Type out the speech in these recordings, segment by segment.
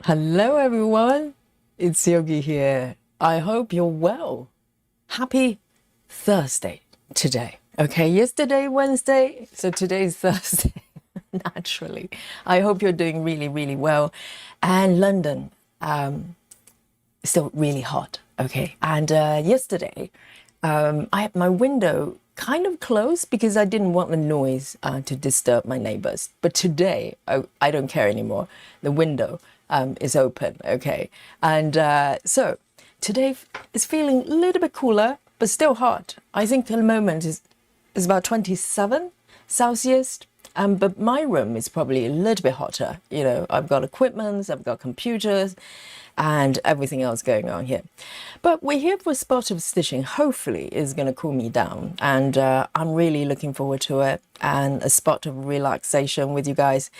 Hello everyone, it's Yogi here. I hope you're well. Happy Thursday today. Okay, yesterday Wednesday, so today's Thursday. Naturally, I hope you're doing really, really well. And London, is still really hot. Okay, and yesterday, I had my window kind of closed because I didn't want the noise to disturb my neighbors. But today, I don't care anymore. The window is open, okay? And so today it's feeling a little bit cooler, but still hot. I think at the moment is about 27 Celsius. But my room is probably a little bit hotter. You know, I've got equipment, I've got computers, and everything else going on here. But we're here for a spot of stitching. Hopefully, is going to cool me down, and I'm really looking forward to it. And a spot of relaxation with you guys.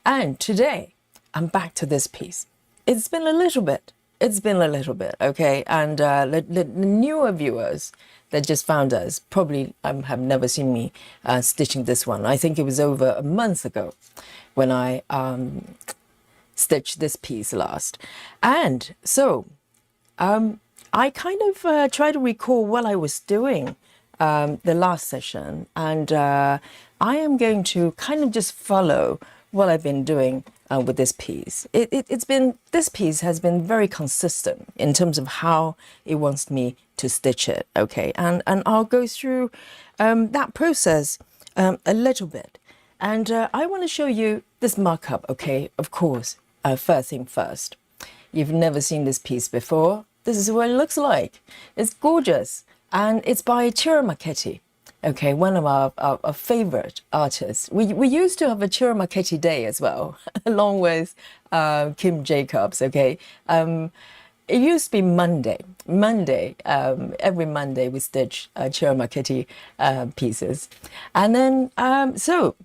And today, I'm back to this piece. It's been a little bit. It's been a little bit, okay? And the newer viewers that just found us probably have never seen me stitching this one. I think it was over a month ago when I stitched this piece last. And so I kind of try to recall what I was doing the last session. And I am going to kind of just follow what I've been doing with this piece. This piece has been very consistent in terms of how it wants me to stitch it, okay? And I'll go through that process a little bit. And I want to show you this markup, okay? Of course, first thing first. You've never seen this piece before. This is what it looks like. It's gorgeous. And it's by Ciro Marchetti. Okay, one of our favorite artists. We used to have a Ciro Marchetti day as well, along with Kim Jacobs, okay? It used to be Monday. Every Monday we stitch Ciro Marchetti pieces. And then, so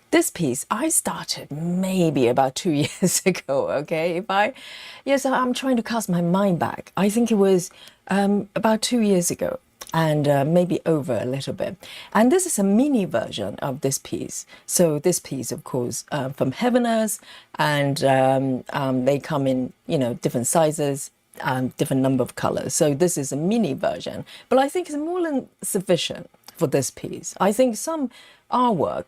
this piece I started maybe about 2 years ago, okay? Yes, I'm trying to cast my mind back. I think it was about 2 years ago. And maybe over a little bit. And this is a mini version of this piece. So this piece, of course, from Heaveners, and they come in, you know, different sizes, different number of colors. So this is a mini version, but I think it's more than sufficient for this piece. I think some artwork,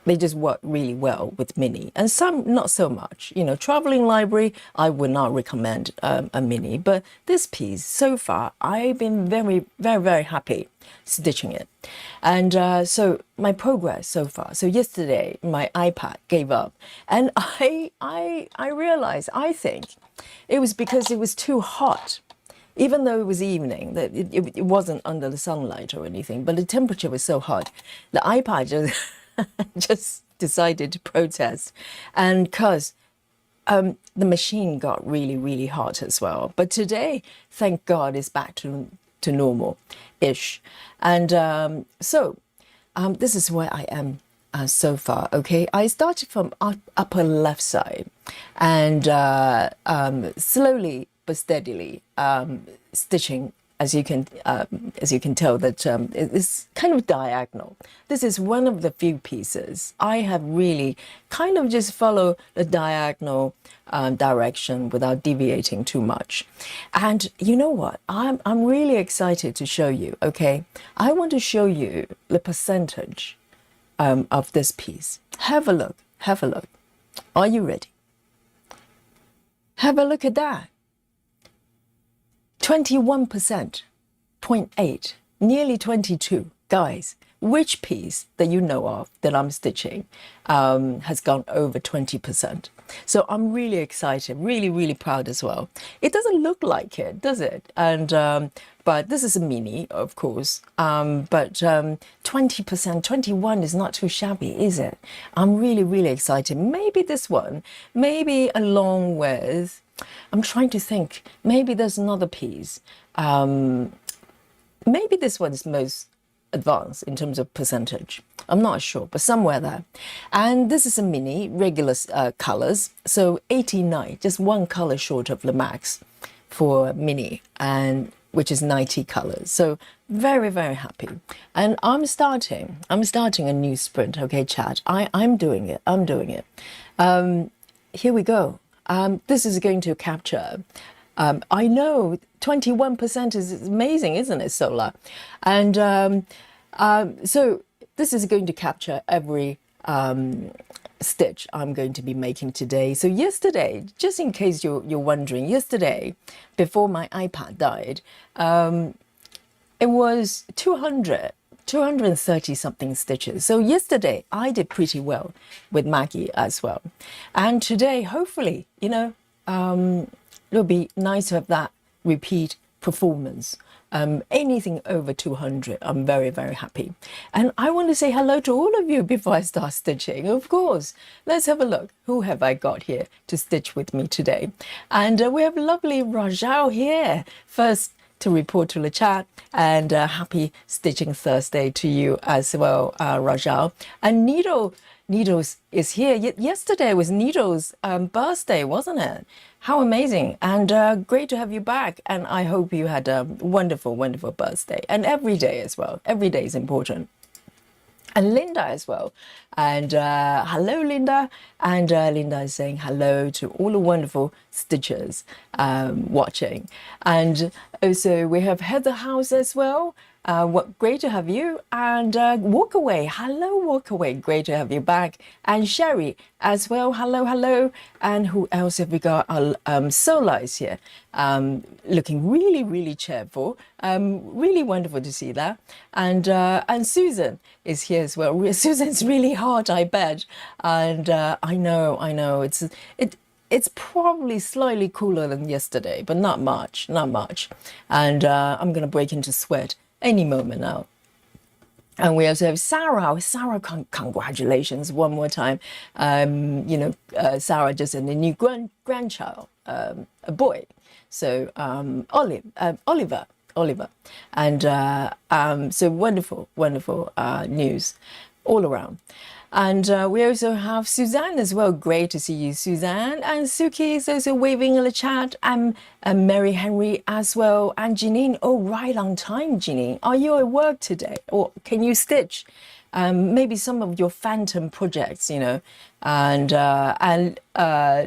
they just work really well with mini, and some not so much. You know, traveling library, I would not recommend a mini, but this piece so far, I've been very, very, very happy stitching it. And so my progress so far. So yesterday, my iPad gave up, and I realized, I think it was because it was too hot. Even though it was evening, that it wasn't under the sunlight or anything, but the temperature was so hot, the iPad just just decided to protest. And because the machine got really, really hot as well. But today, thank God, it's back to normal-ish. And so this is where I am so far, okay? I started from upper left side, and slowly but steadily stitching. As you can tell, that it's kind of diagonal. This is one of the few pieces I have really kind of just follow the diagonal direction without deviating too much. And you know what? I'm really excited to show you. Okay, I want to show you the percentage of this piece. Have a look. Have a look. Are you ready? Have a look at that. 21%, 0.8, nearly 22. Guys, which piece that you know of that I'm stitching has gone over 20%? So I'm really excited, really, really proud as well. It doesn't look like it, does it? And but this is a mini, of course. But 20%, 21 is not too shabby, is it? I'm really, really excited. Maybe this one, maybe along with, I'm trying to think, maybe there's another piece. Maybe this one's most advanced in terms of percentage. I'm not sure, but somewhere there. And this is a mini, regular colors. So 89, just one color short of the max for mini, and which is 90 colors. So very, very happy. And I'm starting a new sprint. Okay, chat. I'm doing it. Here we go. this is going to capture. I know 21% is amazing, isn't it, Solar? And so this is going to capture every stitch I'm going to be making today. So yesterday, just in case you're wondering, yesterday, before my iPad died, it was 230 something stitches. So yesterday I did pretty well with Maggie as well. And today, hopefully, it'll be nice to have that repeat performance. Anything over 200, I'm very, very happy. And I want to say hello to all of you before I start stitching, of course. Let's have a look. Who have I got here to stitch with me today? And we have lovely Rajal here. First, to report to the chat, and happy Stitching Thursday to you as well, Rajal. And Needles is here. Yesterday was Needles' birthday, wasn't it? How amazing. And great to have you back. And I hope you had a wonderful, wonderful birthday. And every day as well. Every day is important. And Linda as well. And hello, Linda. And Linda is saying hello to all the wonderful stitchers watching. And also we have Heather House as well. Great to have you. And Walkaway. Hello, Walkaway. Great to have you back. And Sherry as well. Hello, hello. And who else have we got? Sola is here. Looking really, really cheerful. Really wonderful to see that. And Susan is here as well. Susan's really hot, I bet. And I know. It's probably slightly cooler than yesterday, but not much. And I'm going to break into sweat any moment now. And we also have Sarah. Sarah, congratulations one more time. Sarah just had a new grandchild, a boy. So Oliver. And so wonderful news all around. And we also have Suzanne as well. Great to see you, Suzanne. And Suki is also waving in the chat. And Mary Henry as well. And Janine. Oh, right on time, Janine. Are you at work today? Or can you stitch? Maybe some of your phantom projects, And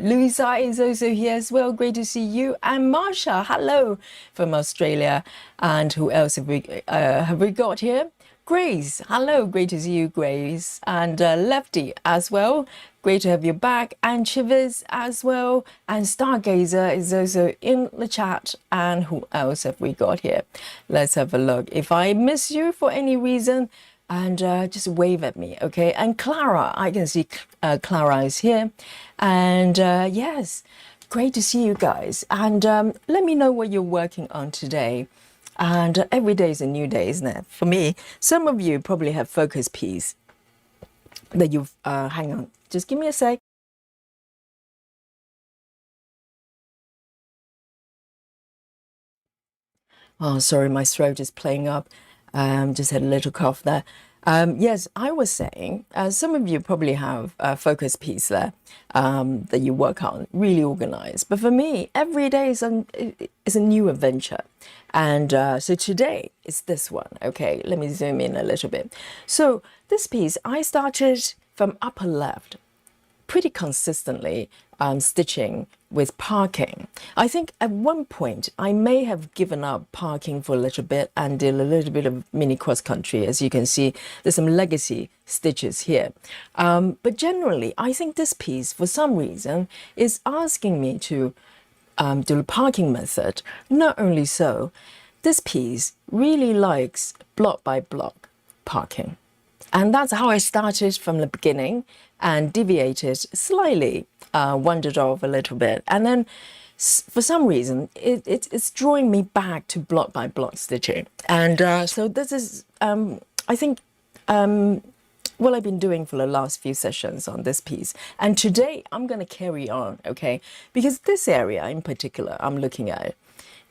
Louisa is also here as well. Great to see you. And Marsha, hello from Australia. And who else have we got here? Grace, hello, great to see you, Grace. And Lefty as well, great to have you back. And Chivers as well. And Stargazer is also in the chat. And who else have we got here? Let's have a look. If I miss you for any reason, and just wave at me, okay? And Clara, I can see Clara is here. And yes, great to see you guys. And let me know what you're working on today. And every day is a new day, isn't it? For me, some of you probably have focus piece that you've, hang on, just give me a sec. Oh, sorry, my throat is playing up. Just had a little cough there. Yes, I was saying, some of you probably have a focus piece there that you work on, really organized. But for me, every day is a new adventure. And so today is this one. Okay, let me zoom in a little bit. So this piece, I started from upper left, pretty consistently stitching with parking. I think at one point I may have given up parking for a little bit and did a little bit of mini cross country. As you can see, there's some legacy stitches here. But generally, I think this piece, for some reason, is asking me to do the parking method. Not only so, this piece really likes block by block parking. And that's how I started from the beginning and deviated slightly, wandered off a little bit. And then for some reason, it's drawing me back to block by block stitching. And so this is, I think, what I've been doing for the last few sessions on this piece. And today I'm going to carry on, okay? Because this area in particular I'm looking at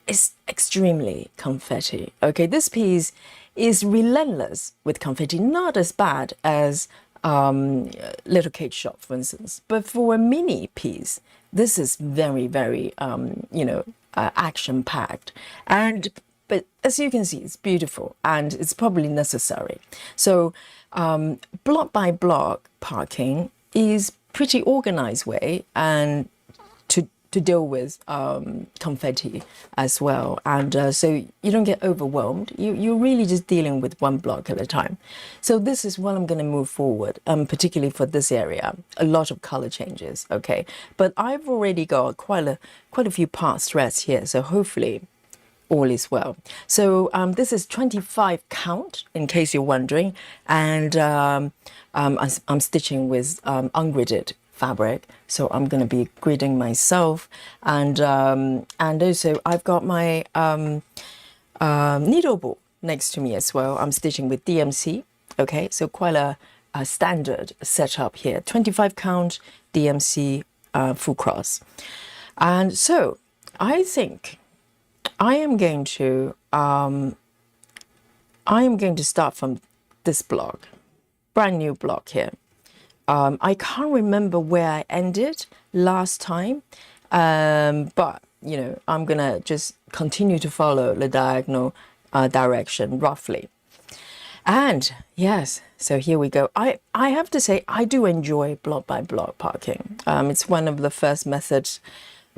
is extremely confetti, okay? This piece is relentless with confetti, not as bad as Little Cake Shop, for instance. But for a mini piece, this is very, very, action-packed. But as you can see, it's beautiful and it's probably necessary. So block by block parking is pretty organized way and to to deal with confetti as well, and so you don't get overwhelmed. You're really just dealing with one block at a time. So this is what I'm going to move forward, particularly for this area. A lot of color changes, okay, but I've already got quite a few part threads here, so hopefully all is well. So this is 25 count, in case you're wondering, and I'm stitching with ungridded fabric, so I'm going to be gridding myself, and also I've got my needle book next to me as well. I'm stitching with DMC, okay, so quite a standard setup here. 25 count DMC full cross, and so I think I am going to start from this block, brand new block here. I can't remember where I ended last time, but you know, I'm gonna just continue to follow the diagonal direction roughly. And yes, so here we go. I have to say, I do enjoy block by block parking. It's one of the first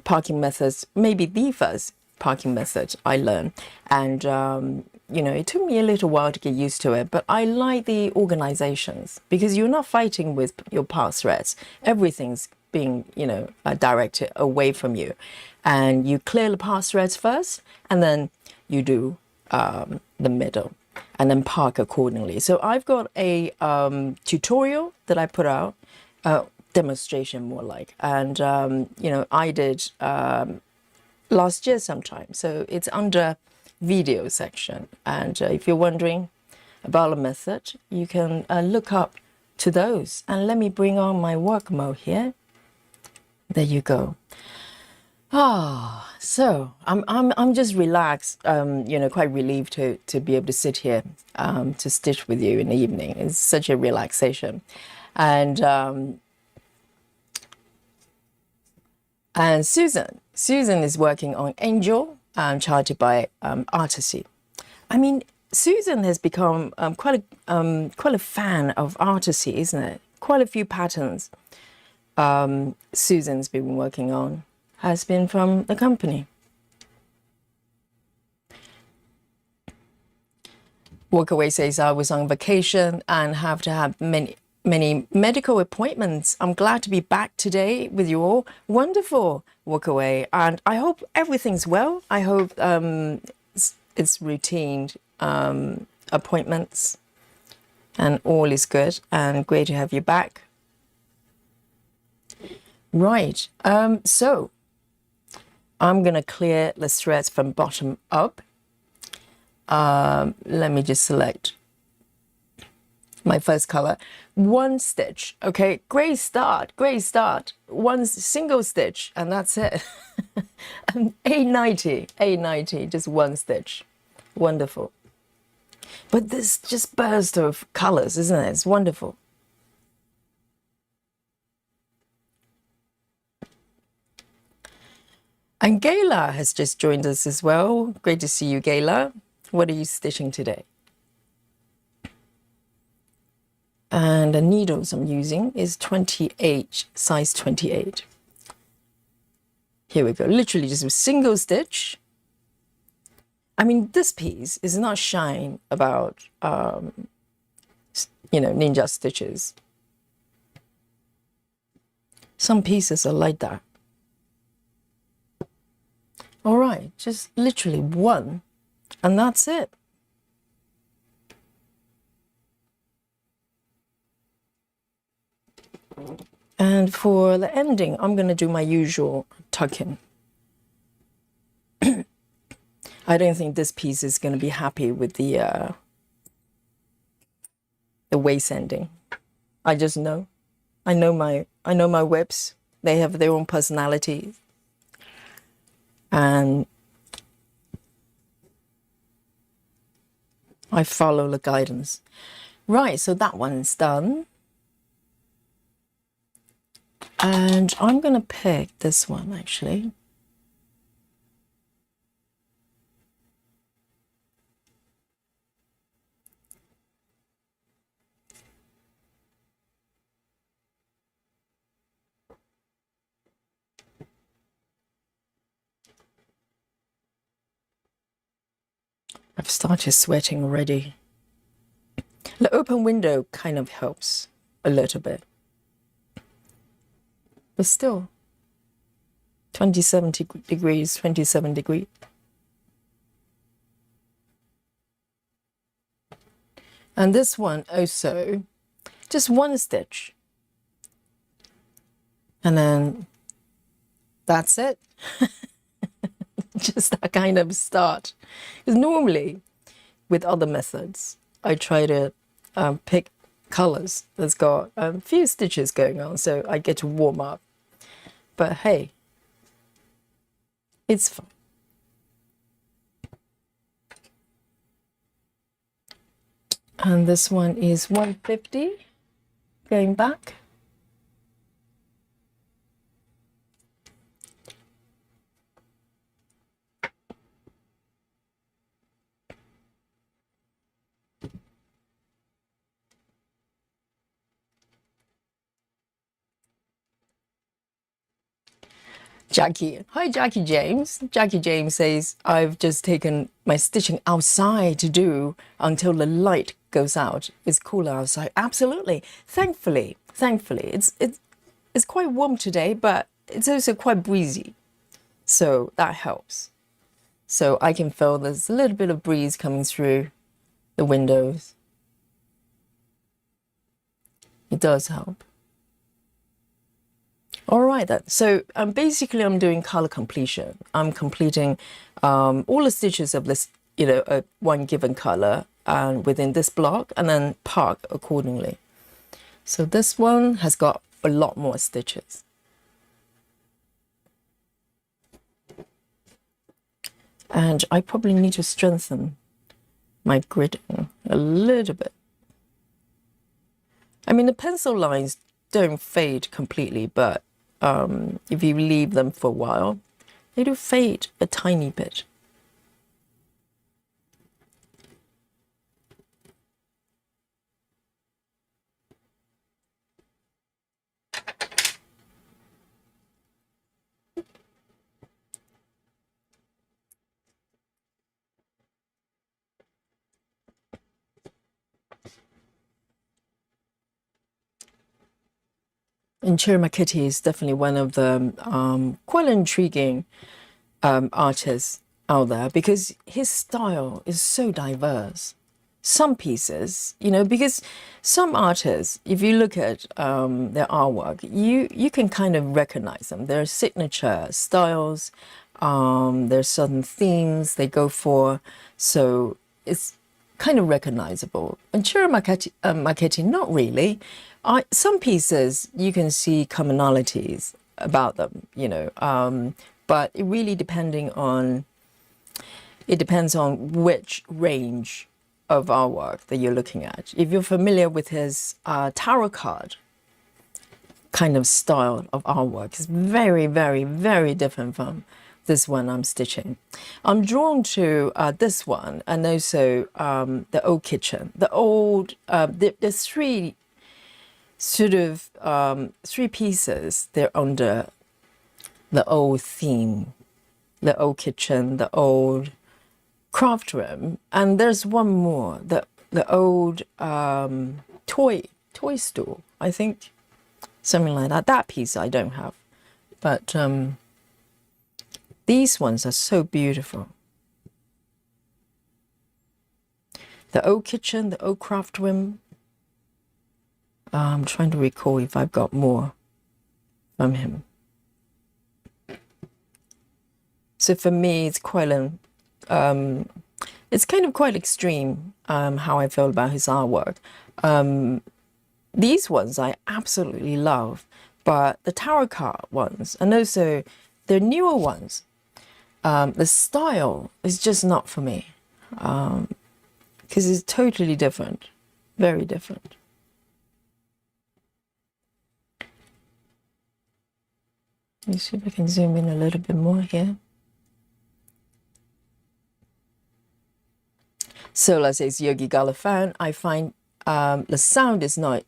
parking methods, maybe the first parking method I learned, and you know, it took me a little while to get used to it, but I like the organizations because you're not fighting with your part threads. Everything's being, you know, directed away from you, and you clear the part threads first, and then you do the middle, and then park accordingly. So I've got a tutorial that I put out, demonstration more like, and you know, I did last year sometime, so it's under video section, and if you're wondering about the method, you can look up to those. And let me bring on my work mode here. There you go. So I'm just relaxed, you know, quite relieved to be able to sit here to stitch with you in the evening. It's such a relaxation, and Susan is working on Angel, charted by Artisy. I mean, Susan has become quite a fan of Artisy, isn't it? Quite a few patterns Susan's been working on has been from the company. Walkaway says, I was on vacation and have to have many medical appointments. I'm glad to be back today with you all. Wonderful, Walkaway. And I hope everything's well. I hope it's routine appointments and all is good, and great to have you back. Right, so I'm gonna clear the threads from bottom up. Let me just select my first color. One stitch, okay, great start. One single stitch, and that's it. 890, just one stitch. Wonderful. But this just burst of colors, isn't it? It's wonderful. And Gayla has just joined us as well. Great to see you, Gayla. What are you stitching today? And the needles I'm using is 28, size 28. Here we go, literally just a single stitch. I mean, this piece is not shying about, you know, ninja stitches. Some pieces are like that. All right, just literally one, and that's it. And for the ending, I'm going to do my usual tuck-in. I don't think this piece is going to be happy with the waist ending. I just know. I know my whips. They have their own personality. And I follow the guidance. Right, so that one's done. And I'm going to pick this one, actually. I've started sweating already. The open window kind of helps a little bit. But still, 27 degrees, 27 degrees. And this one also, just one stitch. And then that's it. Just that kind of start. Because normally, with other methods, I try to pick colors that's got a few stitches going on, so I get to warm up. But hey, it's fun. And this one is 150, going back. Jackie, hi Jackie James. Jackie James says, I've just taken my stitching outside to do until the light goes out. It's cooler outside. Absolutely. Thankfully. It's quite warm today, but it's also quite breezy. So that helps. So I can feel there's a little bit of breeze coming through the windows. It does help. All right then. So basically I'm doing color completion. I'm completing all the stitches of this, one given color and within this block, and then park accordingly. So this one has got a lot more stitches. And I probably need to strengthen my gridding a little bit. I mean, the pencil lines don't fade completely, but if you leave them for a while, they do fade a tiny bit. And Ciro Marchetti is definitely one of the quite intriguing artists out there, because his style is so diverse. Some pieces, because some artists, if you look at their artwork, you can kind of recognize them. Their signature styles, there's certain themes they go for, so it's kind of recognizable. And Ciro Marchetti, not really. Some pieces you can see commonalities about them, but it really depends on which range of artwork that you're looking at. If you're familiar with his tarot card kind of style of artwork, it's very, very, very different from this one I'm stitching. I'm drawn to this one, and also the old kitchen. There's three pieces. They're under the old theme, the old kitchen, the old craft room, and there's one more, the old toy store, I think, something like that. That piece I don't have, but these ones are so beautiful. The old kitchen, the old craft room. I'm trying to recall if I've got more from him. So for me, it's quite it's kind of quite extreme how I feel about his artwork. These ones I absolutely love, but the tarot card ones, and also the newer ones, the style is just not for me, because it's totally different, very different. Let me see if I can zoom in a little bit more here. Sola says, Yogi Gala fan, I find the sound is not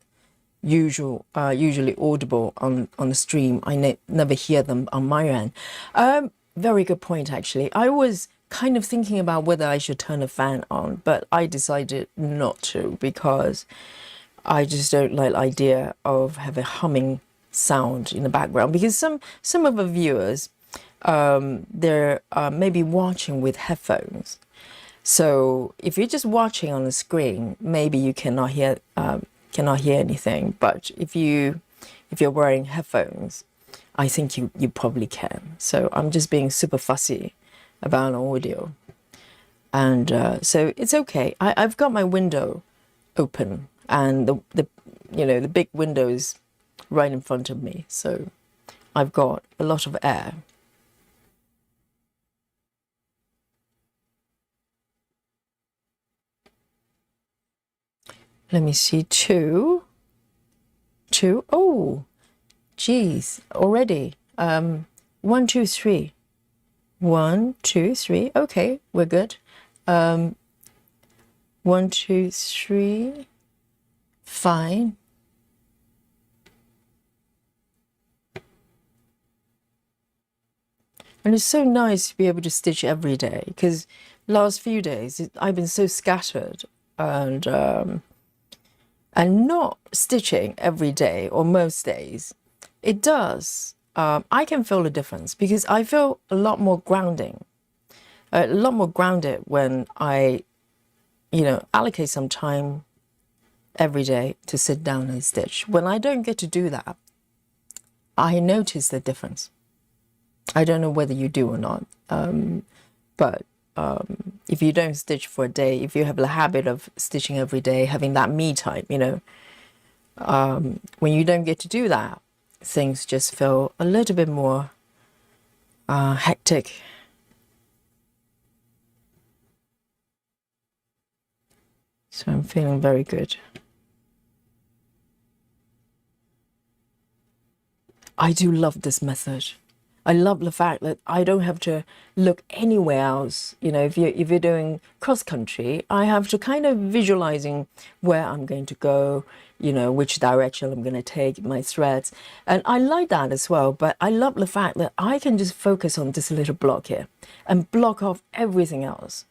usually audible on the stream. I never hear them on my end. Very good point, actually. I was kind of thinking about whether I should turn a fan on, but I decided not to because I just don't like the idea of having a humming sound in the background, because some of the viewers, they're maybe watching with headphones. So if you're just watching on the screen, maybe you cannot hear anything. But if you're wearing headphones, I think you probably can. So I'm just being super fussy about audio, and so it's okay. I've got my window open, and the big window is right in front of me, so I've got a lot of air. Let me see, two. Oh, geez, already. 1, 2, 3. 1, 2, 3. Okay, we're good. 1, 2, 3. Fine. And it's so nice to be able to stitch every day, because last few days I've been so scattered, and not stitching every day or most days, it does. I can feel the difference, because I feel a lot more grounded when I, allocate some time every day to sit down and stitch. When I don't get to do that, I notice the difference. I don't know whether you do or not, but if you don't stitch for a day, if you have the habit of stitching every day, having that me time, when you don't get to do that, things just feel a little bit more hectic. So I'm feeling very good. I do love this method. I love the fact that I don't have to look anywhere else. If you're doing cross country, I have to kind of visualizing where I'm going to go, which direction I'm going to take my threads. And I like that as well. But I love the fact that I can just focus on this little block here and block off everything else.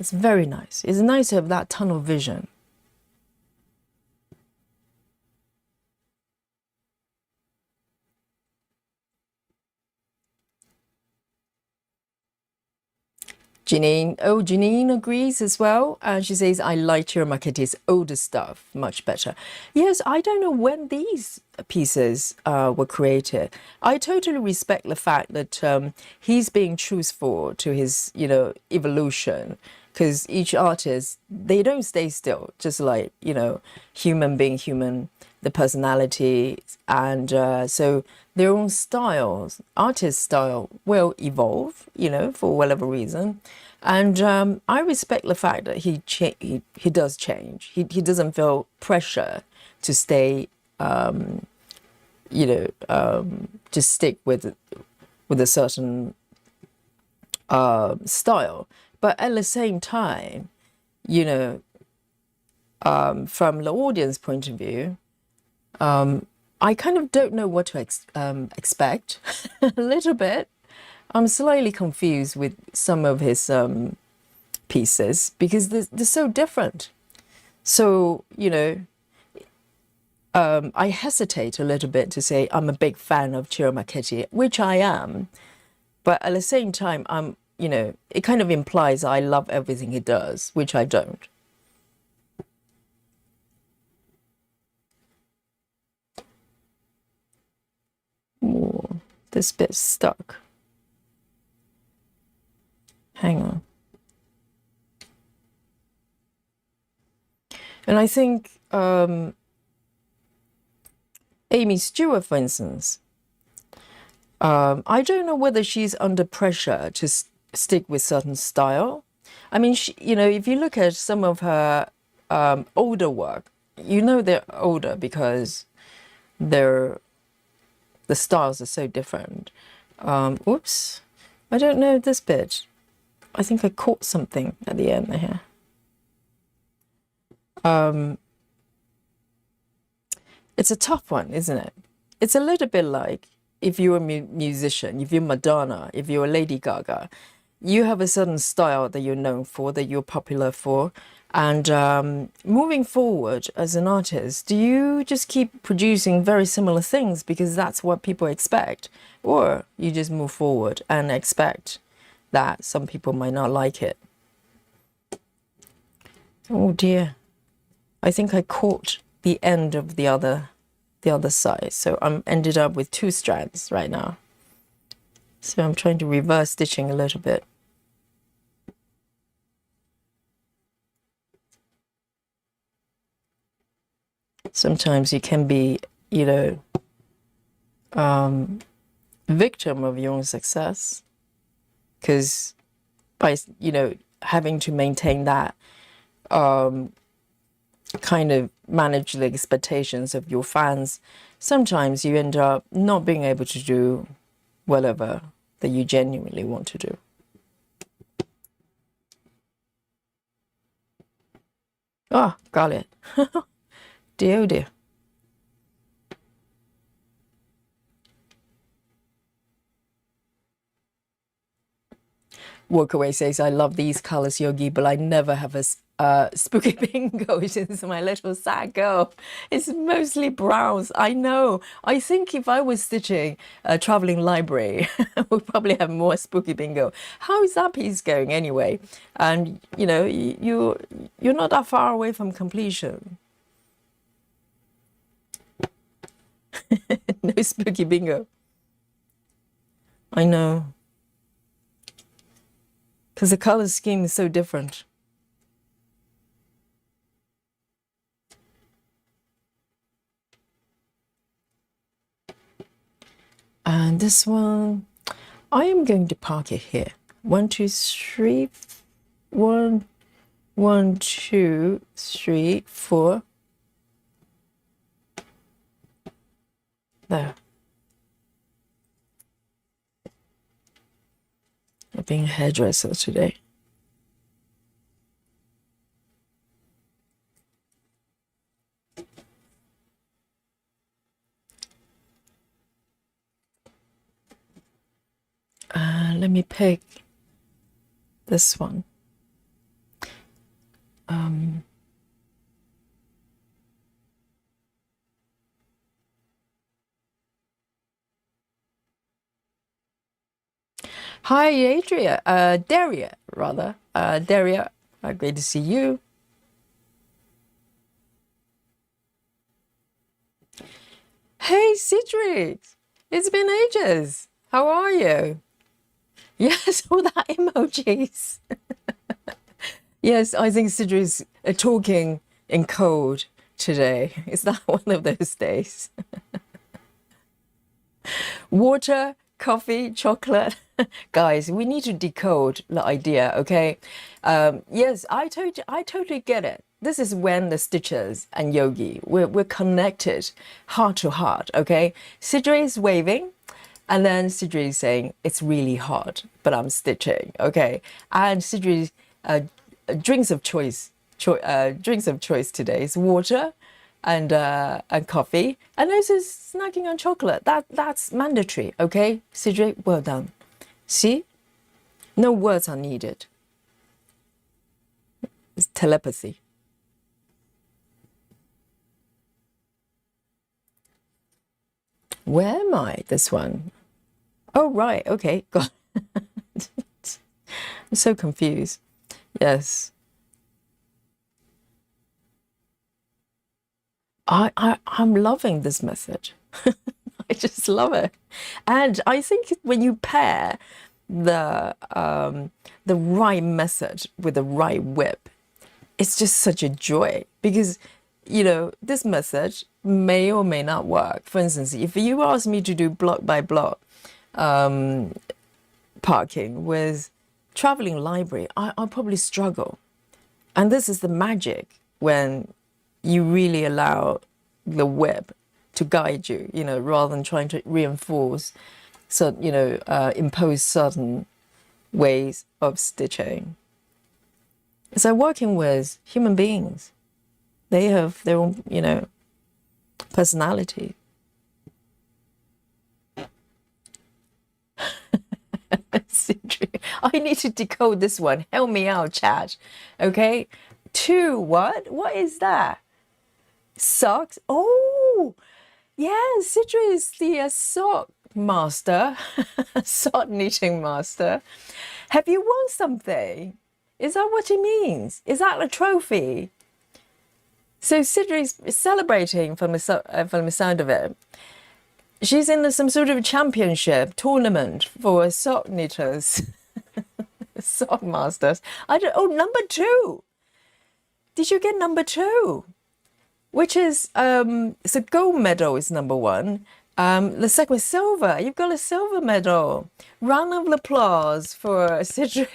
It's very nice. It's nice to have that tunnel vision. Janine agrees as well. She says, I like Ciro Marchetti's older stuff much better. Yes, I don't know when these pieces were created. I totally respect the fact that he's being truthful to his, evolution, because each artist, they don't stay still, just like, human being human, the personality, and so their own styles, artist style will evolve, for whatever reason. And I respect the fact that he does change. He doesn't feel pressure to stay, just stick with a certain style. But at the same time, from the audience point of view, I kind of don't know what to expect a little bit. I'm slightly confused with some of his pieces, because they're so different. So, I hesitate a little bit to say I'm a big fan of Ciro Marchetti, which I am. But at the same time, it kind of implies I love everything he does, which I don't. Ooh, this bit's stuck. Hang on. And I think Amy Stewart, for instance, I don't know whether she's under pressure to stick with certain style. I mean, if you look at some of her older work, they're older because the styles are so different. Oops, I don't know this bit. I think I caught something at the end here. It's a tough one, isn't it? It's a little bit like if you're a musician, if you're Madonna, if you're Lady Gaga, you have a certain style that you're known for, that you're popular for. And moving forward as an artist, do you just keep producing very similar things because that's what people expect? Or you just move forward and expect that some people might not like it? Oh dear. I think I caught the end of the other side. So I'm ended up with 2 strands right now. So I'm trying to reverse stitching a little bit. Sometimes you can be, you know, victim of your own success, because by, you know, having to maintain that, kind of manage the expectations of your fans, sometimes you end up not being able to do whatever that you genuinely want to do. Ah, got it. Dear, oh dear. Walkaway says, I love these colors, Yogi, but I never have a spooky bingo since my little sad girl. It's mostly browns. I know. I think if I was stitching a traveling library, we'll probably have more spooky bingo. How is that piece going anyway? And, you know, you're not that far away from completion. No spooky bingo. I know. Because the color scheme is so different. And this one, I am going to park it here. 1, 2, 3, 1, 1, 2, 3, 4. There. I'm being a hairdresser today. Let me pick this one. Hi, Adria. Daria, rather. Daria, great to see you. Hey, Cedric. It's been ages. How are you? Yes, all that emojis. Yes, I think Cedric's talking in code today. Is that one of those days? Water, coffee, chocolate. Guys, we need to decode the idea, okay? Yes, I totally get it. This is when the stitchers and Yogi, we're connected heart to heart, okay? Sidri is waving, and then Sidri is saying, it's really hard, but I'm stitching, okay? And Sidri's drinks of choice today is water and coffee, and also snacking on chocolate. That's mandatory, okay? Sidri, well done. See? No words are needed. It's telepathy. Where am I? This one. Oh, right. Okay. God. I'm so confused. Yes. I'm loving this method. I just love it. And I think when you pair the right method with the right whip, it's just such a joy, because, you know, this method may or may not work. For instance, if you ask me to do block by block parking with traveling library, I'll probably struggle. And this is the magic when you really allow the whip to guide you, you know, rather than trying to reinforce, so, you know, impose certain ways of stitching. So working with human beings, they have their own, you know, personality. I need to decode this one. Help me out, chat. Okay. 2, what? What is that? Socks? Oh, yes, Ciro is the sock master, sock knitting master. Have you won something? Is that what it means? Is that a trophy? So Ciro is celebrating from the sound of it. She's in some sort of championship tournament for sock knitters, sock masters. Oh, number 2. Did you get number 2? Which is, so gold medal is number 1. The second was silver. You've got a silver medal. Round of applause for Ciro.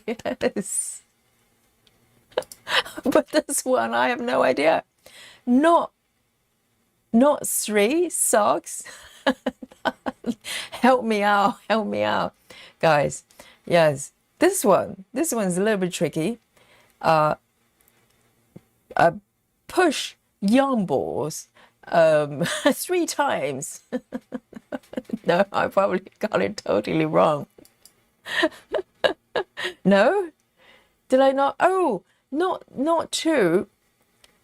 Yes. But this one, I have no idea. Not 3 socks. Help me out. Help me out. Guys, yes. This one's a little bit tricky. Push yarn balls 3 times. No, I probably got it totally wrong. No? Did I not? Oh, not 2.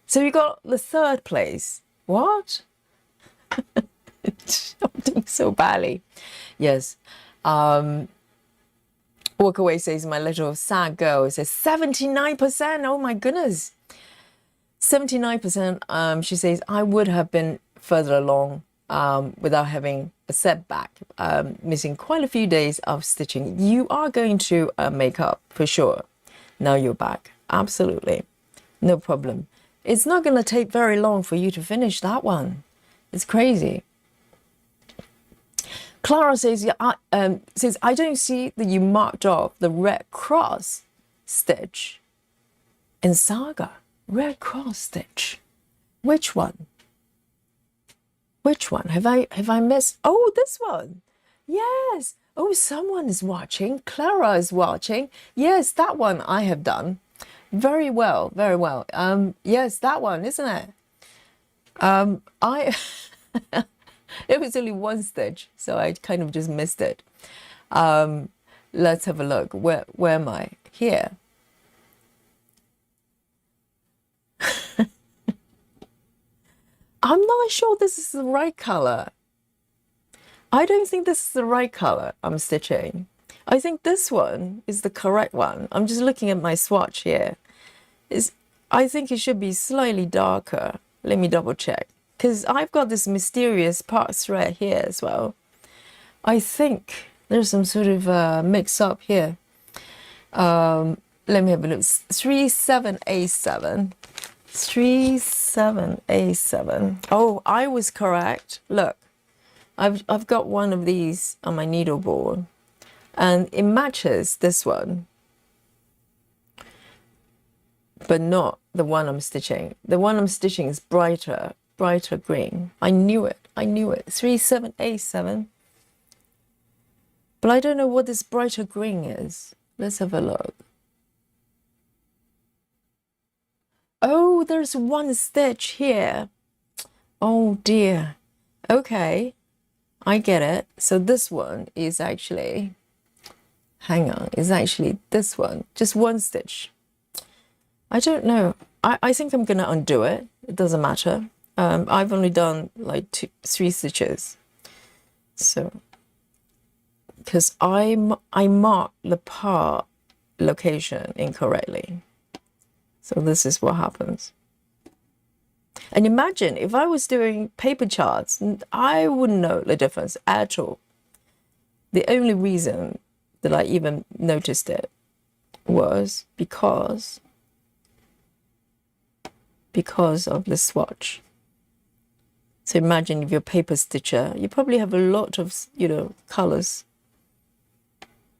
So you got the 3rd place. What? I'm doing so badly. Yes. Walk away says my little sad girl says 79%. Oh my goodness. 79%. She says I would have been further along without having a setback, missing quite a few days of stitching. You are going to make up for sure. Now you're back. Absolutely. No problem. It's not going to take very long for you to finish that one. It's crazy. Clara says, I don't see that you marked off the red cross stitch in Saga. Red cross stitch. Which one? Which one? Have I missed? Oh, this one. Yes. Oh, someone is watching. Clara is watching. Yes, that one I have done. Very well, very well. Yes, that one, isn't it? It was only 1 stitch, so I kind of just missed it. Let's have a look. Where am I? Here. I'm not sure this is the right color. I don't think this is the right color I'm stitching. I think this one is the correct one. I'm just looking at my swatch here. I think it should be slightly darker. Let me double check. Because I've got this mysterious part thread here as well. I think there's some sort of mix up here. Let me have a look. 37A7. 37A7. Oh, I was correct. Look, I've got one of these on my needle board, and it matches this one, but not the one I'm stitching. The one I'm stitching is brighter green. I knew it. 37A7. But I don't know what this brighter green is. Let's have a look. Oh, there's 1 stitch here. Oh dear. Okay, I get it. So this one is actually, hang on, is actually this one. Just 1 stitch. I don't know. I think I'm going to undo it. It doesn't matter. I've only done like 3 stitches. So, because I marked the part location incorrectly. So this is what happens. And imagine if I was doing paper charts, I wouldn't know the difference at all. The only reason that I even noticed it was because of the swatch. So imagine if you're a paper stitcher, you probably have a lot of, colors.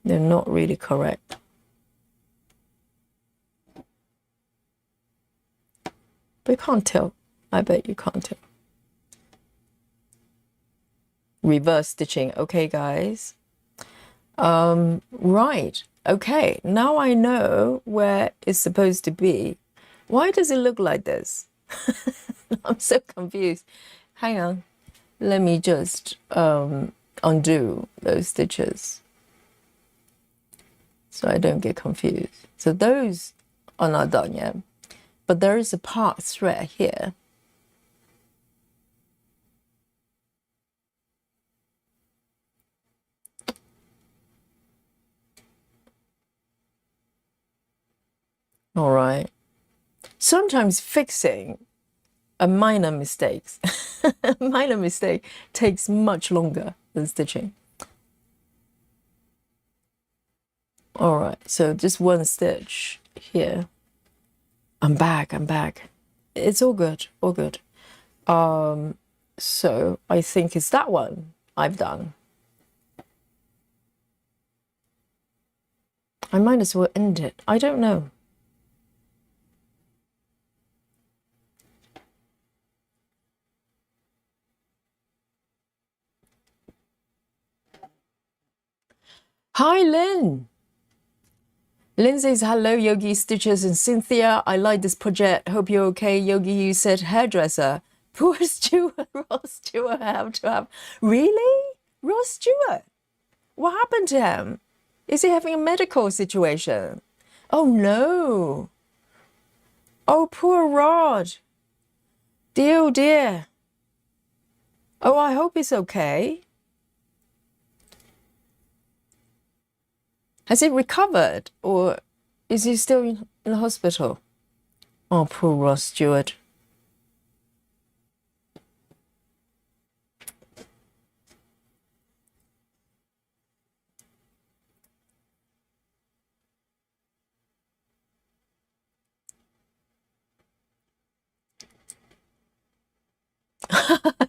They're not really correct. But you can't tell. I bet you can't tell. Reverse stitching. Okay, guys. Right. Okay. Now I know where it's supposed to be. Why does it look like this? I'm so confused. Hang on. Let me just undo those stitches. so I don't get confused. So those are not done yet, but there is a part thread here. All right. Sometimes fixing a minor mistake, a minor mistake takes much longer than stitching. All right, so just one stitch here. I'm back. It's all good, all good. So I think it's that one I've done. I might as well end it. I don't know. Hi, Lynn. Lynn says, hello, Yogi, Stitches, and Cynthia. I like this project. Hope you're okay. Yogi, you said hairdresser. Poor Stuart, Ross Stewart have to have. Really? Ross Stewart? What happened to him? Is he having a medical situation? Oh, no. Oh, poor Rod. Dear, oh, dear. Oh, I hope he's okay. Has he recovered, or is he still in the hospital? Oh, poor Ross Stewart.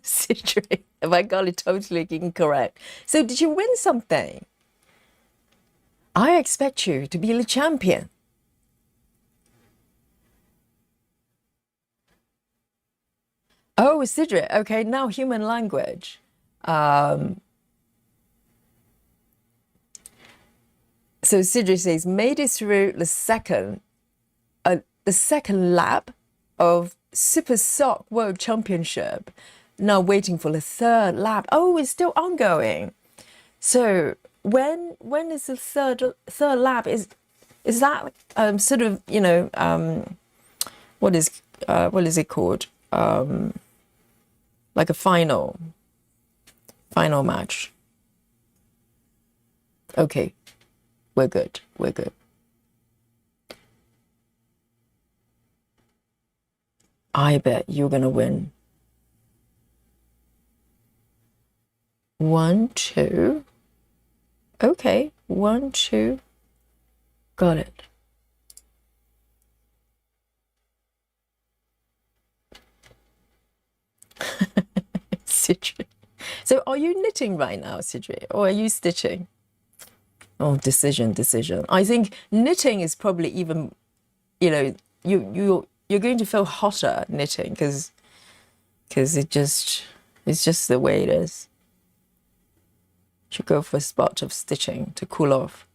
Cedric, have I got it totally incorrect? So did you win something? I expect you to be the champion. Oh, Cedric. Okay, now human language. So Cedric says, made it through the second lap of Super Sock World Championship. Now waiting for the third lap. Oh, it's still ongoing. So when is the third lap? Is that sort of, you know, what is it called? Like a final match. Okay, we're good. I bet you're gonna win. 1, 2. Okay, 1, 2. Got it. Cedric. So are you knitting right now, Cedric, or are you stitching? Oh, decision. I think knitting is probably even, you know, you're going to feel hotter knitting because it's just the way it is. Should go for a spot of stitching to cool off.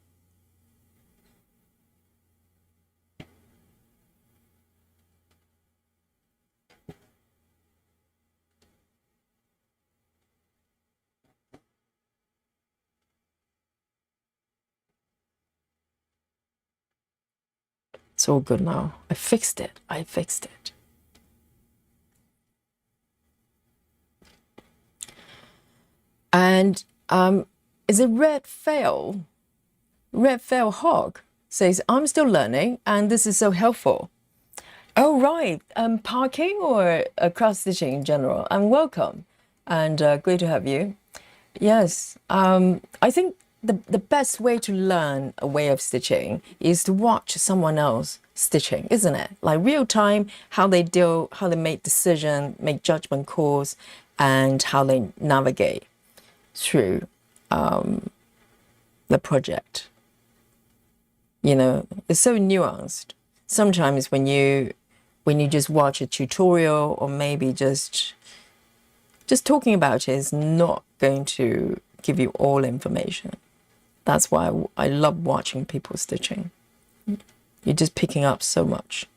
It's all good now. I fixed it. And is it Red Fail Hog says, I'm still learning and this is so helpful. Oh, right. Parking or cross stitching in general. And welcome and great to have you. Yes. I think the best way to learn a way of stitching is to watch someone else stitching, isn't it? Like real time, how they make decision, make judgment calls, and how they navigate through the project. You know, it's so nuanced. Sometimes when you just watch a tutorial or maybe just talking about it is not going to give you all information. That's why I love watching people stitching. You're just picking up so much.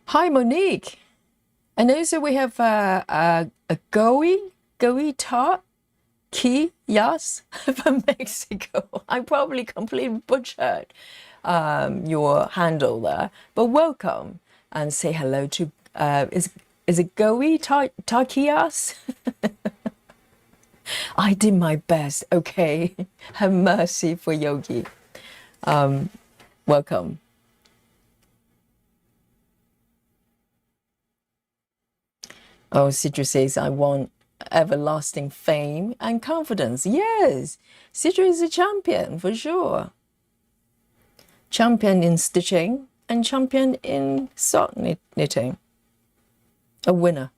Hi, Monique. And also we have a Goey tart key, yes, from Mexico. I probably completely butchered your handle there, but welcome and say hello to is it Goey Takias? I did my best, okay. Have mercy for Yogi. Welcome. Oh, Citro says, I want everlasting fame and confidence. Yes, Citro is a champion for sure. Champion in stitching and champion in sock knitting. A winner.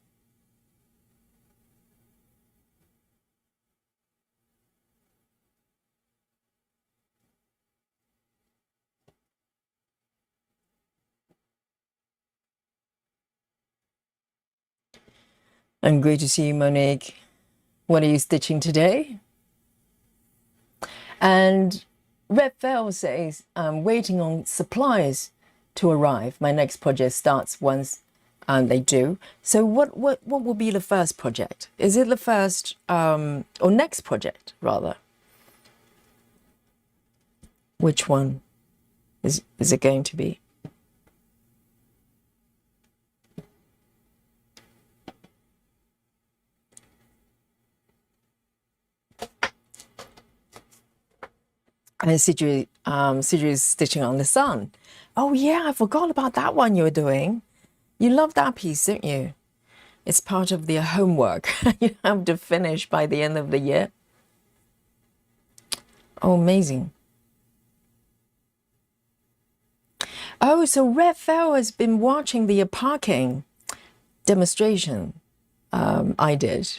And great to see you, Monique. What are you stitching today? And Red Veil says, I'm waiting on supplies to arrive. My next project starts once they do. So what will be the first project? Is it the first or next project rather? Which one is it going to be? And Sidri is stitching on the sun. Oh yeah, I forgot about that one you were doing. You love that piece, don't you? It's part of the homework you have to finish by the end of the year. Oh, amazing. Oh, so Red Veil has been watching the parking demonstration I did.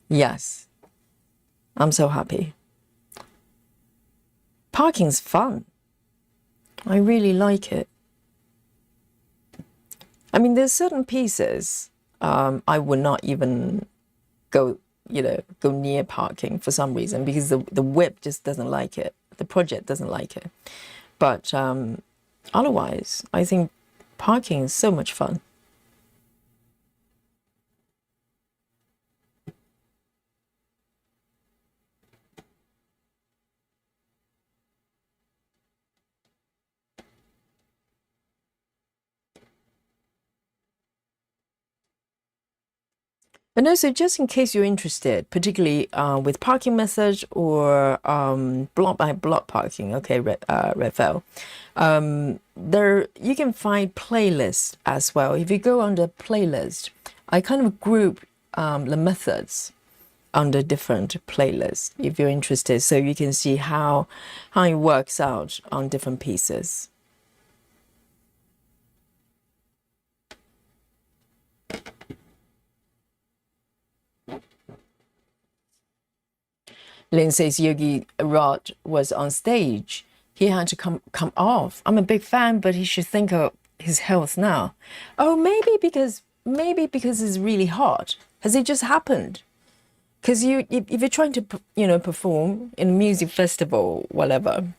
Yes. I'm so happy. Parking's fun. I really like it. I mean, there's certain pieces I would not even go near parking for some reason because the whip just doesn't like it. The project doesn't like it. But otherwise, I think parking is so much fun. And also, just in case you're interested, particularly with parking methods or block by block parking, okay, Red Veil, there you can find playlists as well. If you go under playlist, I kind of group the methods under different playlists if you're interested, so you can see how it works out on different pieces. Lindsay's Yogi rod was on stage. He had to come off. I'm a big fan, but he should think of his health now. Oh, maybe because it's really hot. Has it just happened? Because if you're trying to perform in a music festival, whatever,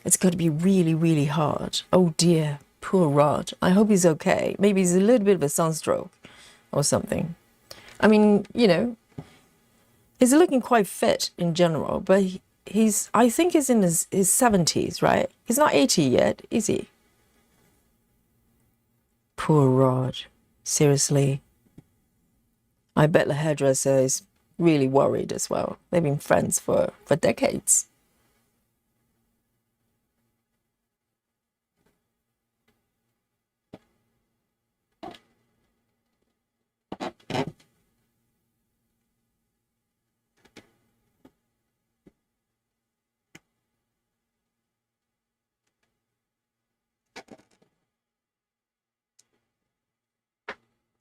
it's got to be really, really hard. Oh dear, poor Rod. I hope he's okay. Maybe he's a little bit of a sunstroke or something. I mean, he's looking quite fit in general, but I think he's in his 70s, right? He's not 80 yet, is he? Poor Rod. Seriously. I bet the hairdresser is really worried as well. They've been friends for decades.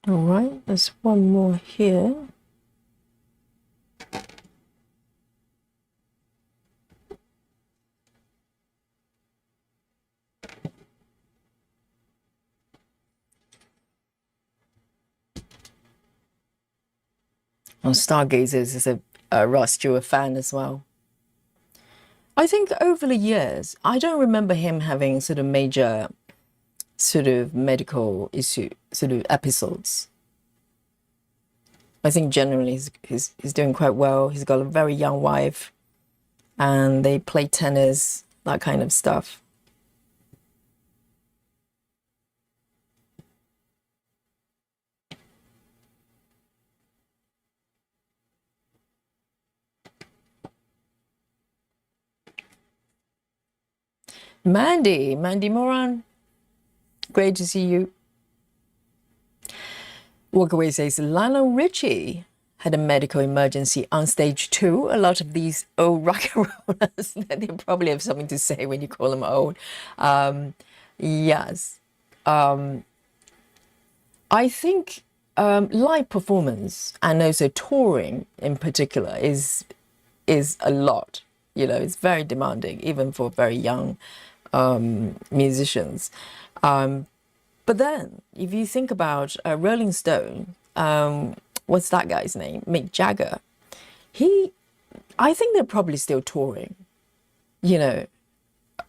All right, there's one more here. Oh, Stargazers is a Ross Stewart fan as well. I think over the years, I don't remember him having sort of major sort of medical issue sort of episodes. I think generally he's doing quite well. He's got a very young wife, and they play tennis, that kind of stuff. Mandy Moran, great to see you. Walkaway says Lionel Richie had a medical emergency on stage 2. A lot of these old rock and rollers, they probably have something to say when you call them old. Yes. I think live performance and also touring in particular is a lot. You know, it's very demanding, even for very young musicians. But then, if you think about Rolling Stone, what's that guy's name? Mick Jagger. I think they're probably still touring, you know,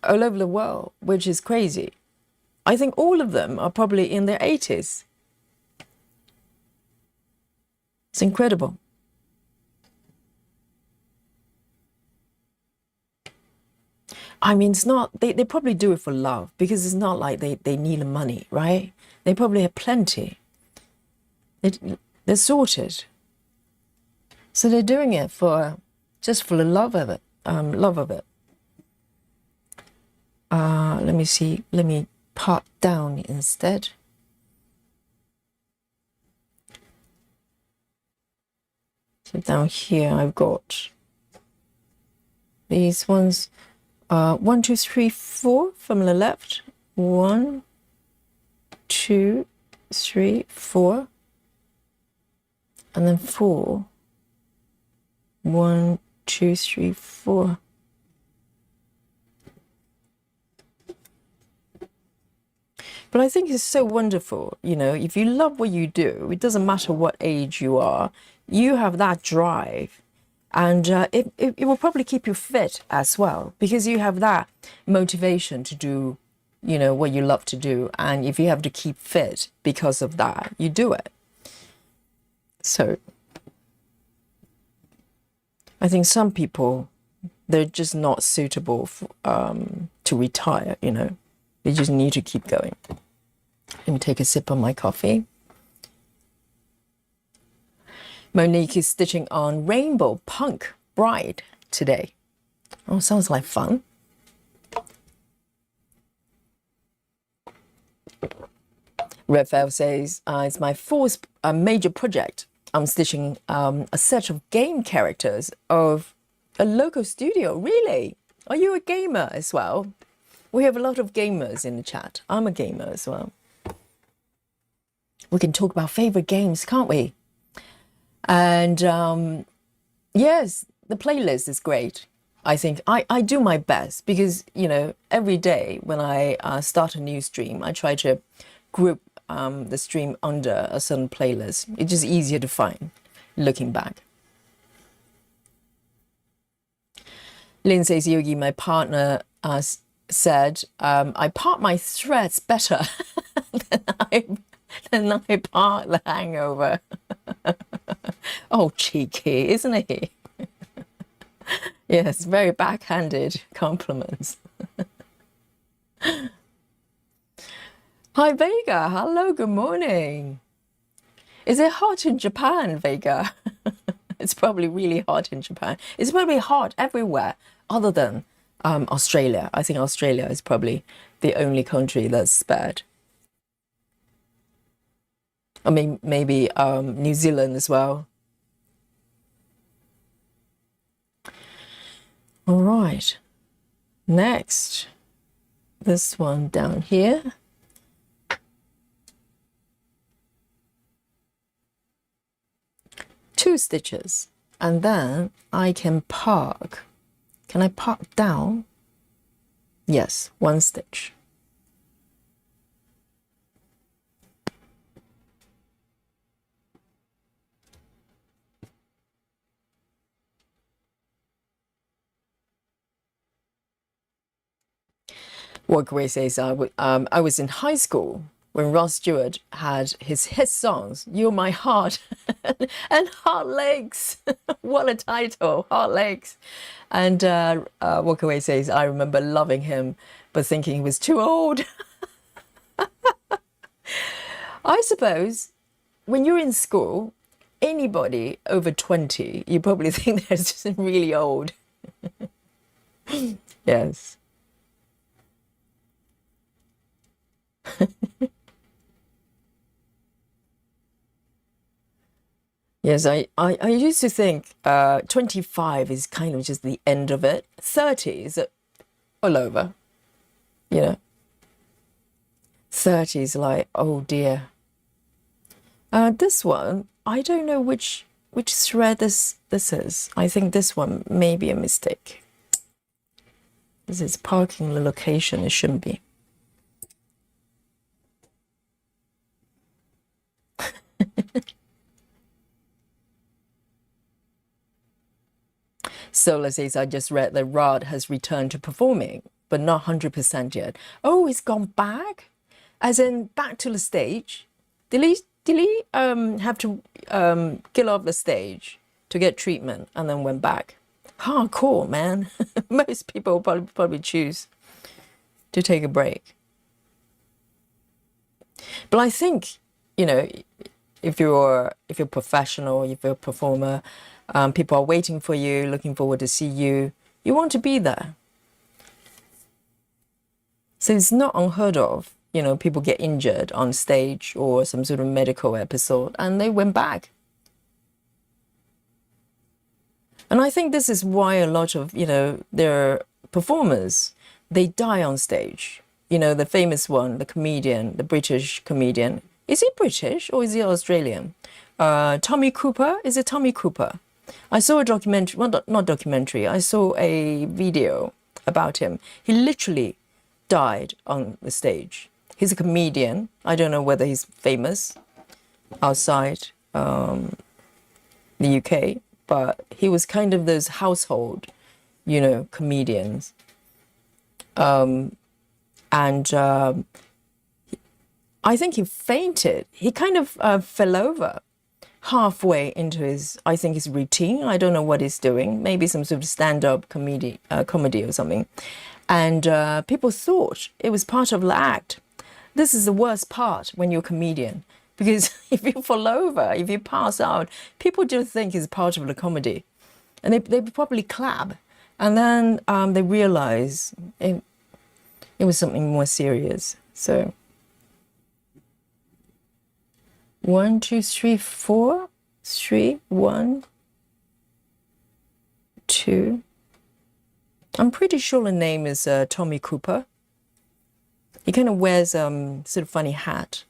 all over the world, which is crazy. I think all of them are probably in their 80s. It's incredible. I mean, it's not, they probably do it for love, because it's not like they need the money, right? They probably have plenty. They're sorted. So they're doing it just for the love of it. Let me see. Let me pop down instead. So down here I've got these ones. 1, 2, 3, 4 from the left. 1, 2, 3, 4. And then 4. 1, 2, 3, 4. But I think it's so wonderful, you know, if you love what you do, it doesn't matter what age you are, you have that drive. And it will probably keep you fit as well, because you have that motivation to do, you know, what you love to do. And if you have to keep fit because of that, you do it. So I think some people, they're just not suitable for, to retire, you know. They just need to keep going. Let me take a sip of my coffee. Monique is stitching on Rainbow Punk Bride today. Oh, sounds like fun. Raphael says, it's my fourth major project. I'm stitching a set of game characters of a local studio. Really? Are you a gamer as well? We have a lot of gamers in the chat. I'm a gamer as well. We can talk about favorite games, can't we? And yes, the playlist is great. I think I do my best, because, you know, every day when I start a new stream, I try to group the stream under a certain playlist. It's just easier to find looking back. Lynn says, Yogi, my partner said, I part my threads better than I part the hangover. Oh, cheeky, isn't he? Yes, very backhanded compliments. Hi, Vega. Hello, good morning. Is it hot in Japan, Vega? It's probably really hot in Japan. It's probably hot everywhere other than Australia. I think Australia is probably the only country that's spared. I mean, maybe New Zealand as well. All right. Next, this one down here. Two stitches, and then I can park. Can I park down? Yes, one stitch. What Grace says, I was in high school when Ross Stewart had his hit songs, You're My Heart and Hot Legs. What a title, Hot Legs. And Walkaway says, I remember loving him, but thinking he was too old. I suppose when you're in school, anybody over 20, you probably think they're just really old. Yes. Yes, I used to think 25 is kind of just the end of it. 30 is all over, you know. 30 is like, oh dear. This one, I don't know which thread this is. I think this one may be a mistake. This is parking the location, it shouldn't be. Sola says, I just read that Rod has returned to performing, but not 100% yet. Oh, he's gone back? As in back to the stage? Did he have to get off the stage to get treatment and then went back? Hardcore, man. Most people probably choose to take a break. But I think, you know, if you're professional, if you're a performer, people are waiting for you, looking forward to see you. You want to be there. So it's not unheard of, you know, people get injured on stage or some sort of medical episode and they went back. And I think this is why a lot of, you know, their performers, they die on stage. You know, the famous one, the comedian, the British comedian. Is he British or is he Australian? Tommy Cooper? Is it Tommy Cooper? I saw a documentary, well, not documentary, I saw a video about him. He literally died on the stage. He's a comedian. I don't know whether he's famous outside the UK, but he was kind of those household, you know, comedians. I think he fainted. He kind of fell over halfway into his routine. I don't know what he's doing. Maybe some sort of stand-up comedy or something. And people thought it was part of the act. This is the worst part when you're a comedian, because if you fall over, if you pass out, people just think it's part of the comedy, and they probably clap, and then they realize it was something more serious. So 1, 2, 3, 4, 3, 1, 2. I'm pretty sure the name is Tommy Cooper. He kind of wears sort of funny hat.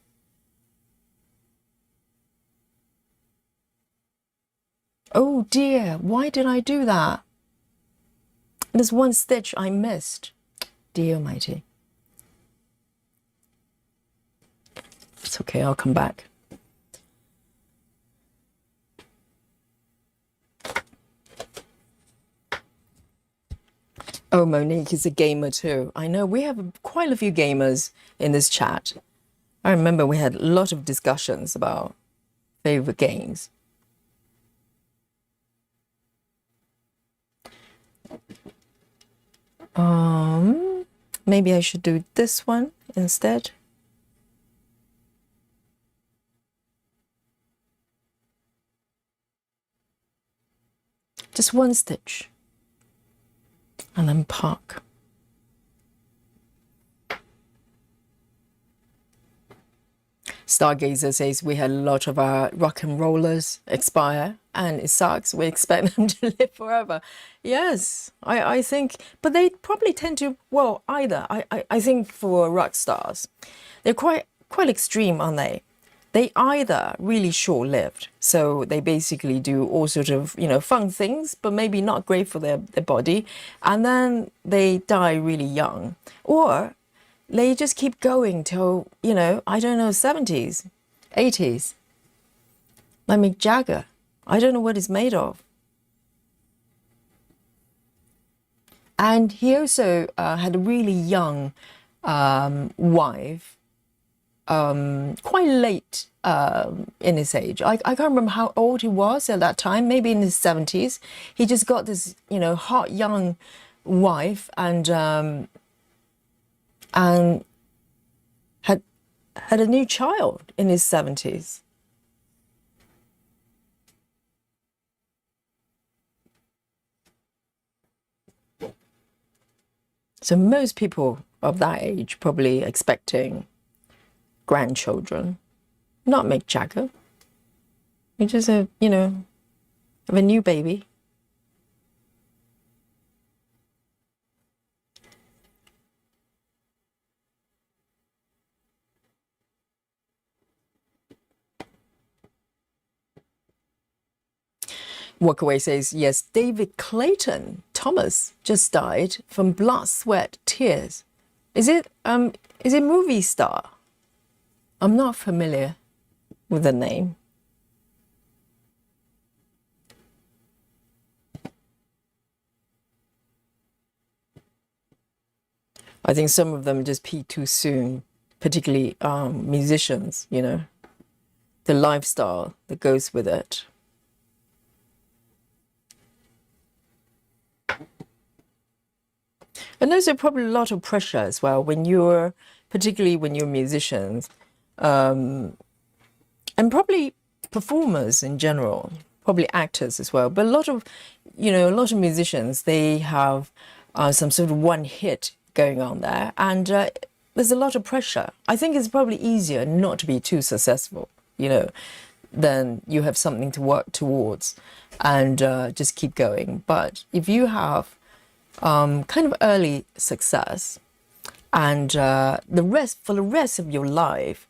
Oh dear, why did I do that? There's one stitch I missed. Dear Almighty. It's okay, I'll come back. Oh, Monique is a gamer too. I know we have quite a few gamers in this chat. I remember we had a lot of discussions about favorite games. Maybe I should do this one instead. Just one stitch. And then park. Stargazer says we had a lot of our rock and rollers expire, and it sucks. We expect them to live forever. Yes, I think, but they probably tend to, well, either. I think for rock stars, they're quite extreme, aren't they? They either really short-lived, so they basically do all sort of, you know, fun things, but maybe not great for their body, and then they die really young, or they just keep going till, you know, I don't know, 70s, 80s. Like Mick Jagger. I don't know what he's made of. And he also had a really young wife, quite late in his age. I can't remember how old he was at that time, maybe in his 70s. He just got this, hot young wife and had a new child in his 70s. So most people of that age probably expecting grandchildren, not Mick Jagger. You just have a new baby. Walkaway says, yes, David Clayton Thomas just died from blood, sweat, tears. Is it movie star? I'm not familiar with the name. I think some of them just peak too soon, particularly musicians, the lifestyle that goes with it. And there's probably a lot of pressure as well particularly when you're musicians, and probably performers in general, probably actors as well. But a lot of musicians, they have some sort of one hit going on there, and there's a lot of pressure. I think it's probably easier not to be too successful, then you have something to work towards and just keep going. But if you have kind of early success and for the rest of your life,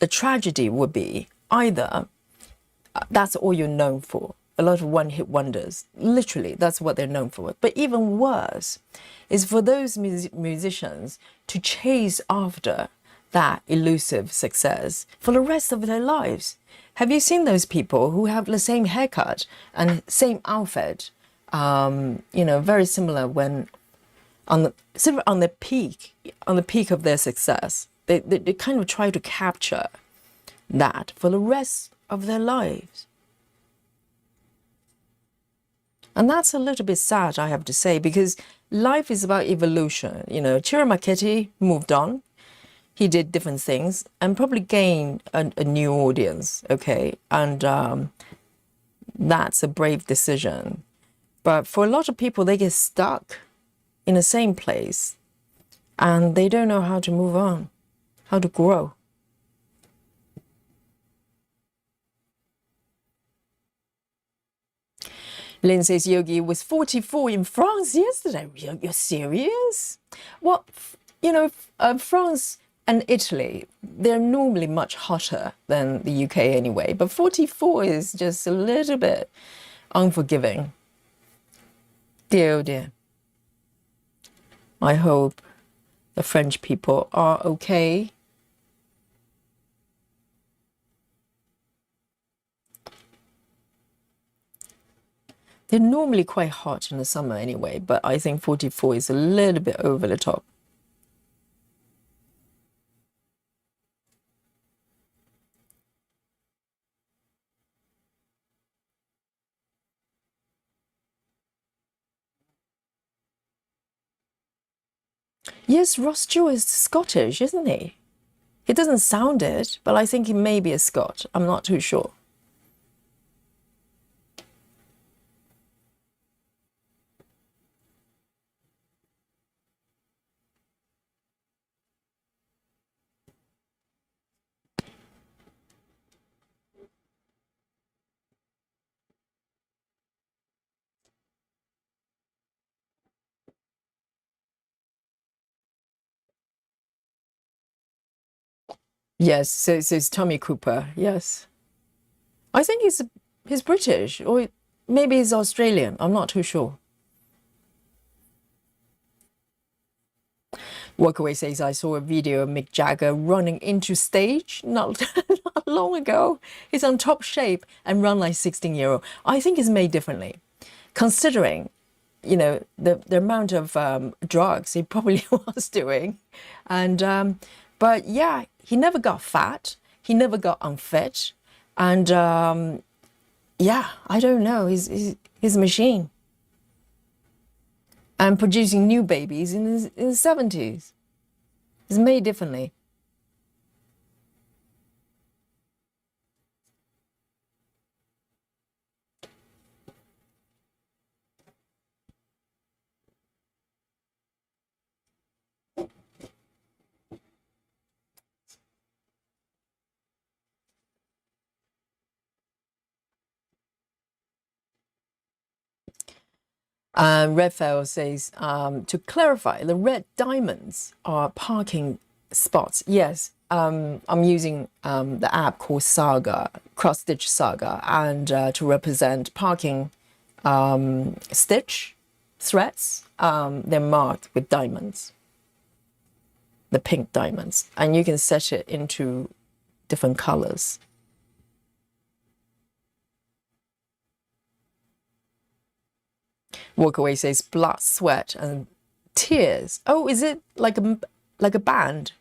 the tragedy would be either that's all you're known for. A lot of one-hit wonders, literally, that's what they're known for. But even worse is for those musicians to chase after that elusive success for the rest of their lives. Have you seen those people who have the same haircut and same outfit, very similar when on the peak of their success? They kind of try to capture that for the rest of their lives. And that's a little bit sad, I have to say, because life is about evolution. Ciro Marchetti moved on. He did different things and probably gained a new audience, okay? And that's a brave decision. But for a lot of people, they get stuck in the same place and they don't know how to move on, how to grow. Lynn says Yogi was 44 in France yesterday. You're serious? Well, France and Italy, they're normally much hotter than the UK anyway, but 44 is just a little bit unforgiving. Dear, oh dear. I hope the French people are okay. They're normally quite hot in the summer anyway, but I think 44 is a little bit over the top. Yes, Ross Stewart is Scottish, isn't he? He doesn't sound it, but I think he may be a Scot. I'm not too sure. Yes, so it's Tommy Cooper, yes. I think he's British, or maybe he's Australian. I'm not too sure. Walkaway says, I saw a video of Mick Jagger running into stage not long ago. He's on top shape and run like 16-year-old. I think it's made differently, considering, the amount of drugs he probably was doing. And but yeah, he never got fat, he never got unfit, and yeah, I don't know, he's a machine. And producing new babies in his 70s. It's made differently. Redfell says, to clarify, the red diamonds are parking spots. Yes, I'm using the app called Saga, Cross Stitch Saga, and to represent parking stitch threads, they're marked with diamonds, the pink diamonds, and you can set it into different colors. Walkaway says blood, sweat, and tears. Oh, is it like a band?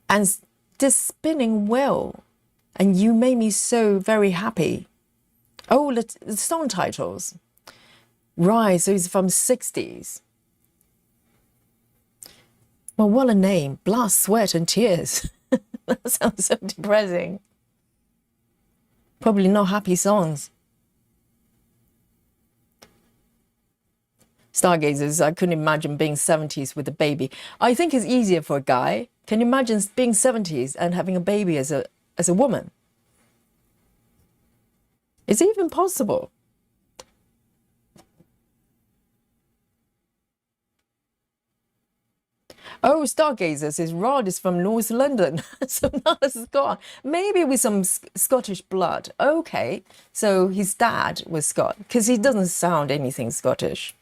And this spinning wheel, and you made me so very happy. Oh, the song titles. Right, so it's from 60s. Well, what a name. Blood, sweat, and tears. That sounds so depressing. Probably not happy songs. Stargazers, I couldn't imagine being 70s with a baby. I think it's easier for a guy. Can you imagine being 70s and having a baby as a woman? Is it even possible? Oh, Stargazers, his Rod is from North London, so not a Scot. Maybe with some Scottish blood. Okay, so his dad was Scot, because he doesn't sound anything Scottish.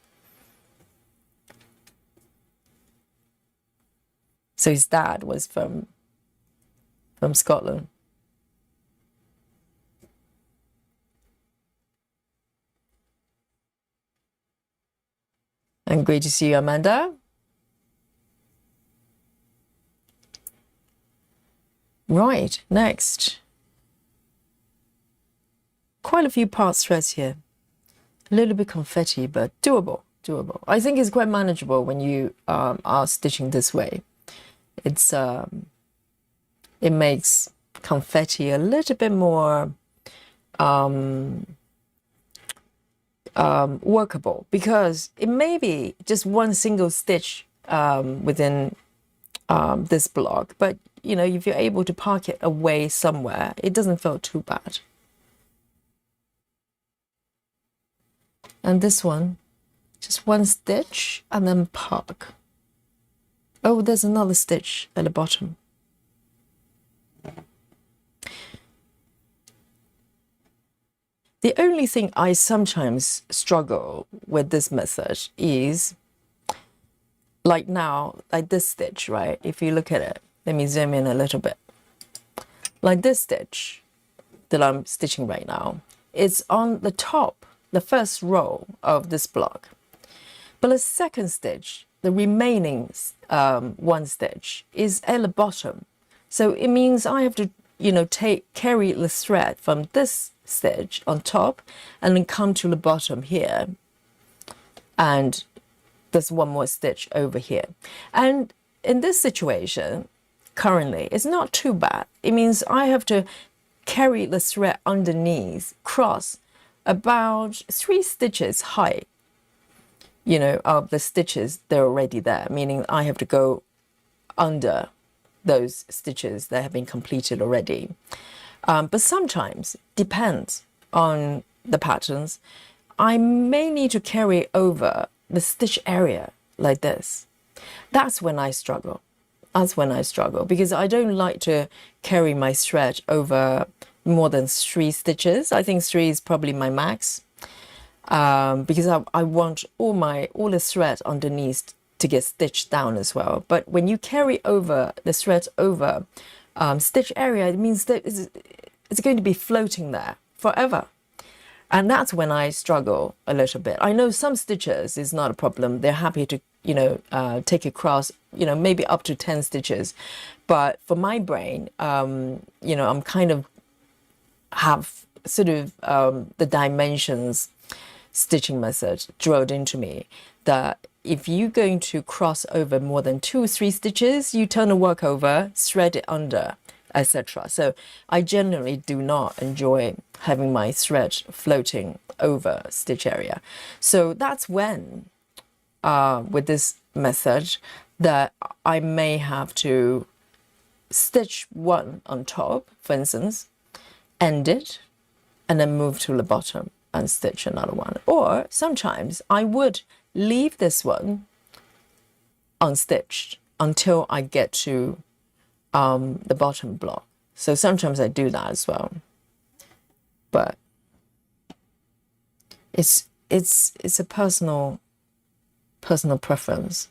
So his dad was from Scotland. And great to see you, Amanda. Right, next. Quite a few parts threads here. A little bit confetti, but doable. I think it's quite manageable when you are stitching this way. It makes confetti a little bit more workable, because it may be just one single stitch within this block, but you know, if you're able to park it away somewhere, it doesn't feel too bad. And this one, just one stitch and then park. Oh, there's another stitch at the bottom. The only thing I sometimes struggle with this method is, like now, like this stitch, right? If you look at it, let me zoom in a little bit. Like this stitch that I'm stitching right now, it's on the top, the first row of this block. But the second stitch, the remaining one stitch, is at the bottom. So it means I have to, you know, carry the thread from this stitch on top and then come to the bottom here. And there's one more stitch over here. And in this situation, currently, it's not too bad. It means I have to carry the thread underneath, cross about 3 stitches high, you know, of the stitches, they're already there, meaning I have to go under those stitches that have been completed already. But sometimes, depends on the patterns, I may need to carry over the stitch area like this. That's when I struggle. Because I don't like to carry my thread over more than 3 stitches. I think 3 is probably my max. Because I want all the thread underneath to get stitched down as well. But when you carry over the thread over stitch area, it means that it's going to be floating there forever. And that's when I struggle a little bit. I know some stitchers is not a problem. They're happy to, take across, maybe up to 10 stitches. But for my brain, I'm kind of have sort of the dimensions stitching method drilled into me that if you're going to cross over more than 2 or 3 stitches, you turn the work over, thread it under, etc. So I generally do not enjoy having my thread floating over stitch area. So that's when, with this method, that I may have to stitch one on top, for instance, end it, and then move to the bottom and stitch another one. Or sometimes I would leave this one unstitched until I get to the bottom block. So sometimes I do that as well. But it's a personal preference.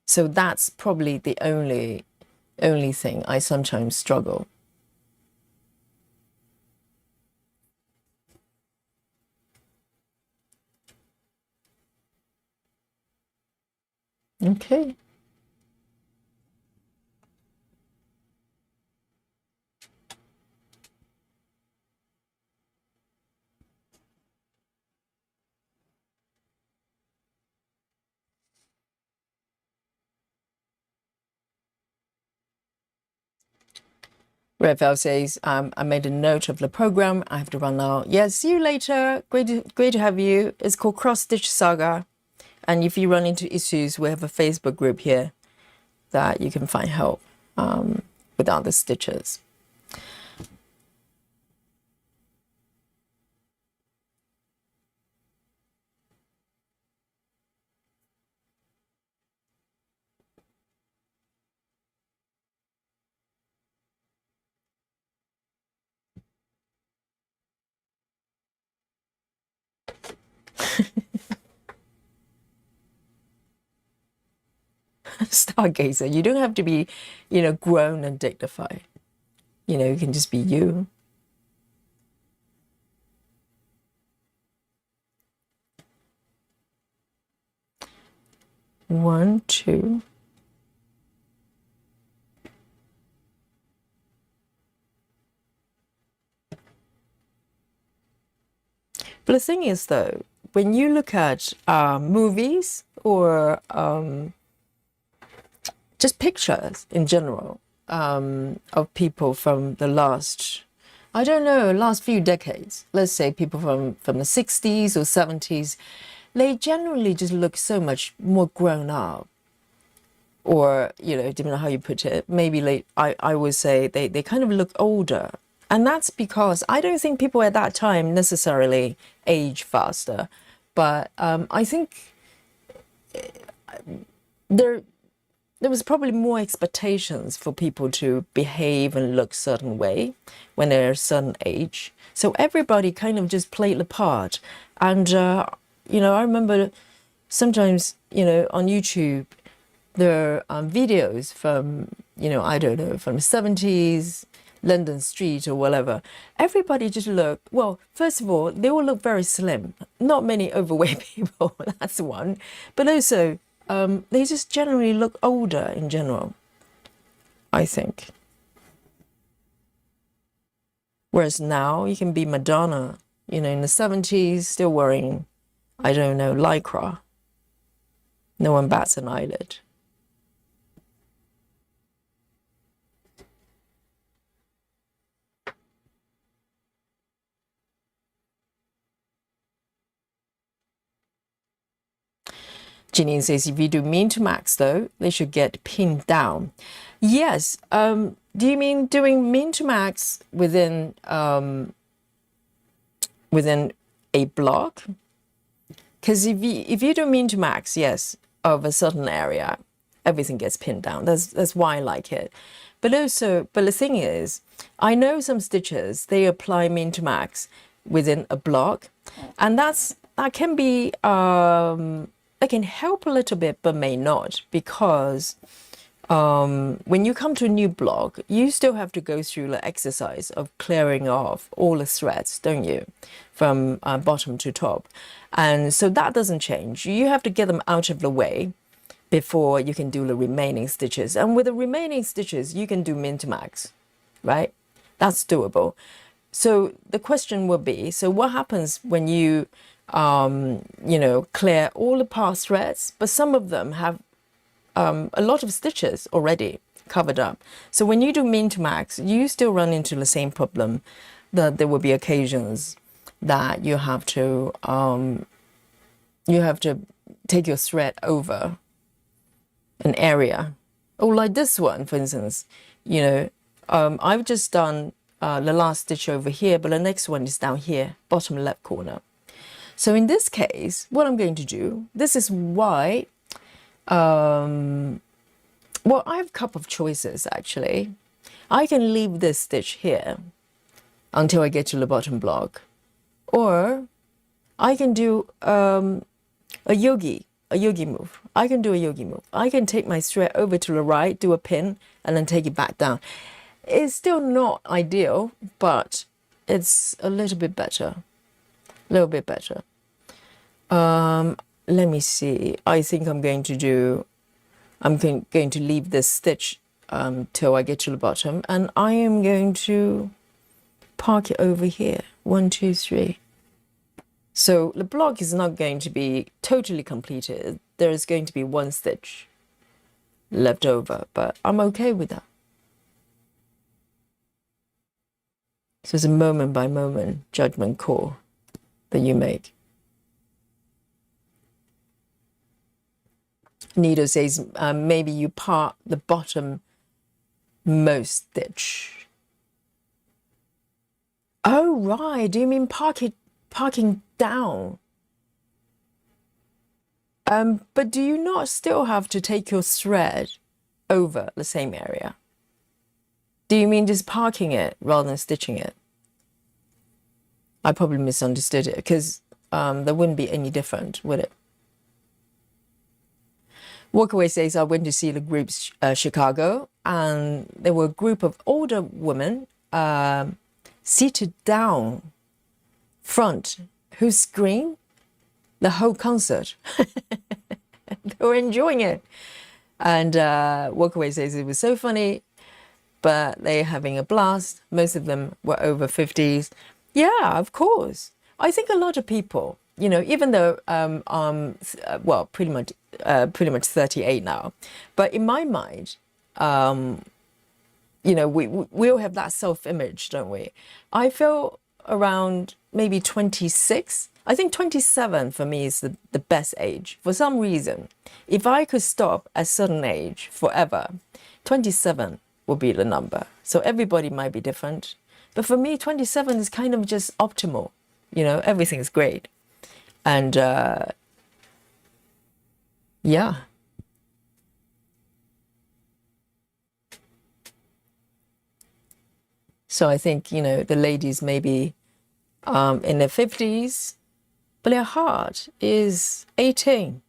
So that's probably the only thing I sometimes struggle. Okay. Raphael says, I made a note of the program. I have to run now. Yes, see you later. Great to have you. It's called Cross Stitch Saga. And if you run into issues, we have a Facebook group here that you can find help with other stitches. Stargazer, you don't have to be, grown and dignified. You can just be you. One, two. But the thing is, though, when you look at movies or just pictures in general of people from the last few decades, let's say people from the 60s or 70s, they generally just look so much more grown up. Or, depending on how you put it, maybe I would say they kind of look older. And that's because I don't think people at that time necessarily age faster. But I think there was probably more expectations for people to behave and look a certain way when they're a certain age. So everybody kind of just played the part. And, I remember sometimes, on YouTube, there are videos from, I don't know, from the 70s, London Street or whatever. Everybody just looked, well, first of all, they all look very slim. Not many overweight people, that's one. But also, they just generally look older in general, I think. Whereas now, you can be Madonna, in the 70s, still wearing, I don't know, Lycra. No one bats an eyelid. Janine says, if you do mean to max, though, they should get pinned down. Yes. Do you mean doing mean to max within a block? Because if you do mean to max, yes, of a certain area, everything gets pinned down. That's why I like it. But the thing is, I know some stitchers, they apply mean to max within a block, and that can be it can help a little bit, but may not, because when you come to a new block, you still have to go through the exercise of clearing off all the threads, don't you? From bottom to top. And so that doesn't change. You have to get them out of the way before you can do the remaining stitches. And with the remaining stitches, you can do min to max, right? That's doable. So the question will be, so what happens when you, you know, clear all the past threads, but some of them have a lot of stitches already covered up. So when you do min to max, you still run into the same problem, that there will be occasions that you have to take your thread over an area. Oh, like this one, for instance, you know, I've just done the last stitch over here, but the next one is down here, bottom left corner. So in this case, what I'm going to do, this is why, well, I have a couple of choices actually. I can leave this stitch here until I get to the bottom block, or I can do a yogi move. I can do a yogi move. I can take my thread over to the right, do a pin, and then take it back down. It's still not ideal, but it's a little bit better. A little bit better. Let me see. I think I'm going to leave this stitch till I get to the bottom, and I am going to park it over here. 1, 2, 3. So the block is not going to be totally completed. There is going to be one stitch left over, but I'm okay with that. So it's a moment by moment judgment call that you make. Nito says maybe you part the bottom most stitch. Oh, right. Do you mean parking down? But do you not still have to take your thread over the same area? Do you mean just parking it rather than stitching it? I probably misunderstood it, because there wouldn't be any different, would it? Walkaway says, I went to see the group's Chicago, and there were a group of older women seated down front who screamed the whole concert. They were enjoying it. And Walkaway says it was so funny, but they're having a blast. Most of them were over 50s. Yeah, of course. I think a lot of people, you know, even though well, pretty much 38 now, but in my mind, you know, we all have that self-image, don't we? I feel around maybe 26. I think 27 for me is the best age. For some reason, if I could stop at a certain age forever, 27 will be the number. So everybody might be different. But for me, 27 is kind of just optimal. You know, everything's great. And yeah. So I think, you know, the ladies maybe in their 50s, but their heart is 18.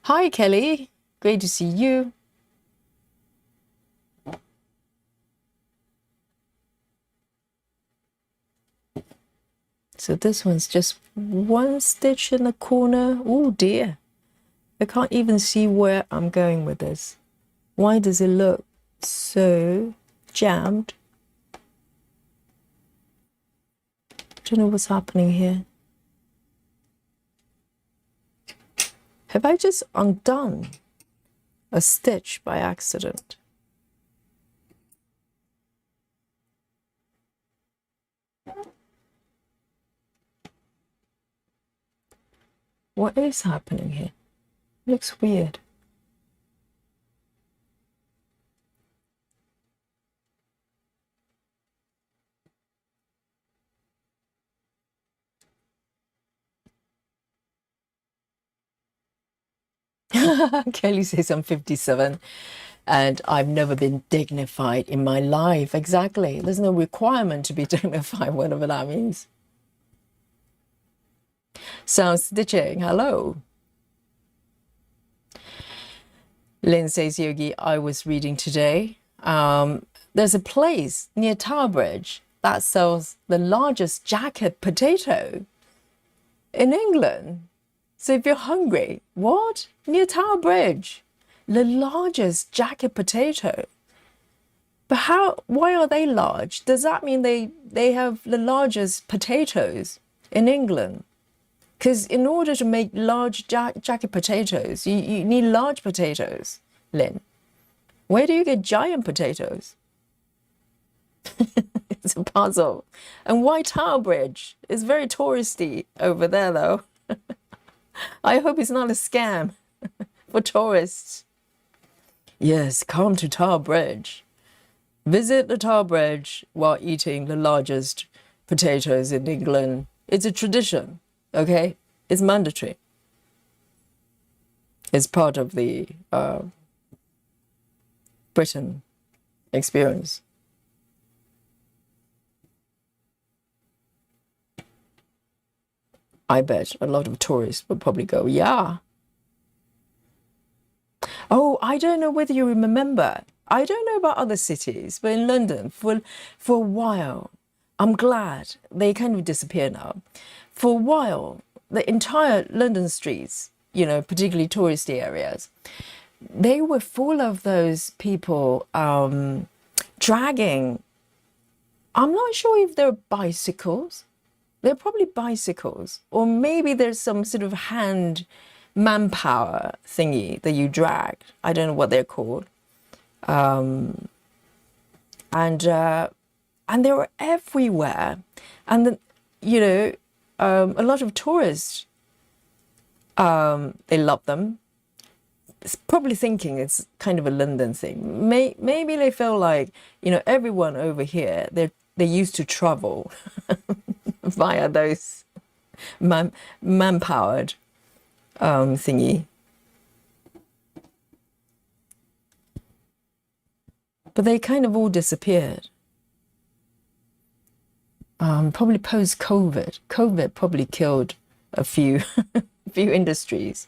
Hi, Kelly. Great to see you. So this one's just one stitch in the corner. Oh dear. I can't even see where I'm going with this. Why does it look so jammed? Don't know what's happening here. Have I just undone a stitch by accident? What is happening here? It looks weird. Kelly says I'm 57. And I've never been dignified in my life. Exactly. There's no requirement to be dignified, whatever that means. Sound stitching. Hello. Lynn says, Yogi, I was reading today. There's a place near Tower Bridge that sells the largest jacket potato in England. So if you're hungry, what? Near Tower Bridge, the largest jacket potato. But why are they large? Does that mean they have the largest potatoes in England? Because in order to make large jacket potatoes, you need large potatoes, Lynn. Where do you get giant potatoes? It's a puzzle. And why Tower Bridge? It's very touristy over there, though. I hope it's not a scam for tourists. Yes, come to Tower Bridge. Visit the Tower Bridge while eating the largest potatoes in England. It's a tradition, okay? It's mandatory. It's part of the Britain experience. I bet a lot of tourists would probably go, yeah. Oh, I don't know whether you remember. I don't know about other cities, but in London, for a while, I'm glad they kind of disappear now. For a while, the entire London streets, you know, particularly touristy areas, they were full of those people dragging. I'm not sure if they're bicycles. They're probably bicycles, or maybe there's some sort of hand manpower thingy that you drag. I don't know what they're called. And they were everywhere. And then, you know, a lot of tourists, they love them. It's probably thinking it's kind of a London thing. Maybe they feel like, you know, everyone over here, they used to travel via those man-powered thingy. But they kind of all disappeared. Probably post-COVID. COVID probably killed a few industries.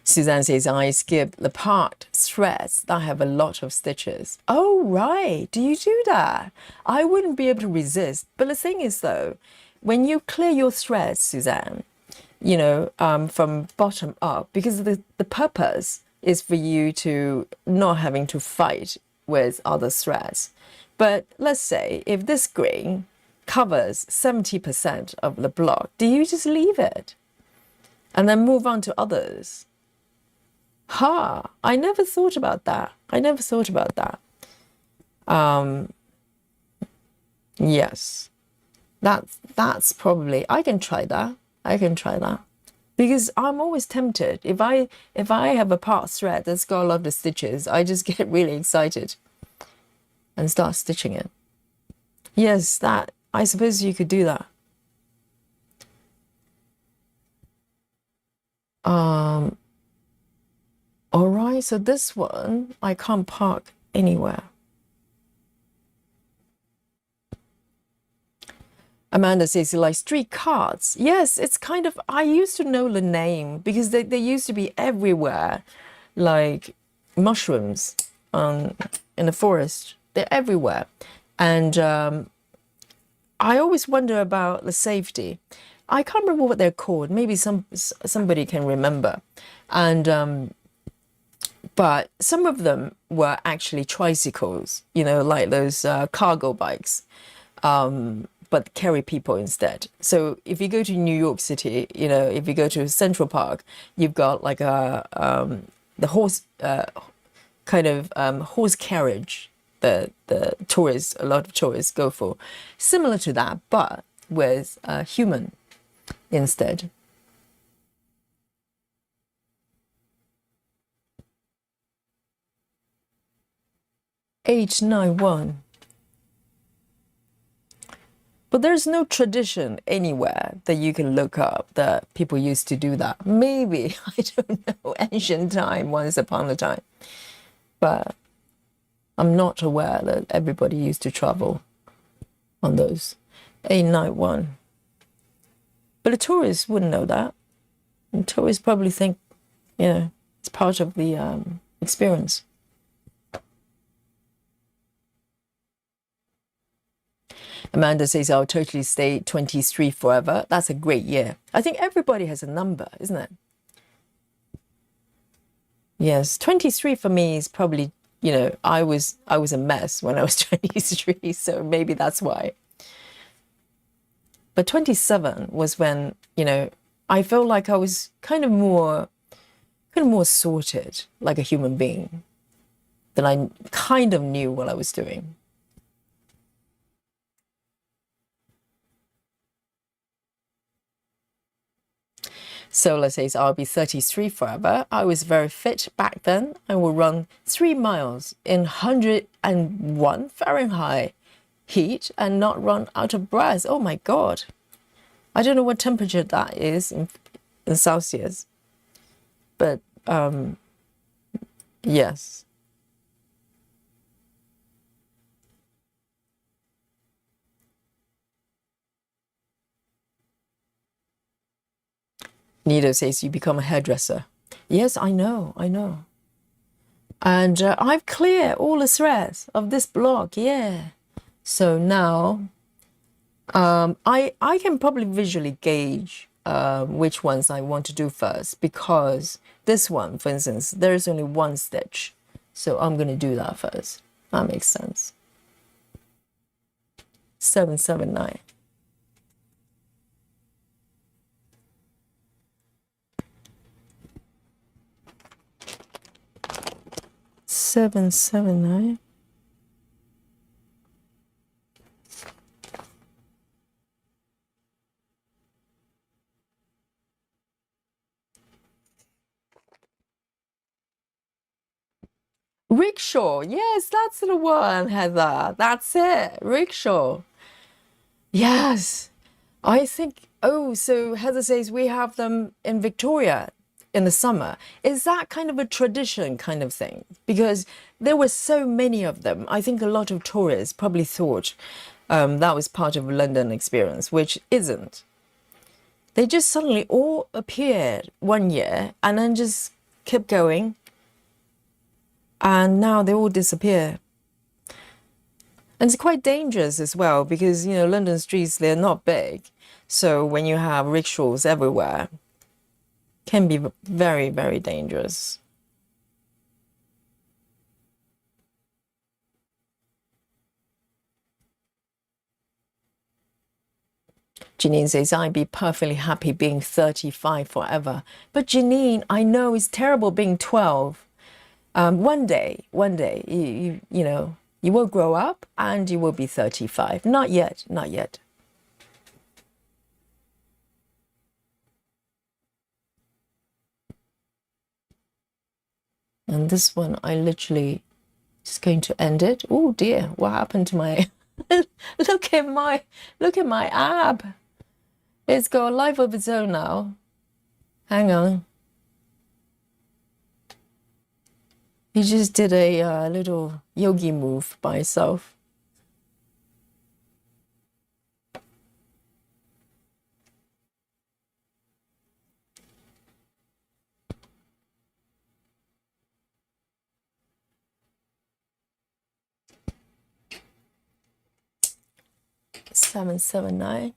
Suzanne says, I skip the part threads that have a lot of stitches. Oh, right. Do you do that? I wouldn't be able to resist. But the thing is, though, when you clear your threads, Suzanne, you know, from bottom up, because the purpose is for you to not having to fight with other threads. But let's say if this green covers 70% of the block, do you just leave it and then move on to others? I never thought about that. Yes, that's probably, I can try that. Because I'm always tempted. If I have a part thread that's got a lot of stitches, I just get really excited and start stitching it. Yes, I suppose you could do that. All right, so this one, I can't park anywhere. Amanda says, like street carts. Yes, it's kind of, I used to know the name because they used to be everywhere, like mushrooms in the forest. They're everywhere. And I always wonder about the safety. I can't remember what they're called. Maybe somebody can remember. And but some of them were actually tricycles, you know, like those cargo bikes, but carry people instead. So if you go to New York City, you know, if you go to Central Park, you've got like the horse kind of horse carriage that a lot of tourists go for, similar to that, but with human instead. H91. But there's no tradition anywhere that you can look up that people used to do that. Maybe, I don't know, ancient time, once upon a time. But I'm not aware that everybody used to travel on those 891. But a tourist wouldn't know that. And tourists probably think, it's part of the experience. Amanda says, I'll totally stay 23 forever. That's a great year. I think everybody has a number, isn't it? Yes, 23 for me is probably, I was a mess when I was 23, so maybe that's why. But 27 was when, I felt like I was kind of more sorted, like a human being. That I kind of knew what I was doing. Sola says, I'll be 33 forever. I was very fit back then. I will run 3 miles in 101 Fahrenheit heat and not run out of breath. Oh my God. I don't know what temperature that is in Celsius. But, yes. Nido says, you become a hairdresser. Yes, I know. And I've cleared all the threads of this blog, yeah. So now I can probably visually gauge which ones I want to do first, because this one, for instance, there's only 1 stitch. So I'm going to do that first. That makes sense. 779. 779. Rickshaw, yes, that's the one, Heather. That's it, rickshaw. Yes, I think. Oh, so Heather says we have them in Victoria in the summer. Is that kind of a tradition kind of thing? Because there were so many of them. I think a lot of tourists probably thought that was part of a London experience, which isn't. They just suddenly all appeared one year and then just kept going. And now they all disappear. And it's quite dangerous as well, because, London streets, they're not big. So when you have rickshaws everywhere, can be very, very dangerous. Janine says, I'd be perfectly happy being 35 forever. But Janine, I know it's terrible being 12. One day, you will grow up and you will be 35. Not yet. And this one, I literally just going to end it. Oh dear, what happened to my, look at my ab. It's got a life of its own now. Hang on. He just did a little yogi move by himself. Seven, 9.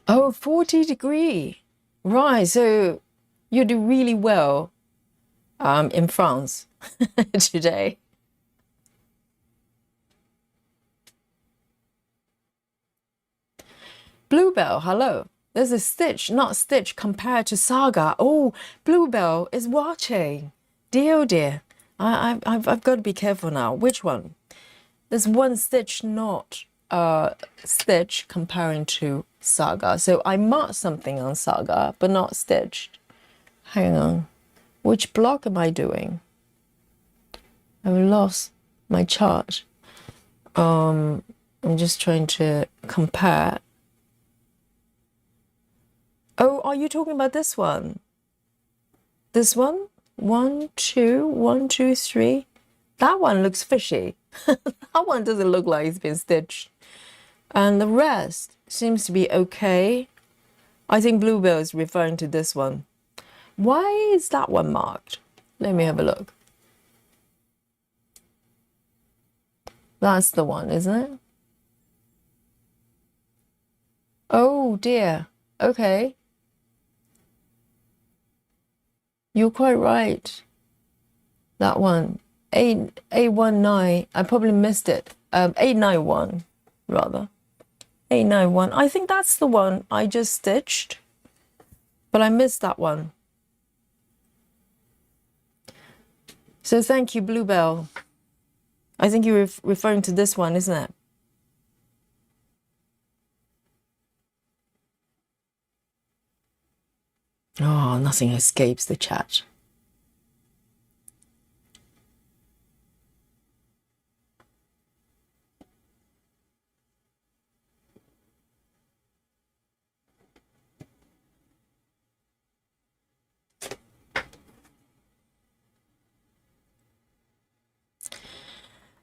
Oh, 40 degree. Right, so you do really well in France today. Bluebell, hello. There's a stitch, not stitch, compared to Saga. Oh, Bluebell is watching. Dear, oh dear. I've got to be careful now. Which one? There's 1 stitch, not stitch comparing to Saga. So I marked something on Saga, but not stitched. Hang on. Which block am I doing? I've lost my chart. I'm just trying to compare. Oh, are you talking about this one? This one? 1, 2, 1, 2, 3. That one looks fishy. That one doesn't look like it's been stitched. And the rest seems to be okay. I think Bluebell is referring to this one. Why is that one marked? Let me have a look. That's the one, isn't it? Oh dear. Okay. You're quite right. That one. 819. I probably missed it. 891, rather. 891. I think that's the one I just stitched, but I missed that one. So thank you, Bluebell. I think you're referring to this one, isn't it? Oh, nothing escapes the chat.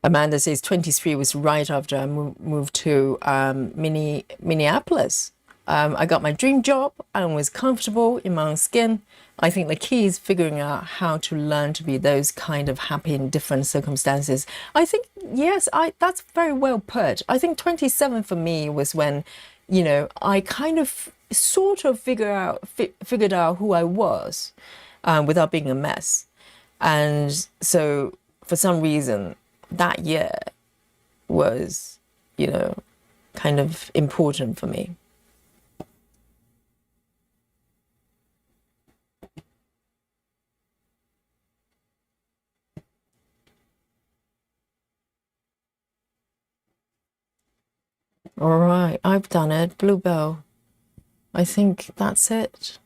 Amanda says 23 was right after I moved to Minneapolis. I got my dream job and was comfortable in my own skin. I think the key is figuring out how to learn to be those kind of happy in different circumstances. I think, yes, that's very well put. I think 27 for me was when, you know, I kind of sort of figured out who I was without being a mess. And so for some reason, that year was, you know, kind of important for me. All right, I've done it. Bluebell. I think that's it.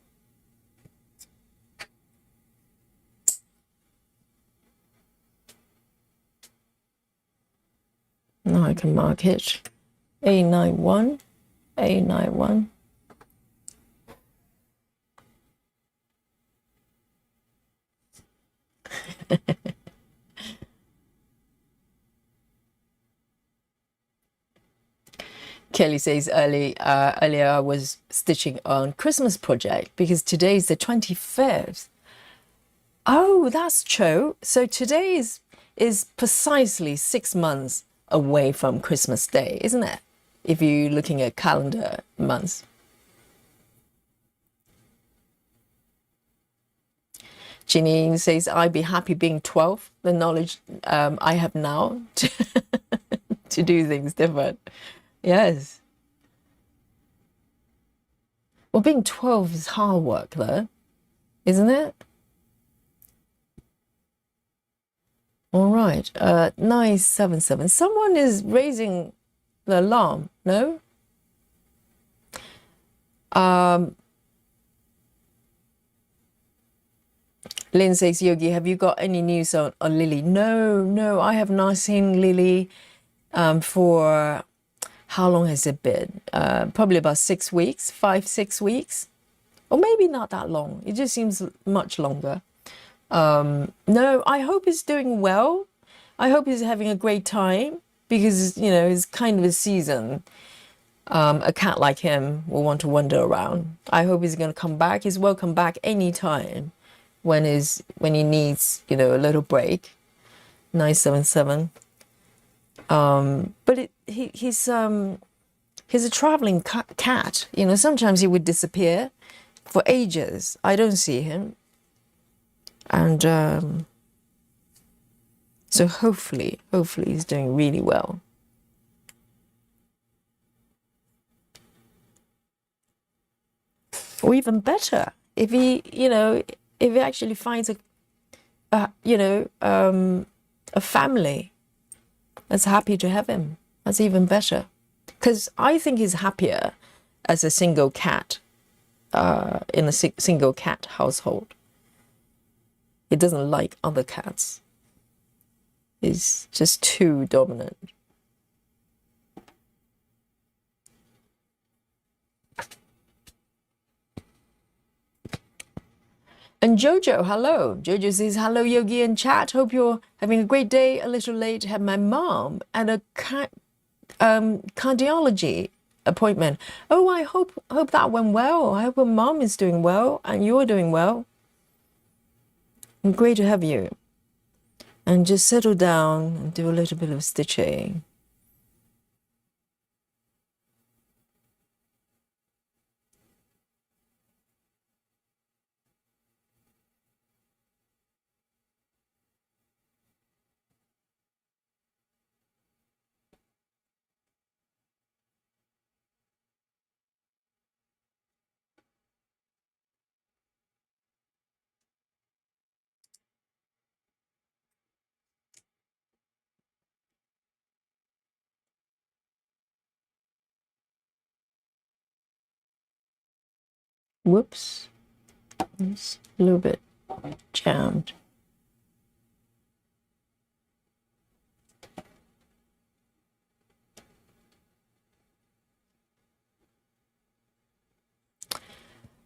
Now I can mark it. A91, A91. Kelly says earlier I was stitching on Christmas project because today's the 25th. Oh, that's true. So today is precisely 6 months away from Christmas Day, isn't it? If you're looking at calendar months. Janine says, I'd be happy being 12, the knowledge I have now to do things different. Yes. Well, being 12 is hard work, though, isn't it? All right. 977. Someone is raising the alarm, no? Lynn says, Yogi, have you got any news on Lily? No, I have not seen Lily for... How long has it been? Probably about 6 weeks, 5, 6 weeks. Or maybe not that long. It just seems much longer. No, I hope he's doing well. I hope he's having a great time because, you know, it's kind of a season. A cat like him will want to wander around. I hope he's going to come back. He's welcome back anytime when he needs, you know, a little break. 977. But he's a traveling cat. You know, sometimes he would disappear for ages. I don't see him. And so hopefully he's doing really well. Or even better, if he actually finds a family that's happy to have him. That's even better. Because I think he's happier as a single cat, in a single cat household. He doesn't like other cats. He's just too dominant. And Jojo, hello. Jojo says, hello, Yogi and chat. Hope you're having a great day. A little late. Had my mom at a cardiology appointment. Oh, I hope that went well. I hope your mom is doing well and you're doing well. Great to have you. And just settle down and do a little bit of stitching. Whoops. It's a little bit jammed.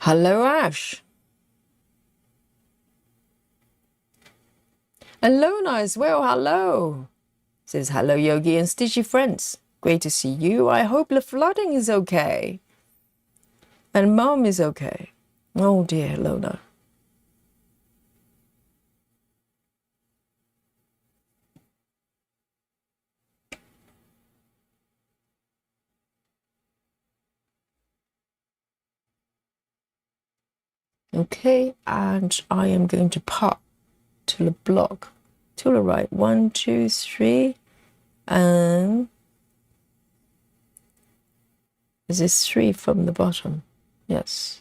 Hello, Ash. And Lona as well, hello. Says, hello, Yogi and Stitchy friends. Great to see you. I hope the flooding is okay. And Mom is okay. Oh dear, Lona. Okay, and I am going to pop to the block. To the right. 1, 2, 3. And is this 3 from the bottom? Yes.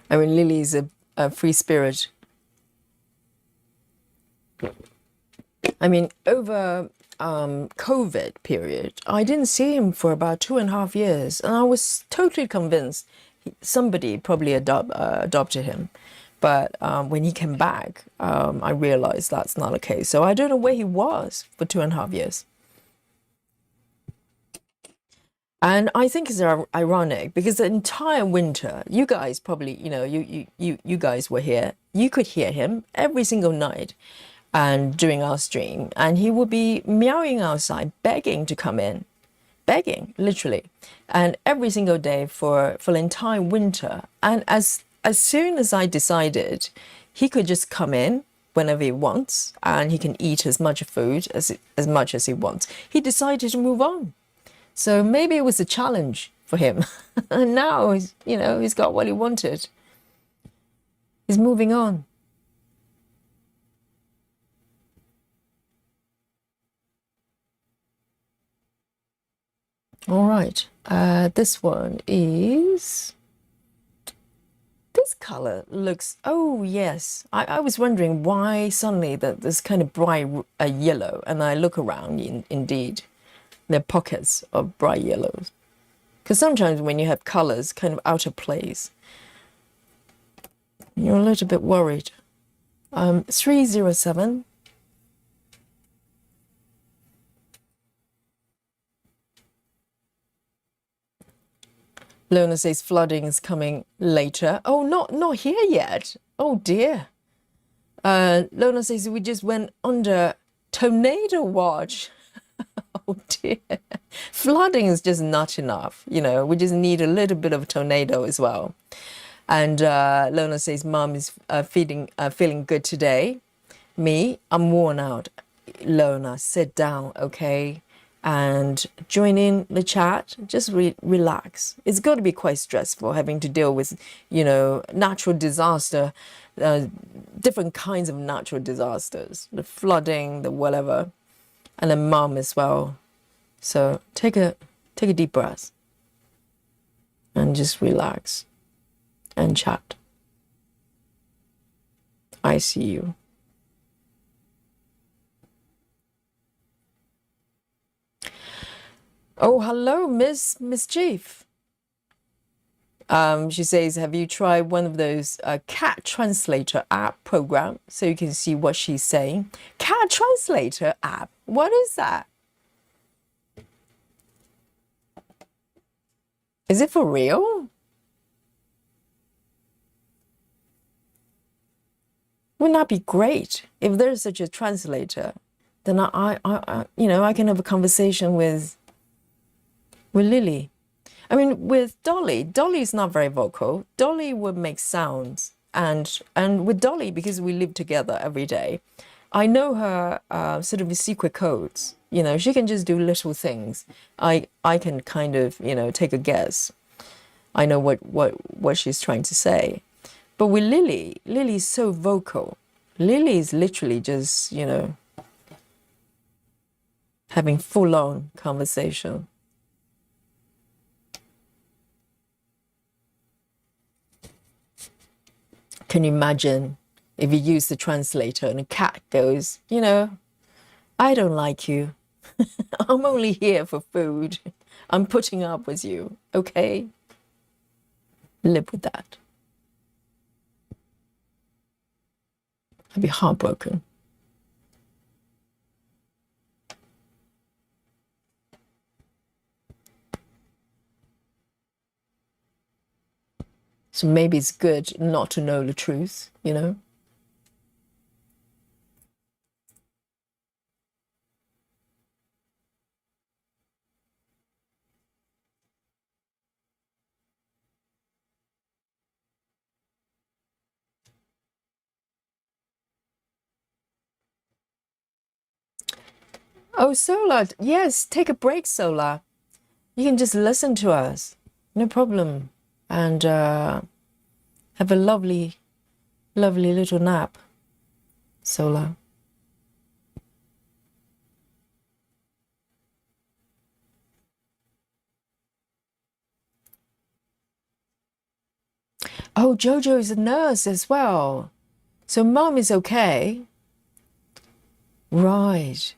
I mean, Lily's a free spirit. I mean, over COVID period, I didn't see him for about 2.5 years, and I was totally convinced somebody probably adopted him. But when he came back, I realized that's not the case. So I don't know where he was for 2.5 years. And I think it's ironic because the entire winter, you guys probably, you guys were here. You could hear him every single night and during our stream, and he would be meowing outside, begging to come in, begging, literally, and every single day for the entire winter. And as soon as I decided he could just come in whenever he wants and he can eat as much food as much as he wants, he decided to move on. So maybe it was a challenge for him. And now he's got what he wanted. He's moving on. All right. This one is... This color looks... Oh, yes. I was wondering why suddenly there's kind of bright yellow. And I look around, indeed. They're pockets of bright yellows. Because sometimes when you have colors kind of out of place, you're a little bit worried. 307. Lona says flooding is coming later. Oh, not here yet. Oh dear. Lona says we just went under tornado watch. Oh dear. Flooding is just not enough. We just need a little bit of a tornado as well. And Lona says Mom is feeling good today. Me, I'm worn out. Lona, sit down, okay? And join in the chat. Just relax. It's got to be quite stressful having to deal with, natural disaster, different kinds of natural disasters, the flooding, the whatever. and then mom as well. So take a deep breath and just relax and chat. I see you. Oh, hello, Miss Chief. She says, have you tried one of those cat translator app program so you can see what she's saying? Cat translator app? What is that? Is it for real? Wouldn't that be great if there's such a translator? Then I I can have a conversation with Lily. I mean, with Dolly's not very vocal. Dolly would make sounds, and with Dolly, because we live together every day, I know her sort of secret codes. She can just do little things. I can kind of take a guess. I know what she's trying to say. But with Lily's so vocal. Lily's literally just having full-on conversation. Can you imagine if you use the translator and a cat goes, I don't like you. I'm only here for food. I'm putting up with you, okay? Live with that. I'd be heartbroken. So maybe it's good not to know the truth, Oh, Sola, yes, take a break, Sola. You can just listen to us, no problem, and have a lovely, lovely little nap, Sola. Oh, Jojo is a nurse as well. So mom is okay. Right.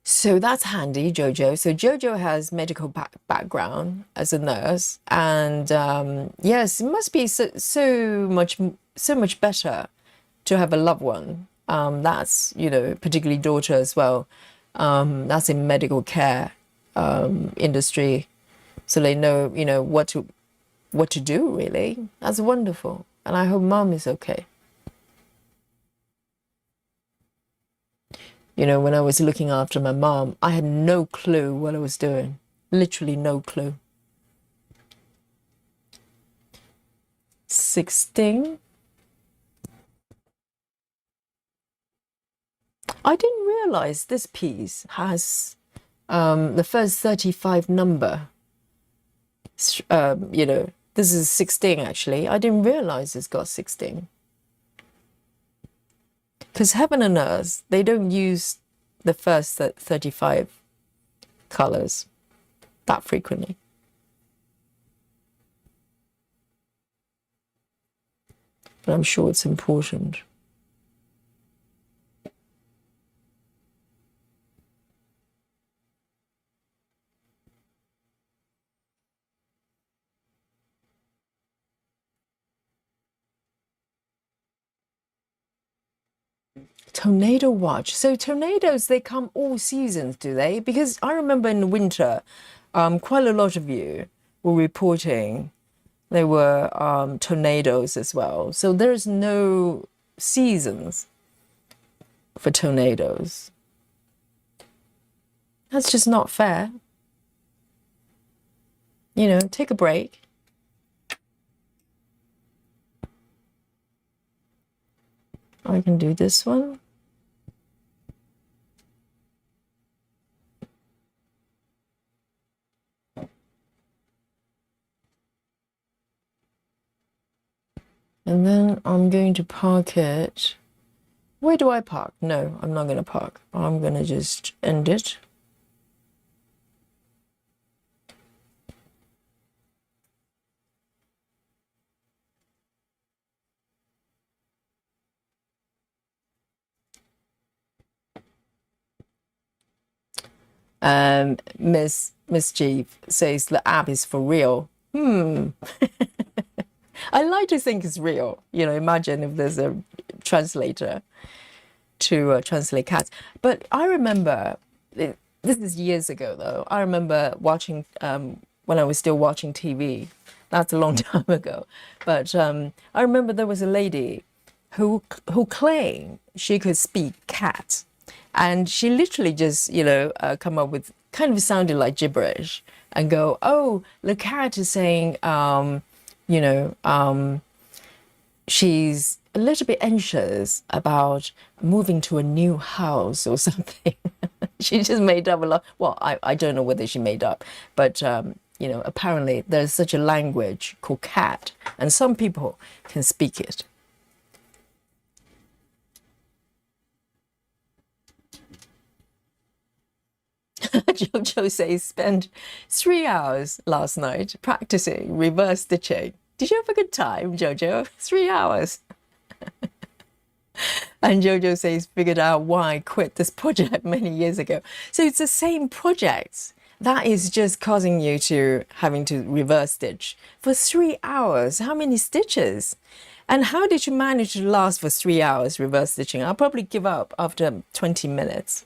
So that's handy, Jojo. So Jojo has medical background as a nurse, and yes, it must be so much better to have a loved one. That's particularly daughter as well. That's in medical care industry, so they know what to do really. That's wonderful, and I hope mom is okay. When I was looking after my mom, I had no clue what I was doing. Literally no clue. 16? I didn't realize this piece has the first 35 number. This is 16 actually. I didn't realize it's got 16. Because heaven and earth, they don't use the first 35 colors that frequently. But I'm sure it's important. Tornado watch. So tornadoes, they come all seasons, do they? Because I remember in the winter, quite a lot of you were reporting there were tornadoes as well. So there's no seasons for tornadoes. That's just not fair. Take a break. I can do this one. And then I'm going to park it Where do I park? No, I'm not going to park. I'm going to just end it. Miss G says the app is for real. I like to think it's real. You know, imagine if there's a translator to translate cats. But I remember, this is years ago though. I remember watching when I was still watching TV. That's a long time ago. But I remember there was a lady who claimed she could speak cat, and she literally just come up with kind of sounded like gibberish and go, "Oh, the cat is saying, you know." She's a little bit anxious about moving to a new house or something. She just made up a lot. Well, I don't know whether she made up, but apparently there's such a language called cat, and some people can speak it. Jojo says spent 3 hours last night practicing reverse stitching. Did you have a good time, Jojo? 3 hours. And Jojo says figured out why I quit this project many years ago. So it's the same project that is just causing you to having to reverse stitch for 3 hours. How many stitches? And how did you manage to last for 3 hours reverse stitching? I'll probably give up after 20 minutes.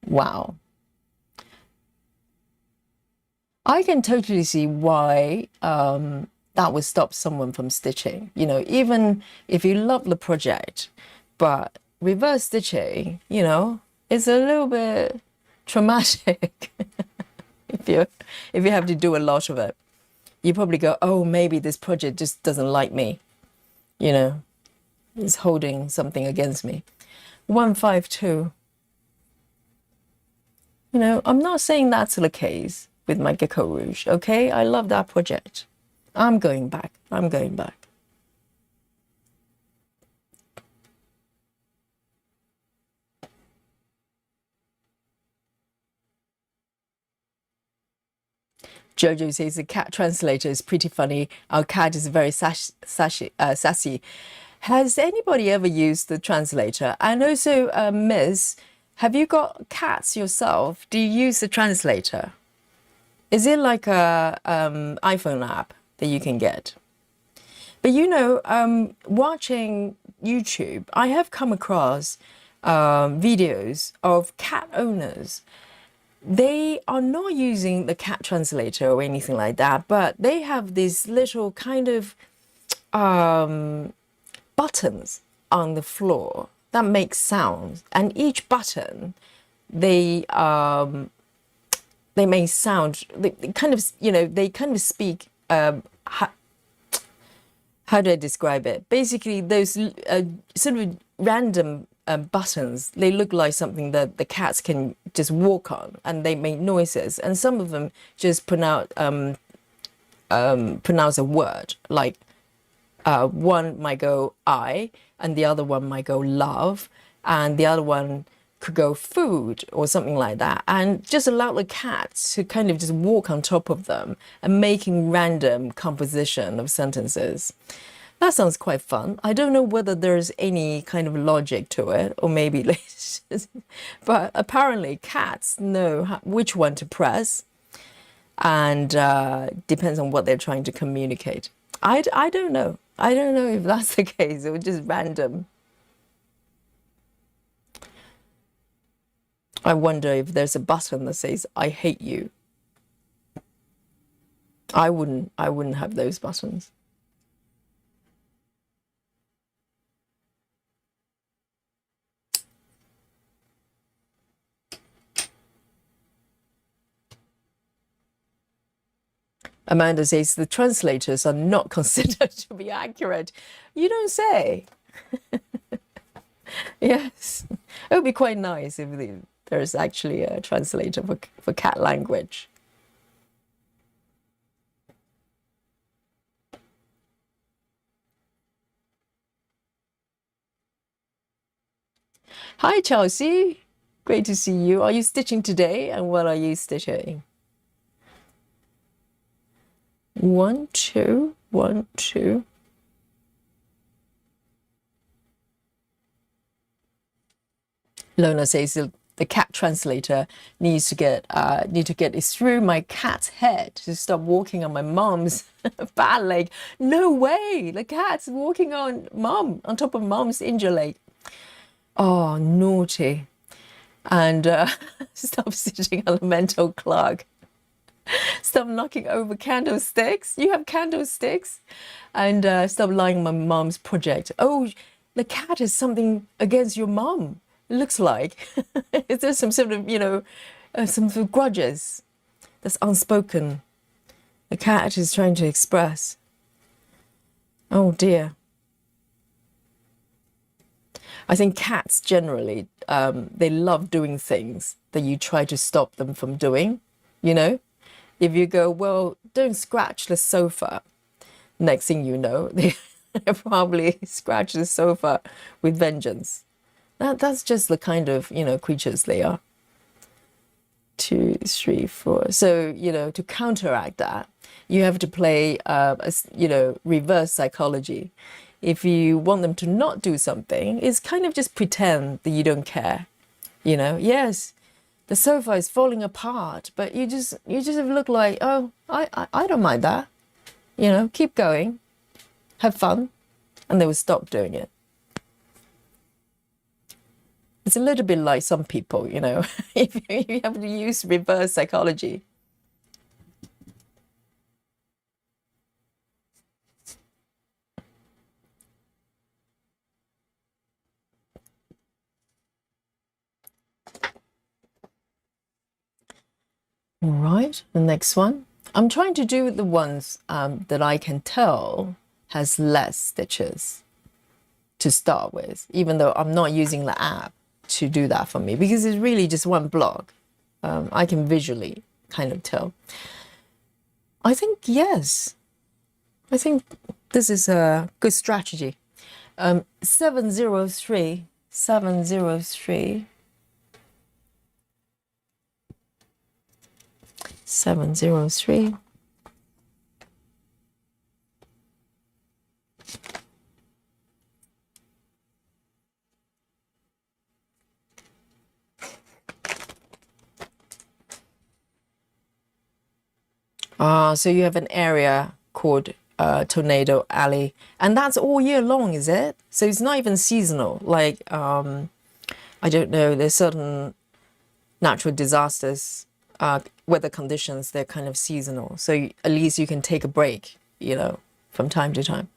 Wow. I can totally see why that would stop someone from stitching. You know, even if you love the project, but reverse stitching, is a little bit traumatic if you have to do a lot of it. You probably go, oh, maybe this project just doesn't like me. It's holding something against me. 152. I'm not saying that's the case with my Gecko Rouge, okay? I love that project. I'm going back. I'm going back. Jojo says the cat translator is pretty funny. Our cat is very sassy. Has anybody ever used the translator? And also, Miss, have you got cats yourself? Do you use the translator? Is it like a iPhone app that you can get? But watching YouTube, I have come across videos of cat owners. They are not using the cat translator or anything like that, but they have these little kind of buttons on the floor that make sounds, and each button they make sound. They kind of speak. How do I describe it? Basically, those sort of random buttons, they look like something that the cats can just walk on, and they make noises. And some of them just pronounce a word, like one might go I, and the other one might go love, and the other one could go food or something like that, and just allow the cats to kind of just walk on top of them and making random composition of sentences. That sounds quite fun. I don't know whether there's any kind of logic to it, or maybe but apparently cats know which one to press, and depends on what they're trying to communicate. I don't know. I don't know if that's the case. It was just random. I wonder if there's a button that says I hate you. I wouldn't have those buttons. Amanda says the translators are not considered to be accurate. You don't say. Yes. It would be quite nice if there's actually a translator for cat language. Hi, Chelsea. Great to see you. Are you stitching today? And what are you stitching? 1, 2, 1, 2. Lona says the cat translator needs to get it through my cat's head to stop walking on my mom's bad leg. No way! The cat's walking on top of mom's injured leg. Oh, naughty. And stop stitching on the mental clock. Stop knocking over candlesticks. You have candlesticks. And stop lying on my mom's project. Oh, the cat is something against your mom. It looks like. Is there some sort of, some sort of grudges that's unspoken? The cat is trying to express. Oh dear. I think cats generally, they love doing things that you try to stop them from doing, If you go, well, don't scratch the sofa, next thing you know, they probably scratch the sofa with vengeance. That's just the kind of, creatures they are. 2, 3, 4. So, to counteract that, you have to play, reverse psychology. If you want them to not do something, it's kind of just pretend that you don't care. Yes, the sofa is falling apart, but you just look like, oh, I don't mind that. Keep going, have fun, and they will stop doing it. It's a little bit like some people, if you have to use reverse psychology. All right, the next one. I'm trying to do the ones that I can tell has less stitches to start with, even though I'm not using the app to do that for me, because it's really just one block. I can visually kind of tell. I think, yes. I think this is a good strategy. 703, 703. 703. So you have an area called Tornado Alley, and that's all year long, is it? So it's not even seasonal. Like, I don't know, there's certain natural disasters, weather conditions, they're kind of seasonal. So at least you can take a break, from time to time.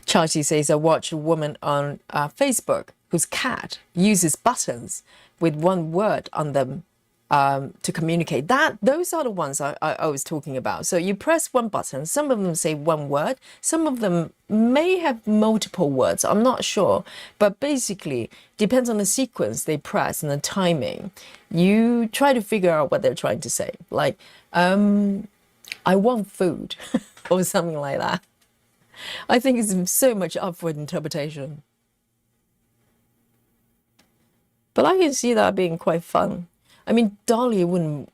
Chelsea says, I watch a woman on Facebook whose cat uses buttons with one word on them to communicate. Those are the ones I was talking about. So you press one button, some of them say one word, some of them may have multiple words, I'm not sure, but basically depends on the sequence they press and the timing. You try to figure out what they're trying to say, like I want food or something like that. I think it's so much up for interpretation, but I can see that being quite fun. I mean, Dolly wouldn't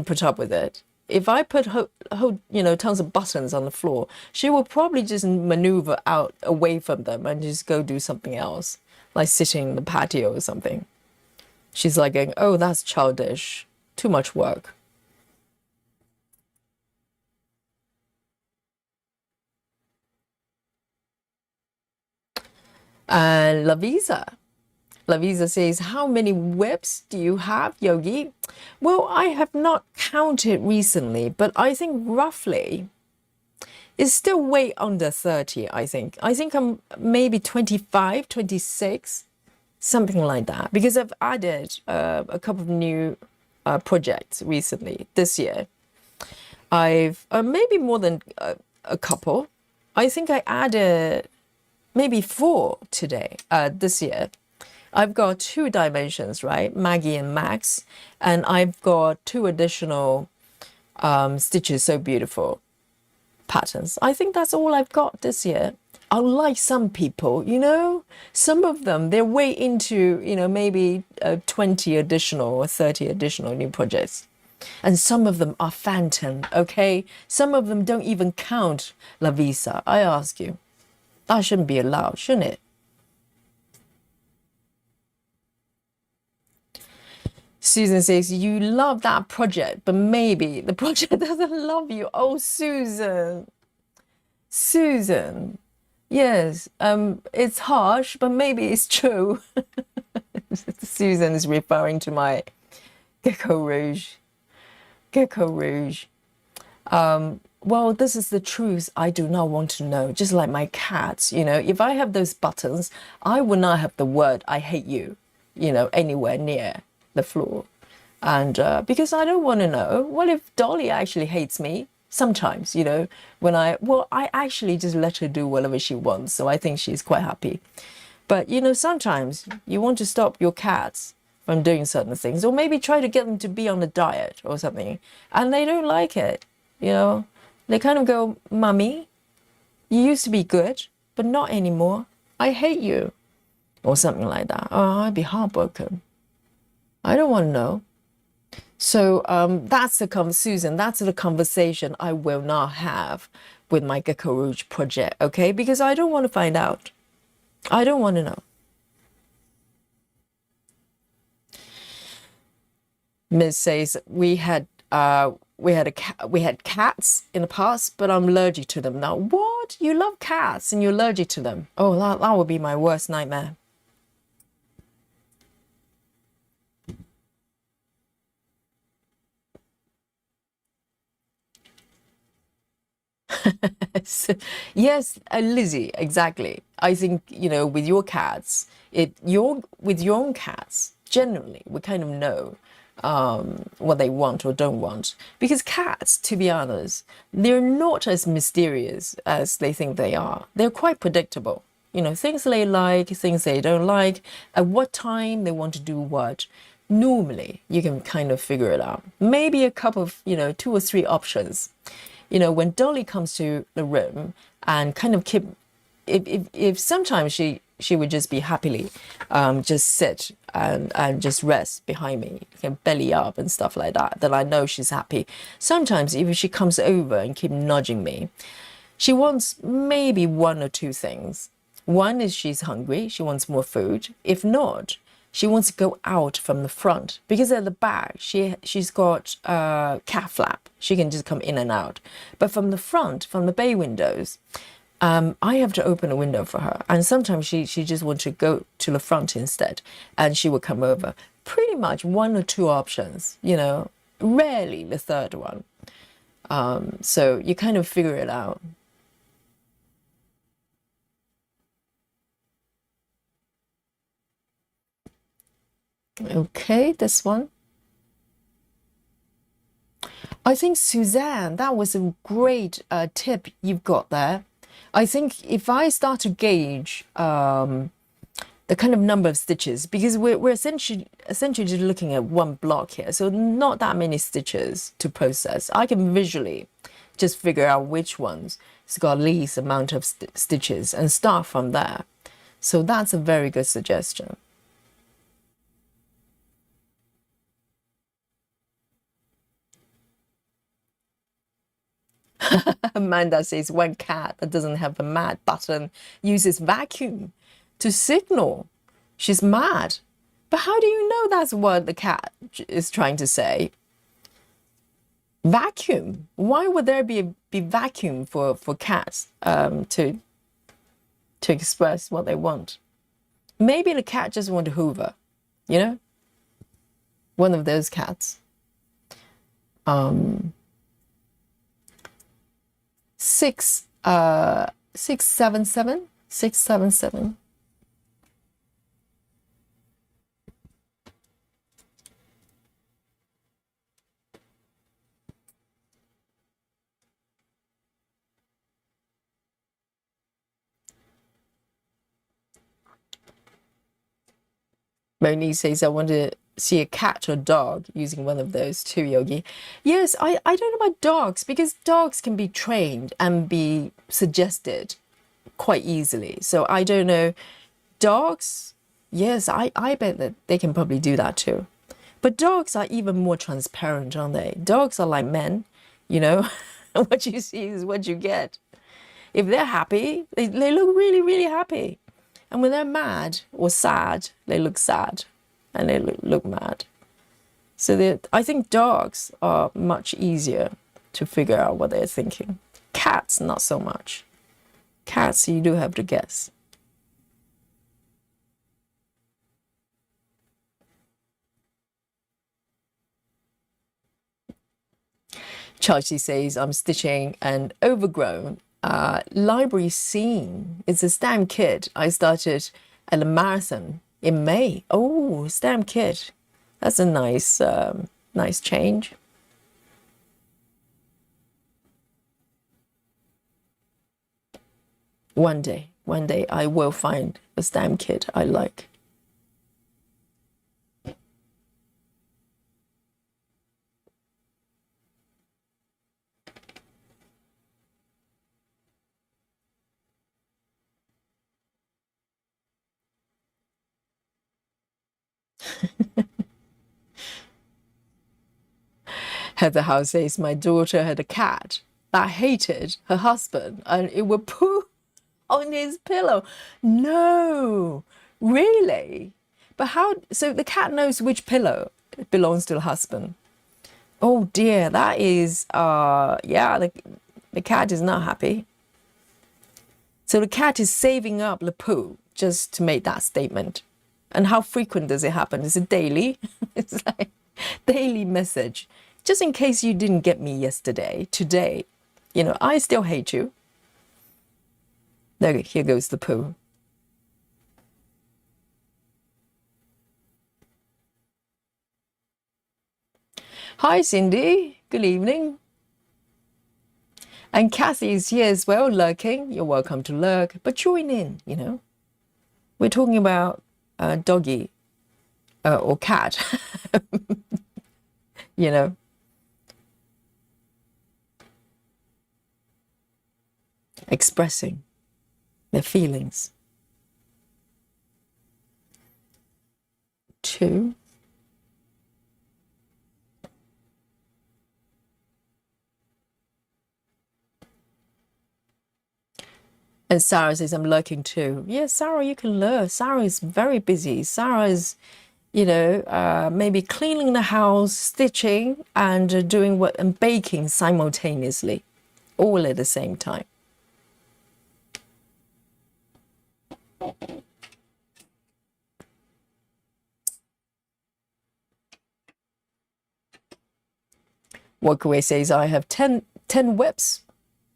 put up with it. If I put tons of buttons on the floor, she will probably just maneuver out away from them and just go do something else, like sitting in the patio or something. She's like going, oh, that's childish, too much work. And Lavisa says, how many whips do you have, Yogi? Well, I have not counted recently, but I think roughly it's still way under 30, I think. I think I'm maybe 25, 26, something like that, because I've added a couple of new projects recently this year. I've maybe more than a couple. I think I added maybe 4 today, this year. I've got 2 dimensions, right? Maggie and Max. And I've got 2 additional stitches, so beautiful. patterns. I think that's all I've got this year. Unlike some people, you know, some of them, they're way into, you know, maybe 20 additional or 30 additional new projects. And some of them are phantom, okay? Some of them don't even count La Visa. I ask you, that shouldn't be allowed, shouldn't it? Susan says, you love that project, but maybe the project doesn't love you. Oh, Susan. Susan. Yes, it's harsh, but maybe it's true. Susan is referring to my Gecko Rouge. Gecko Rouge. Well, this is the truth I do not want to know. Just like my cats, you know, if I have those buttons, I will not have the word "I hate you," you know, anywhere near the floor. And because I don't want to know, what if Dolly actually hates me? Sometimes, you know, I actually just let her do whatever she wants. So I think she's quite happy. But, you know, sometimes you want to stop your cats from doing certain things, or maybe try to get them to be on a diet or something, and they don't like it, you know. They kind of go, Mummy, you used to be good, but not anymore. I hate you, or something like that. Oh, I'd be heartbroken. I don't want to know. So that's Susan, that's the conversation I will not have with my Gecko Rouge project, okay? Because I don't want to find out. I don't want to know. Miss says we had cats in the past, but I'm allergic to them now. What? You love cats and you're allergic to them? Oh, that would be my worst nightmare. Yes, Lizzie, exactly. I think, you know, with your cats, with your own cats, generally, we kind of know what they want or don't want. Because cats, to be honest, they're not as mysterious as they think they are. They're quite predictable. You know, things they like, things they don't like, at what time they want to do what. Normally, you can kind of figure it out. Maybe a couple of, you know, 2 or 3 options. You know, when Dolly comes to the room and kind of keep, if sometimes she would just be happily just sit and just rest behind me, belly up and stuff like that, then I know she's happy. Sometimes if she comes over and keep nudging me, she wants maybe 1 or 2 things. One is she's hungry, she wants more food. If not, she wants to go out from the front, because at the back she's got a cat flap. She can just come in and out. But from the front, from the bay windows, I have to open a window for her. And sometimes she just wants to go to the front instead, and she will come over. Pretty much 1 or 2 options, you know, rarely the third one. So you kind of figure it out. Okay, this one. I think, Suzanne, that was a great tip you've got there. I think if I start to gauge the kind of number of stitches, because we're essentially just looking at one block here, so not that many stitches to process. I can visually just figure out which ones has got least amount of stitches and start from there. So that's a very good suggestion. Amanda says one cat that doesn't have a mad button uses vacuum to signal she's mad. But how do you know that's what the cat is trying to say? Vacuum. Why would there be vacuum for cats to express what they want? Maybe the cat just want to hoover, you know? One of those cats. 677. 677. Monique says, I want to see a cat or dog using one of those too, Yogi. Yes, I don't know about dogs because dogs can be trained and be suggested quite easily. So I don't know. Dogs, yes, I bet that they can probably do that too. But dogs are even more transparent, aren't they? Dogs are like men, you know, what you see is what you get. If they're happy, they look really, really happy. And when they're mad or sad, they look sad and they look mad. So I think dogs are much easier to figure out what they're thinking. Cats, not so much. Cats, you do have to guess. Chelsea says, I'm stitching an overgrown library scene. It's a stamp kit I started at a marathon in May. Oh, stamp kit. That's a nice change. One day I will find a stamp kit I like. Heather House says, my daughter had a cat that hated her husband and it would poo on his pillow. No, really? But how? So the cat knows which pillow belongs to the husband. Oh dear, that is, yeah, the cat is not happy. So the cat is saving up the poo just to make that statement. And how frequent does it happen? Is it daily? It's like daily message. Just in case you didn't get me yesterday, today, you know, I still hate you. There, here goes the poo. Hi, Cindy. Good evening. And Kathy is here as well, lurking. You're welcome to lurk, but join in, you know. We're talking about doggy or cat, you know. Expressing their feelings. 2. And Sarah says, I'm lurking too. Yeah, Sarah, you can lurk. Sarah is very busy. Sarah is, you know, maybe cleaning the house, stitching, and doing what, and baking simultaneously, all at the same time. Walkaway says, I have 10 whips.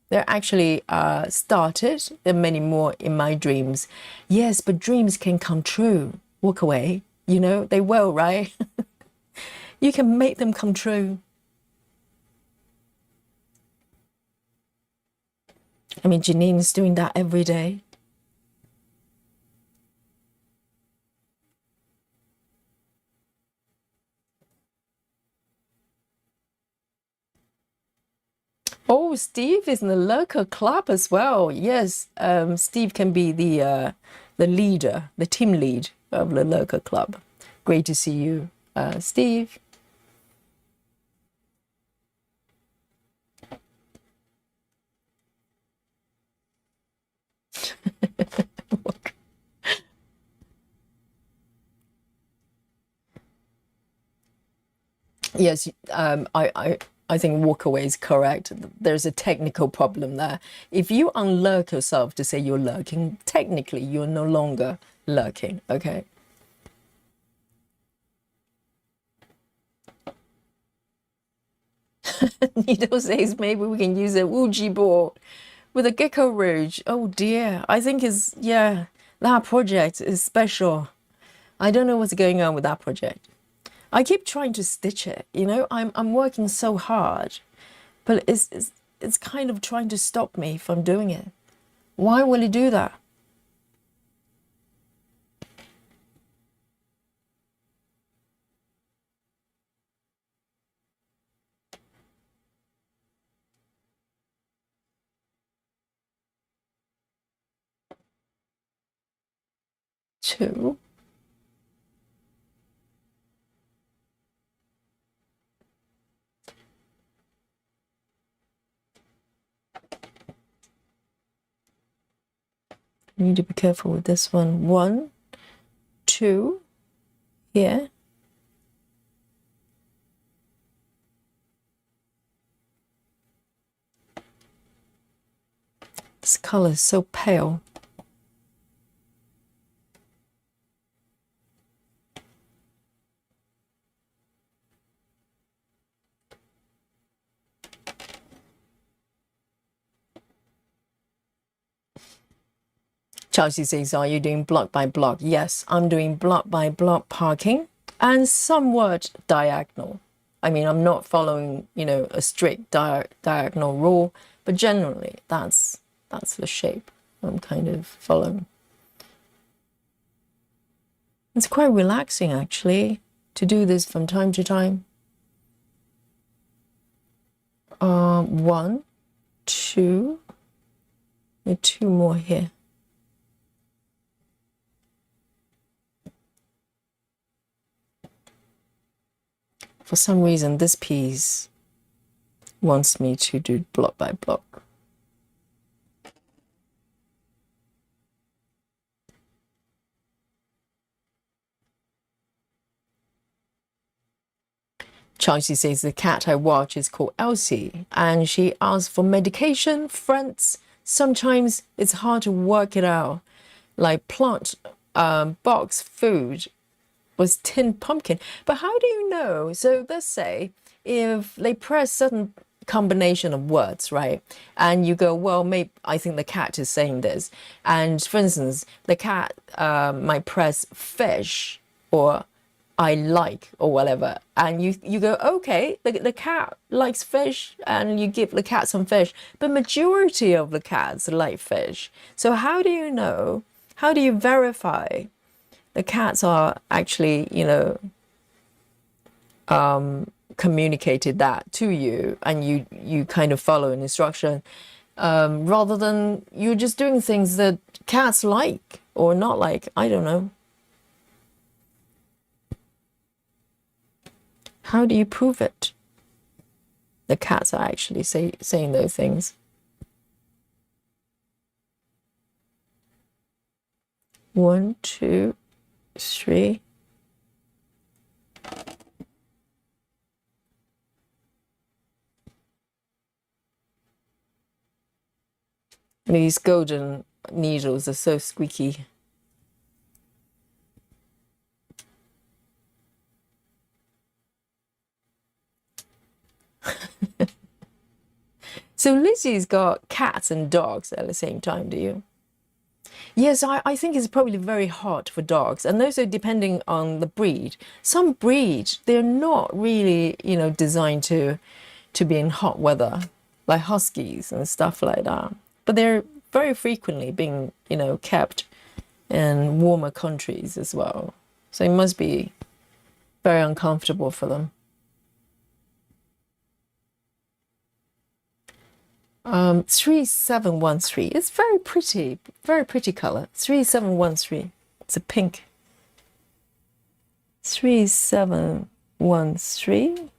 They're actually started. There are many more in my dreams. Yes, but dreams can come true. Walkaway, you know, they will, right? You can make them come true. I mean, Janine's doing that every day. Oh, Steve is in the lurker club as well. Yes, Steve can be the leader, the team lead of the lurker club. Great to see you, Steve. Yes, I think walkaway is correct. There's a technical problem there. If you unlurk yourself to say you're lurking, technically you're no longer lurking, okay? Nito says maybe we can use a Ouija board with a gecko rouge. Oh dear, I think is, yeah, that project is special. I don't know what's going on with that project. I keep trying to stitch it, you know, I'm working so hard, but it's kind of trying to stop me from doing it. Why will it do that? 2. You need to be careful with this one. 1, 2 here. This color is so pale. Chelsea says, are you doing block by block? Yes, I'm doing block by block parking and somewhat diagonal. I mean, I'm not following, you know, a strict diagonal rule, but generally that's the shape I'm kind of following. It's quite relaxing actually to do this from time to time. 1, 2, and 2 more here. For some reason, this piece wants me to do block by block. Chelsea says the cat I watch is called Elsie, and she asks for medication, friends. Sometimes it's hard to work it out, like plant box food was tin pumpkin. But how do you know? So let's say if they press certain combination of words, right? And you go, well, maybe I think the cat is saying this. And for instance, the cat might press fish or I like or whatever. And you go, okay, the cat likes fish, and you give the cat some fish. But majority of the cats like fish. So how do you know? How do you verify the cats are actually, you know, communicated that to you, and you kind of follow an instruction, rather than you're just doing things that cats like or not like? I don't know. How do you prove it? The cats are actually saying those things. 1, 2, 3. These golden needles are so squeaky. So Lizzie's got cats and dogs at the same time, do you? Yes, I think it's probably very hot for dogs, and also depending on the breed. Some breeds, they're not really, you know, designed to be in hot weather, like huskies and stuff like that. But they're very frequently being, you know, kept in warmer countries as well. So it must be very uncomfortable for them. 3713. It's very pretty color. 3713. It's a pink. 3713.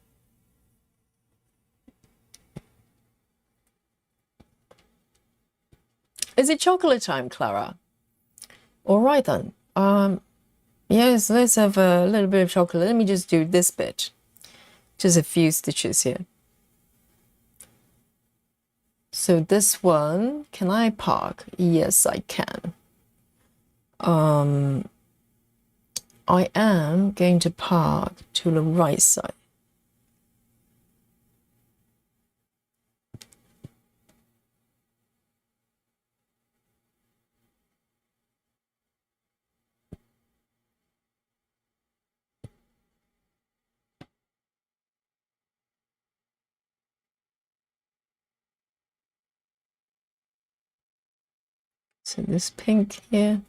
Is it chocolate time, Clara? All right then. Yes, let's have a little bit of chocolate. Let me just do this bit. Just a few stitches here. So this one, can I park? Yes, I can. I am going to park to the right side. So this pink here.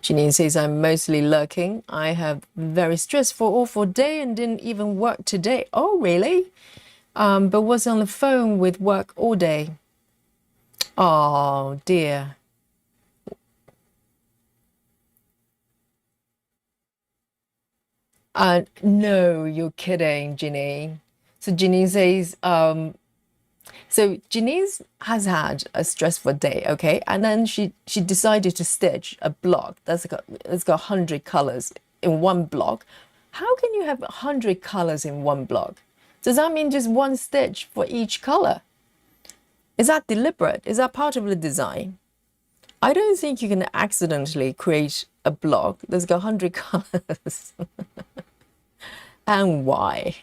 Janine says, I'm mostly lurking. I have very stressful, awful day and didn't even work today. Oh, really? But was on the phone with work all day. Oh, dear. No, you're kidding, Ginny. So Ginny says, so Janice has had a stressful day, okay, and then she decided to stitch a block it's got 100 colors in one block. How can you have 100 colors in one block? Does that mean just one stitch for each color? Is that deliberate? Is that part of the design? I don't think you can accidentally create a block that's got 100 colors. And why?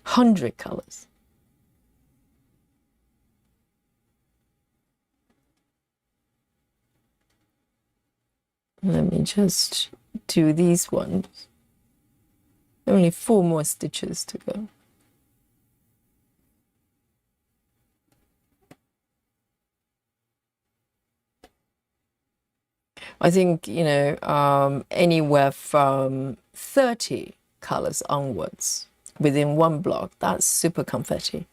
100 colors. Let me just do these ones. Only 4 more stitches to go. I think, you know, anywhere from 30 colors onwards within one block, that's super confetti.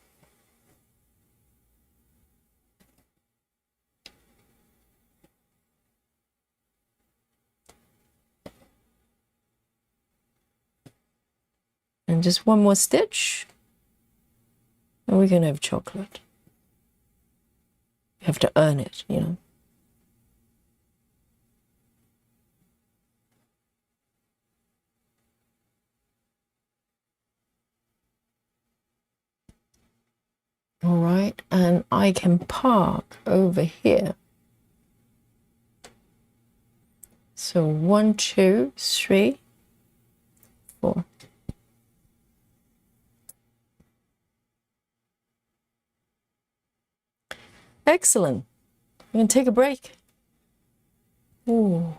And just one more stitch, and we're going to have chocolate. You have to earn it, you know. All right, and I can park over here. So 1, 2, 3, 4. Excellent. We can take a break. Ooh,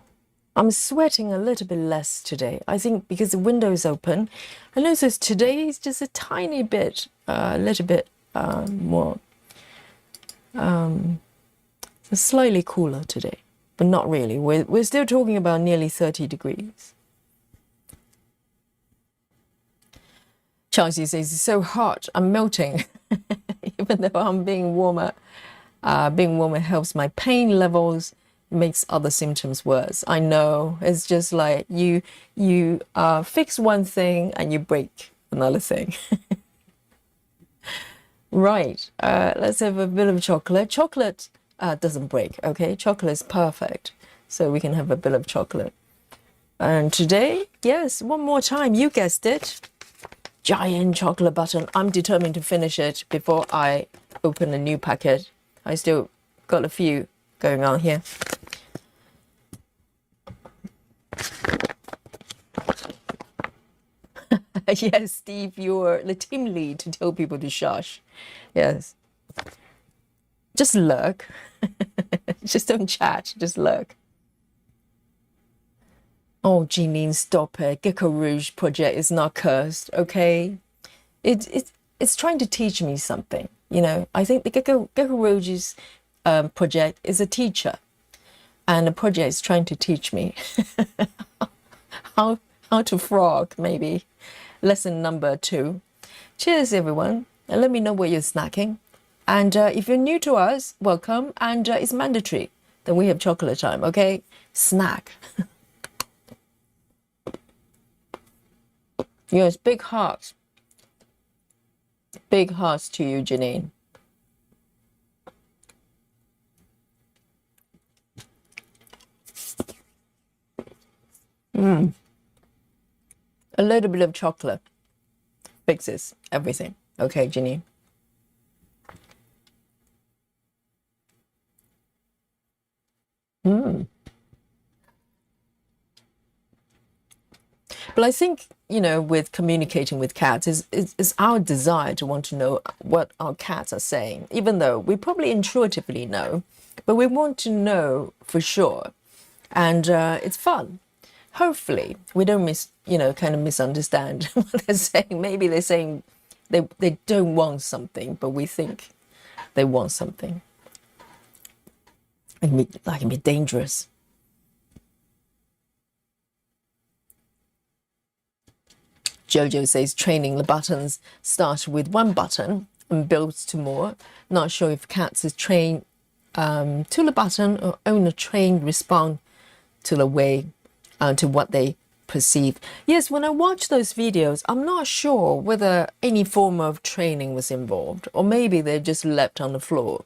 I'm sweating a little bit less today. I think because the window is open. I noticed today is just a tiny bit, a little bit more, slightly cooler today, but not really. We're still talking about nearly 30 degrees. Chelsea says, it's so hot, I'm melting. Even though I'm being warmer. Being warmer helps my pain levels, makes other symptoms worse. I know, it's just like you fix one thing and you break another thing. Right, let's have a bit of chocolate. Chocolate doesn't break, okay? Chocolate is perfect, so we can have a bit of chocolate. And today, yes, one more time, you guessed it. Giant chocolate button. I'm determined to finish it before I open a new packet. I still got a few going on here. Yes, Steve, you're the team lead to tell people to shush. Yes. Just lurk. Just don't chat, just lurk. Oh, Jeanine, stop it. Gecko Rouge project is not cursed, okay? It's trying to teach me something, you know. I think the Gecko Rouge's project is a teacher, and the project is trying to teach me how to frog, maybe. Lesson number 2. Cheers, everyone, and let me know where you're snacking. And if you're new to us, welcome. And it's mandatory that we have chocolate time, okay? Snack. Yes, big hearts. Big hearts to you, Janine. A little bit of chocolate fixes everything. Okay, Janine. But I think, you know, with communicating with cats is our desire to want to know what our cats are saying, even though we probably intuitively know, but we want to know for sure. And it's fun. Hopefully we don't kind of misunderstand what they're saying. Maybe they're saying they don't want something, but we think they want something. That can be dangerous. Jojo says training the buttons starts with one button and builds to more. Not sure if cats is trained to the button or own a trained response to the way, to what they perceive. Yes, when I watch those videos, I'm not sure whether any form of training was involved, or maybe they just leapt on the floor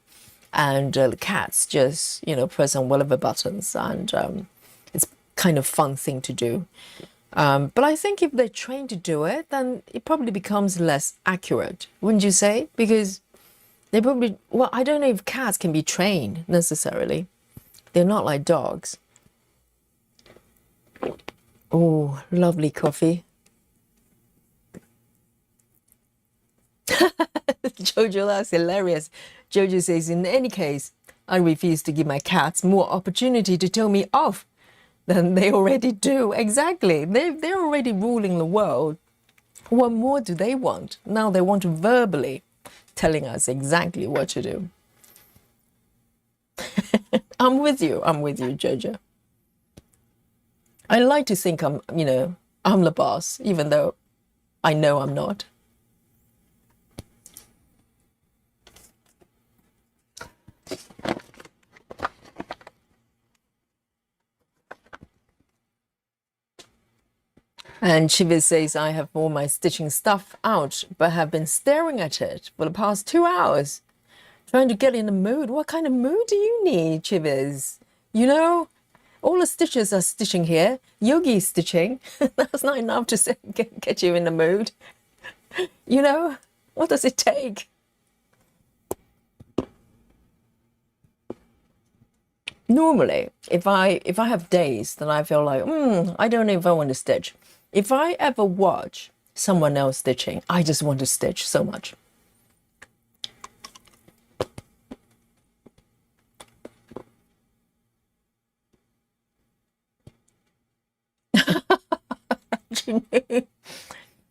and the cats just, press on whatever buttons, and it's kind of fun thing to do. But I think if they're trained to do it, then it probably becomes less accurate, wouldn't you say? Because they probably, well, I don't know if cats can be trained necessarily. They're not like dogs. Oh, lovely coffee. Jojo, that's hilarious. Jojo says, in any case, I refuse to give my cats more opportunity to tell me off than they already do. Exactly. They're already ruling the world. What more do they want? Now they want to verbally telling us exactly what to do. I'm with you, Jojo. I like to think I'm the boss, even though I know I'm not. And Chivis says, I have all my stitching stuff out, but have been staring at it for the past 2 hours, trying to get in the mood. What kind of mood do you need, Chivis? All the stitchers are stitching here. Yogi is stitching. That's not enough to get you in the mood. What does it take? Normally, if I have days that I feel like, I don't know if I want to stitch. If I ever watch someone else stitching, I just want to stitch so much.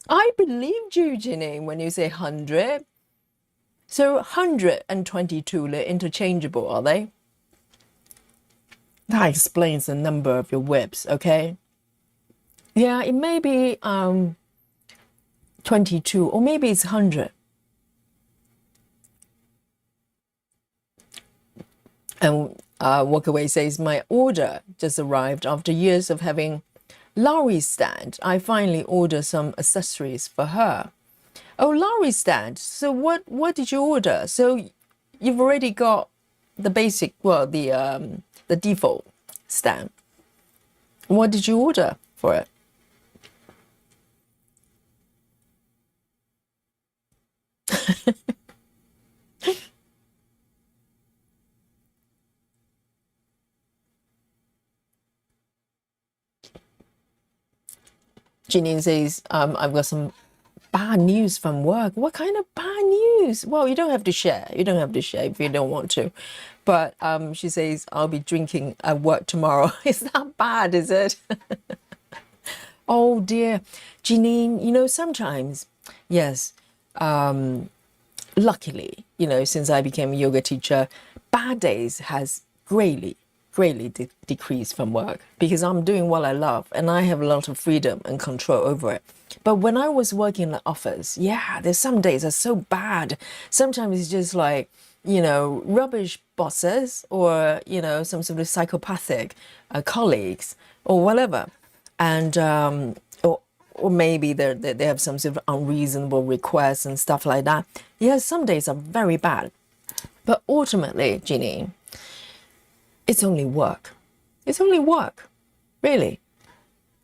I believed you, Ginny, when you say 100. So 122, they're interchangeable, are they? That explains the number of your whips, okay? Yeah, it may be 22, or maybe it's 100. And Walkaway says, my order just arrived after years of having Laurie's stand. I finally ordered some accessories for her. Oh, Laurie's stand. So what did you order? So you've already got the basic, well, the default stand. What did you order for it? Janine says, I've got some bad news from work. What kind of bad news? Well, you don't have to share. You don't have to share if you don't want to. But she says, I'll be drinking at work tomorrow. It's not bad, is it? Oh, dear. Janine, sometimes, yes, luckily, since I became a yoga teacher, bad days has greatly decreased from work because I'm doing what I love and I have a lot of freedom and control over it. But when I was working in the office, yeah, there's some days that's so bad. Sometimes it's just like, rubbish bosses or, some sort of psychopathic colleagues or whatever. And, or maybe they have some sort of unreasonable requests and stuff like that. Yeah, some days are very bad. But ultimately, Jeannie, it's only work. It's only work, really.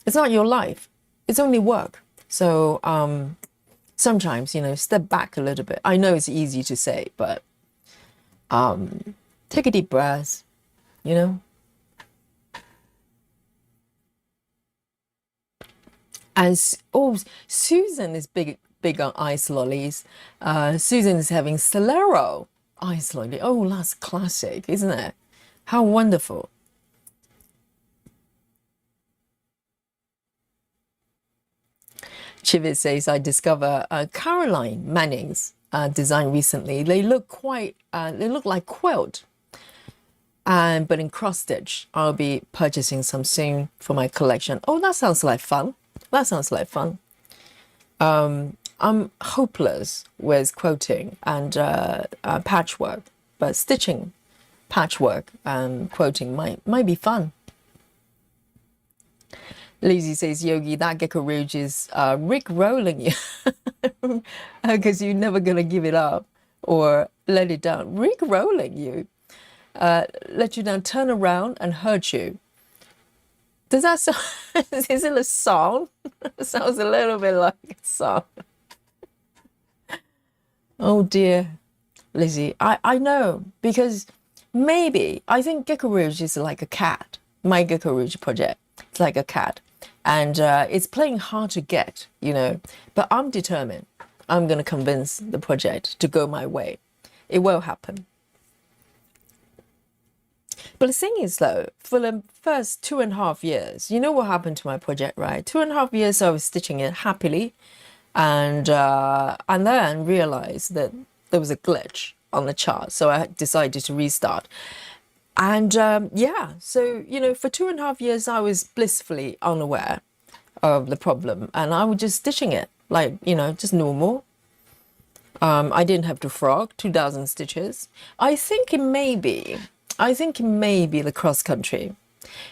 It's not your life. It's only work. So sometimes, step back a little bit. I know it's easy to say, but take a deep breath, And Susan is big on ice lollies. Susan is having Solero ice lolly. Oh, that's classic, isn't it? How wonderful. Chivit says, I discovered Caroline Manning's design recently. They look like quilt. But in cross stitch, I'll be purchasing some soon for my collection. Oh, that sounds like fun. I'm hopeless with quilting and patchwork, but stitching patchwork and quilting might be fun. Lizzie says, Yogi, that gecko rouge is Rick rolling you because you're never going to give it up or let it down. Rick rolling you, let you down, turn around and hurt you. Does that sound, is it a song? It sounds a little bit like a song. Oh dear, Lizzie, I know, because maybe, I think Gecko Rouge is like a cat. My Gecko Rouge project, it's like a cat. And it's playing hard to get, you know, but I'm determined. I'm going to convince the project to go my way. It will happen. But the thing is, though, for the first 2.5 years, you know what happened to my project, right? 2.5 years I was stitching it happily, and then realized that there was a glitch on the chart, so I decided to restart. And yeah, so you know, for 2.5 years I was blissfully unaware of the problem, and I was just stitching it like, you know, just normal. I didn't have to frog 2,000 stitches. I think it may be the cross country,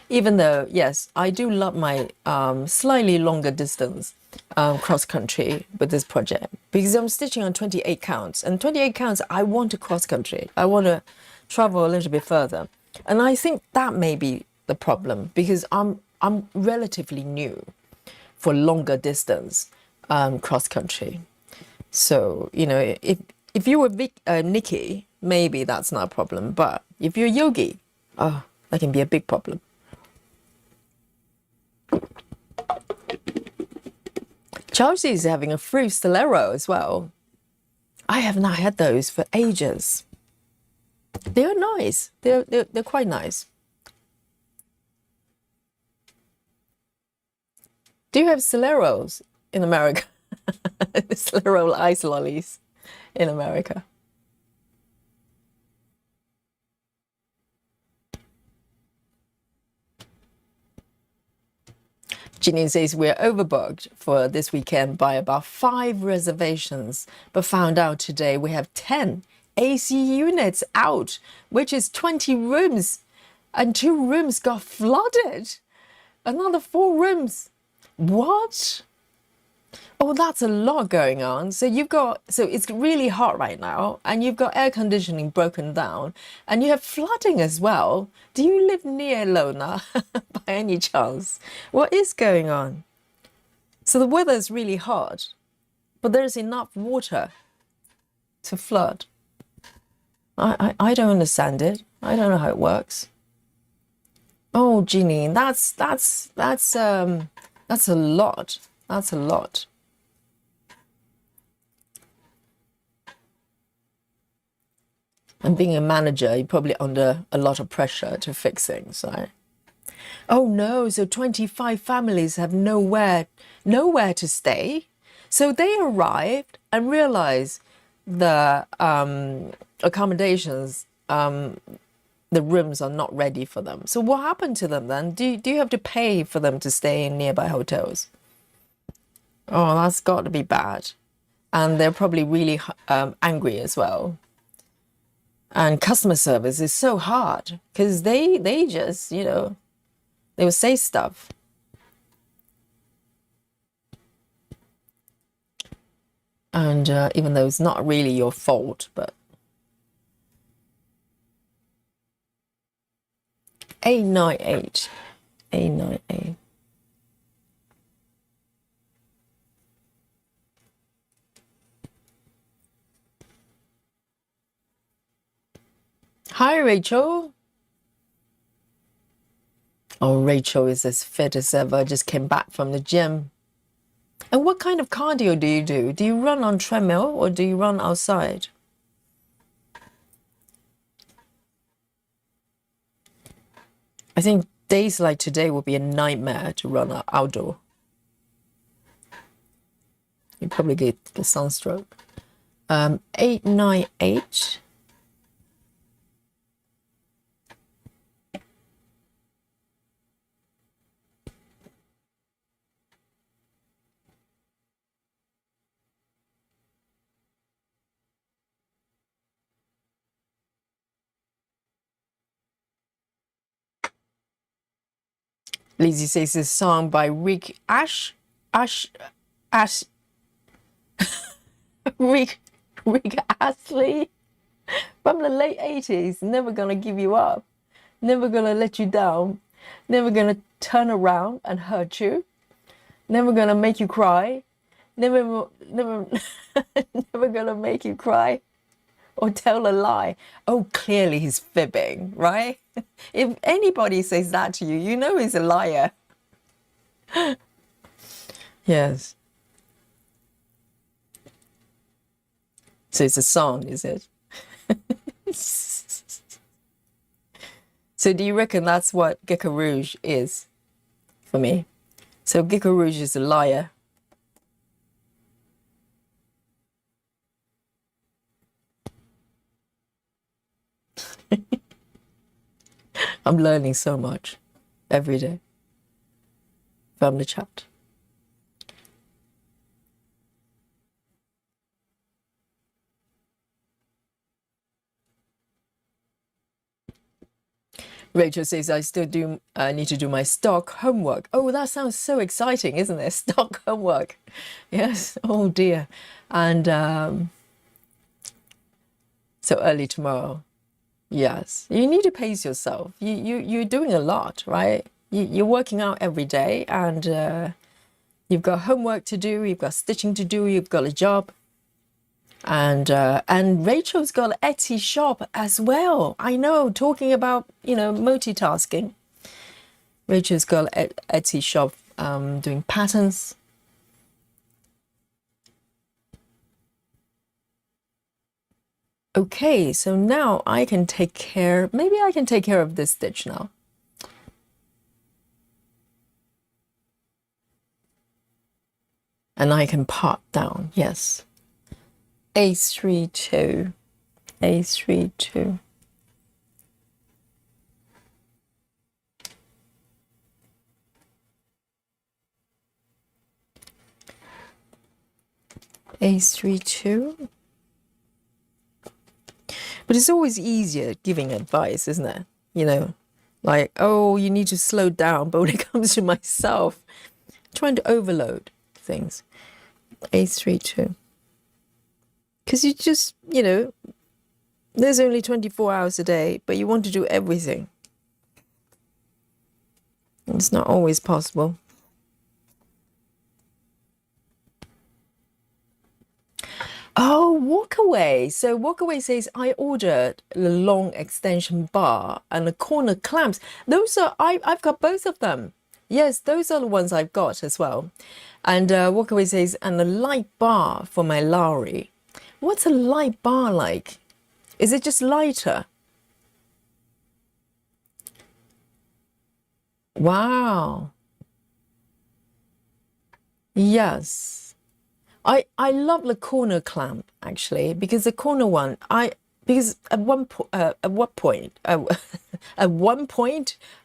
even though, yes, I do love my slightly longer distance cross country with this project, because I'm stitching on 28 counts, and 28 counts, I want to cross country. I want to travel a little bit further. And I think that may be the problem, because I'm relatively new for longer distance cross country. So, you know, if you were Nikki, maybe that's not a problem. But if you're Yogi, oh, that can be a big problem. Chelsea is having a fruit Stolero as well. I have not had those for ages. They're nice. They're quite nice. Do you have Stoleros in America? Stolero ice lollies in America. Ginny says we're overbooked for this weekend by about 5 reservations, but found out today we have 10 AC units out, which is 20 rooms, and 2 rooms got flooded. Another 4 rooms. What? Oh, that's a lot going on. So it's really hot right now, and you've got air conditioning broken down, and you have flooding as well. Do you live near Lona by any chance? What is going on? So the weather is really hot, but there's enough water to flood. I don't understand it. I don't know how it works. Oh, Jeannie, that's a lot. That's a lot. And being a manager, you're probably under a lot of pressure to fix things, right? Oh no, so 25 families have nowhere to stay. So they arrived and realized the accommodations, the rooms are not ready for them. So what happened to them then? Do you have to pay for them to stay in nearby hotels? Oh, that's got to be bad. And they're probably really angry as well. And customer service is so hard because they just, you know, they will say stuff. And even though it's not really your fault, but 898. 898. Hi, Rachel. Oh, Rachel is as fit as ever, just came back from the gym. And what kind of cardio do you do? Do you run on treadmill or do you run outside? I think days like today will be a nightmare to run outdoor. You probably get a sunstroke. 898. Lizzie says this song by Rick Rick Astley from the late 80s. Never gonna give you up. Never gonna let you down. Never gonna turn around and hurt you. Never gonna make you cry. Never never gonna make you cry or tell a lie. Oh, clearly he's fibbing, right? If anybody says that to you, you know he's a liar. Yes. So it's a song, is it? So do you reckon that's what Gecko Rouge is for me? So Gecko Rouge is a liar. I'm learning so much every day from the chat. Rachel says, I still need to do my stock homework. Oh, that sounds so exciting, isn't it? Stock homework. Yes. Oh, dear. And so early tomorrow. Yes. You need to pace yourself. You're doing a lot, right? You're working out every day, and you've got homework to do. You've got stitching to do. You've got a job. And Rachel's got an Etsy shop as well. I know, talking about, multitasking. Rachel's got an Etsy shop doing patterns. Okay, so now I can take care, maybe I can take care of this stitch now. And I can part down, yes. A32, A32. A32. But it's always easier giving advice, isn't it? Like, oh, you need to slow down. But when it comes to myself, trying to overload things. A32. Because you just, there's only 24 hours a day, but you want to do everything. It's not always possible. Oh, Walkaway. So Walkaway says, I ordered the long extension bar and the corner clamps. Those are, I've got both of them. Yes, those are the ones I've got as well. And Walkaway says, and the light bar for my Lowry. What's a light bar like? Is it just lighter? Wow. Yes. I love the corner clamp actually, because the corner one because at one point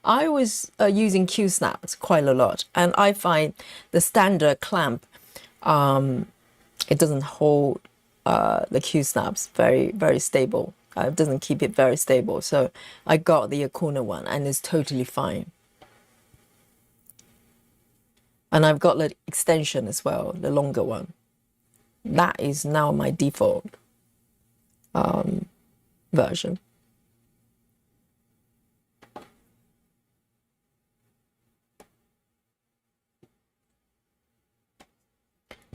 I was using Q snaps quite a lot, and I find the standard clamp it doesn't hold the Q snaps very stable. It doesn't keep it very stable, so I got the corner one and it's totally fine. And I've got the extension as well, the longer one. That is now my default version.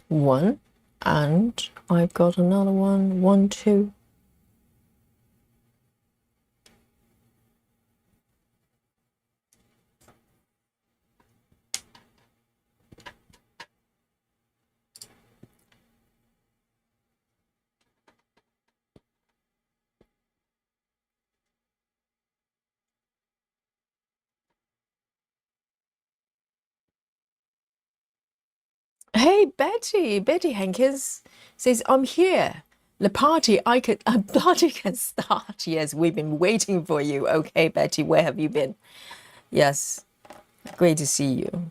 One, and I've got another one, 1, 2. Hey, Betty Hankins says, I'm here. The party can start. Yes, we've been waiting for you. Okay, Betty, where have you been? Yes, great to see you.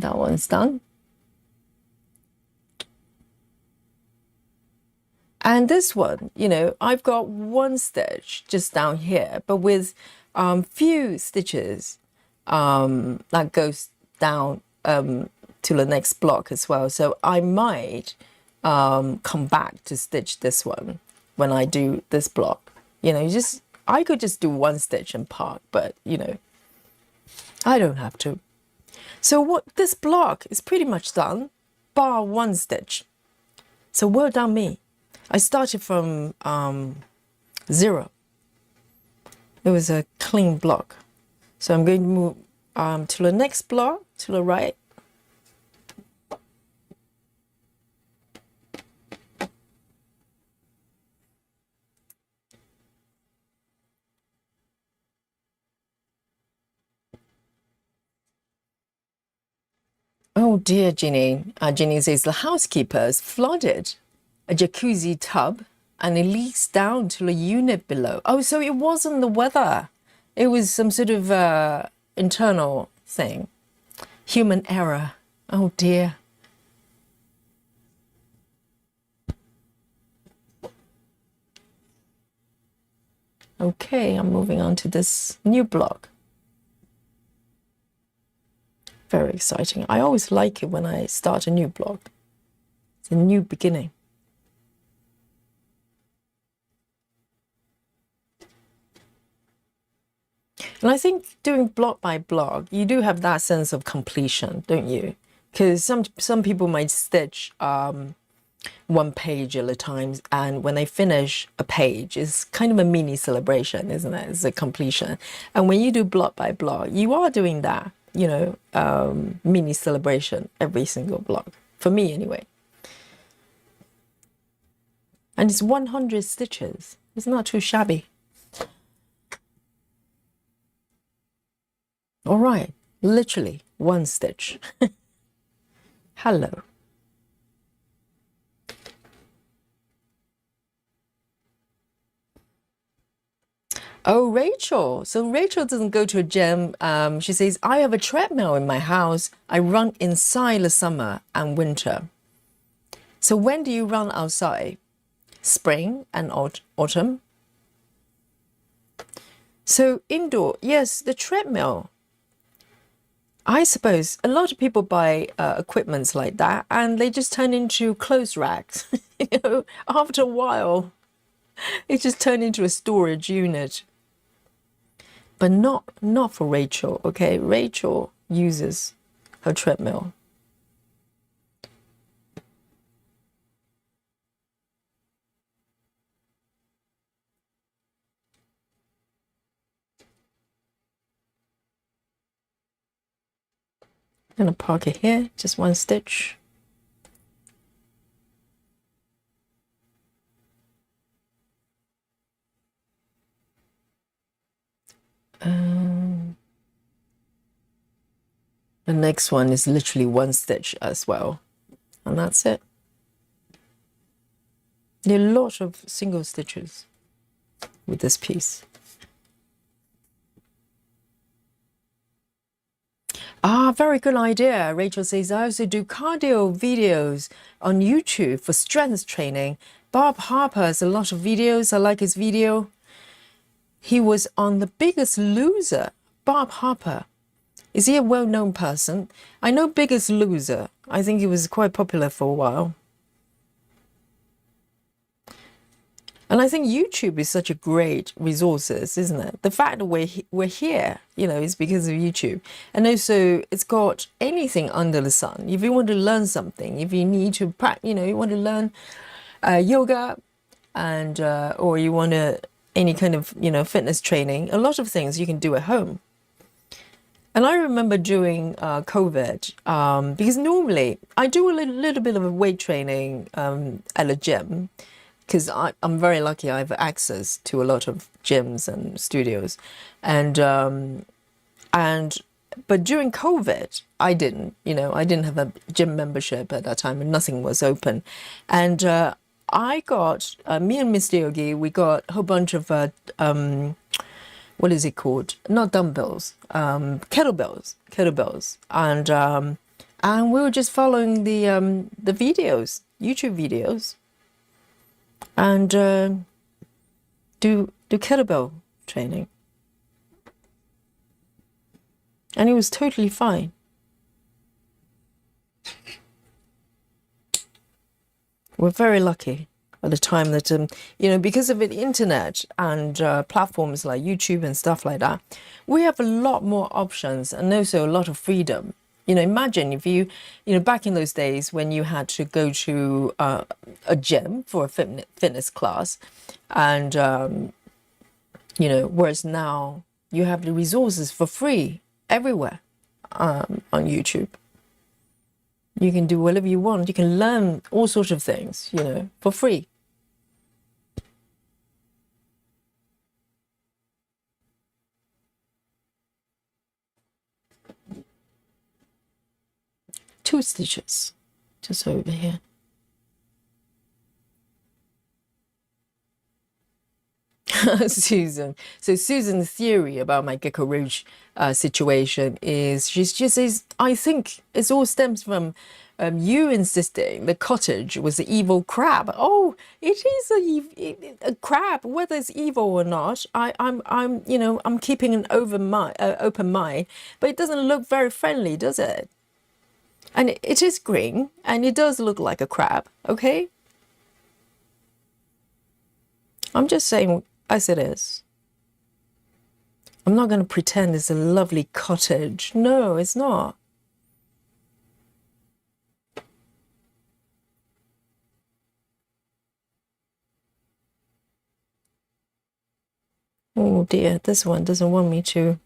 That one's done. And this one, you know, I've got one stitch just down here, but with few stitches that goes down to the next block as well. So I might come back to stitch this one when I do this block. You know, I could just do one stitch and park, but you know, I don't have to. So what this block is pretty much done, bar one stitch. So well done me. I started from 0. It was a clean block. So I'm going to move to the next block, to the right. Oh dear, Ginny. Ginny says the housekeepers flooded a jacuzzi tub and it leaks down to the unit below. Oh, so it wasn't the weather. It was some sort of internal thing. Human error. Oh dear. Okay, I'm moving on to this new block. Very exciting. I always like it when I start a new block. It's a new beginning. And I think doing block by block, you do have that sense of completion, don't you? Because some people might stitch one page at a time, and when they finish a page, it's kind of a mini celebration, isn't it? It's a completion. And when you do block by block, you are doing that, you know, mini celebration every single block, for me anyway. And it's 100 stitches. It's not too shabby. All right, literally one stitch. Hello. Oh, Rachel. So Rachel doesn't go to a gym. She says, I have a treadmill in my house. I run inside the summer and winter. So when do you run outside? Spring and autumn? So indoor, yes, the treadmill. I suppose a lot of people buy equipments like that and they just turn into clothes racks. You know, after a while, it just turned into a storage unit. But not for Rachel, okay? Rachel uses her treadmill. I'm gonna park it here, just one stitch. The next one is literally one stitch as well, and that's it. There are a lot of single stitches with this piece. Ah, very good idea. Rachel says, I also do cardio videos on YouTube for strength training. Bob Harper has a lot of videos. I like his video. He was on The Biggest Loser. Bob Harper. Is he a well-known person? I know Biggest Loser. I think he was quite popular for a while. And I think YouTube is such a great resources, isn't it? The fact that we're here, you know, is because of YouTube. And also, it's got anything under the sun. If you want to learn something, if you need to practice, you know, you want to learn yoga, and or you want to any kind of, you know, fitness training, a lot of things you can do at home. And I remember during COVID, because normally I do a little bit of weight training at a gym, because I'm very lucky. I have access to a lot of gyms and studios, but during COVID, I didn't. You know, I didn't have a gym membership at that time, and nothing was open. And I got me and Mr. Yogi. We got a whole bunch of what is it called? Not dumbbells, kettlebells, and we were just following the videos, YouTube videos, and do kettlebell training, and it was totally fine. We're very lucky at the time that you know, because of the internet and platforms like YouTube and stuff like that, we have a lot more options and also a lot of freedom. You know, imagine if you know, back in those days when you had to go to a gym for a fitness class, and you know, whereas now you have the resources for free everywhere on YouTube. You can do whatever you want. You can learn all sorts of things, you know, for free. Two stitches just over here. Susan. So Susan's theory about my gecko roach situation is she says, I think it all stems from you insisting the cottage was the evil crab. Oh, it is a crab, whether it's evil or not. I'm you know, I'm keeping an open mind, but it doesn't look very friendly, does it? And it is green, and it does look like a crab. Okay, I'm just saying as it is. I'm not going to pretend it's a lovely cottage. No, it's not. Oh dear, this one doesn't want me to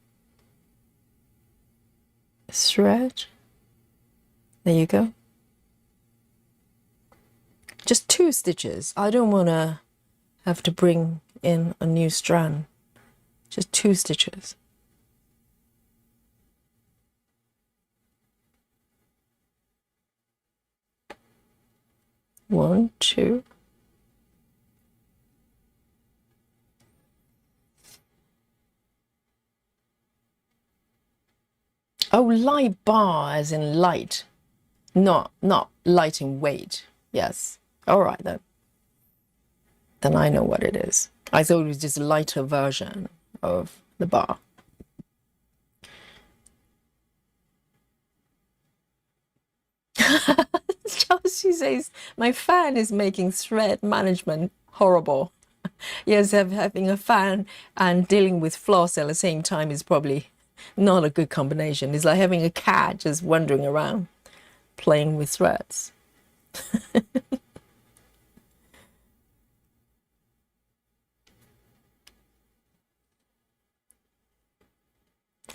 thread. There you go. Just 2 stitches. I don't want to have to bring in a new strand. Just 2 stitches. One, two. Oh, light bar as in light. Not light in weight. Yes. All right then. Then I know what it is. I thought it was just a lighter version of the bar. Chelsea says, my fan is making thread management horrible. Yes, having a fan and dealing with floss at the same time is probably not a good combination. It's like having a cat just wandering around playing with threads.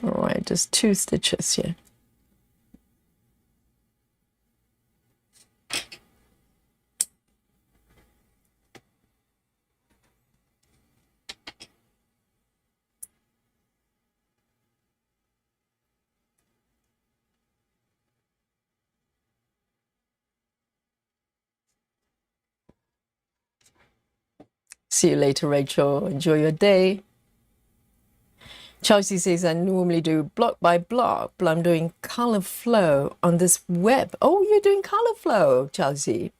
All right, just 2 stitches here. See you later, Rachel. Enjoy your day. Chelsea says, I normally do block by block, but I'm doing color flow on this web. Oh, you're doing color flow, Chelsea.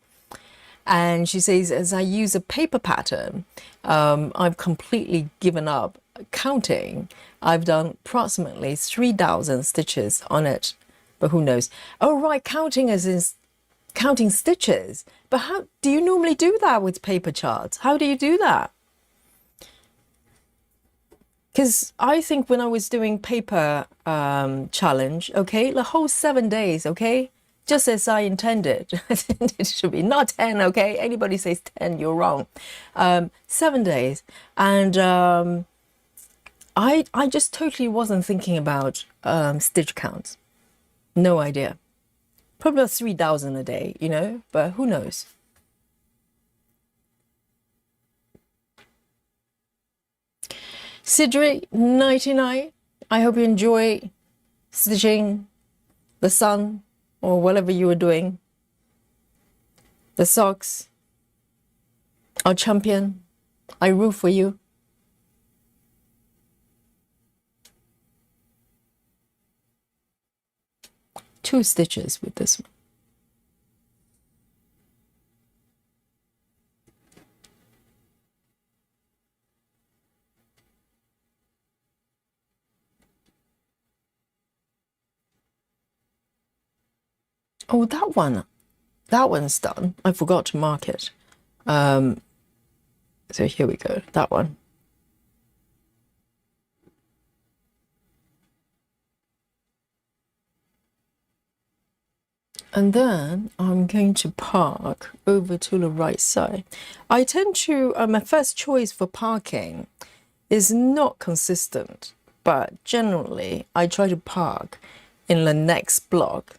And she says, as I use a paper pattern, I've completely given up counting. I've done approximately 3,000 stitches on it, but who knows? Oh, right, counting as in counting stitches. But how do you normally do that with paper charts? How do you do that? Because I think when I was doing paper challenge, okay, the whole 7 days, okay, just as I intended. It should be not 10, okay? Anybody says 10, you're wrong. 7 days. And I just totally wasn't thinking about stitch counts. No idea. Probably about 3,000 a day, you know, but who knows? Sidri 99, I hope you enjoy stitching the sun or whatever you were doing. The socks. Our champion. I root for you. 2 stitches with this one. Oh, that one's done. I forgot to mark it. So here we go, that one. And then I'm going to park over to the right side. I tend to, my first choice for parking is not consistent, but generally I try to park in the next block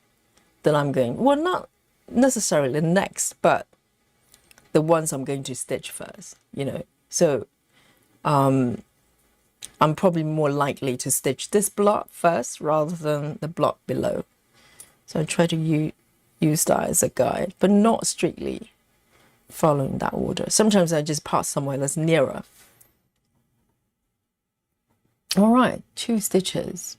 that I'm going, well, not necessarily the next, but the ones I'm going to stitch first, you know. So I'm probably more likely to stitch this block first rather than the block below. So I try to use that as a guide, but not strictly following that order. Sometimes I just pass somewhere that's nearer. All right, 2 stitches.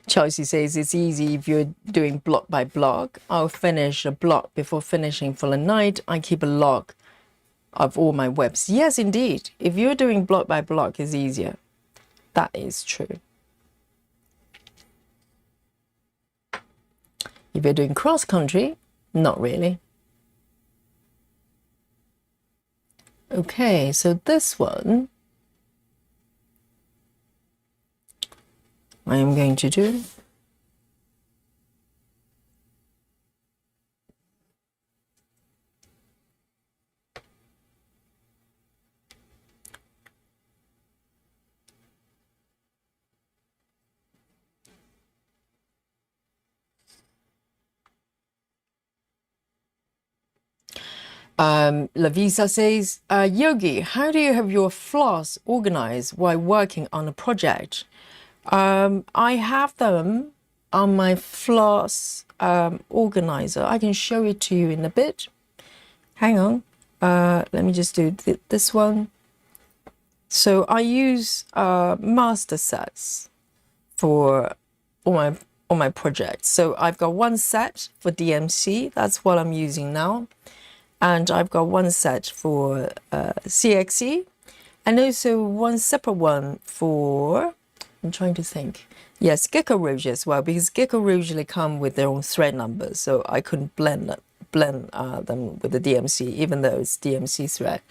Chelsea says it's easy if you're doing block by block. I'll finish a block before finishing for the night. I keep a log of all my webs. Yes, indeed. If you're doing block by block, it's easier. That is true. If you're doing cross country, not really. Okay, so this one I am going to do. Lavisa says, Yogi, how do you have your floss organized while working on a project? I have them on my floss organizer. I can show it to you in a bit. Hang on. Let me just do this one. So I use master sets for all my projects. So I've got one set for DMC. That's what I'm using now. And I've got one set for CXE, and also one separate one for, I'm trying to think. Yes, Gecko Rouge as well, because Gecko Rouge usually come with their own thread numbers, so I couldn't blend them with the DMC, even though it's DMC thread.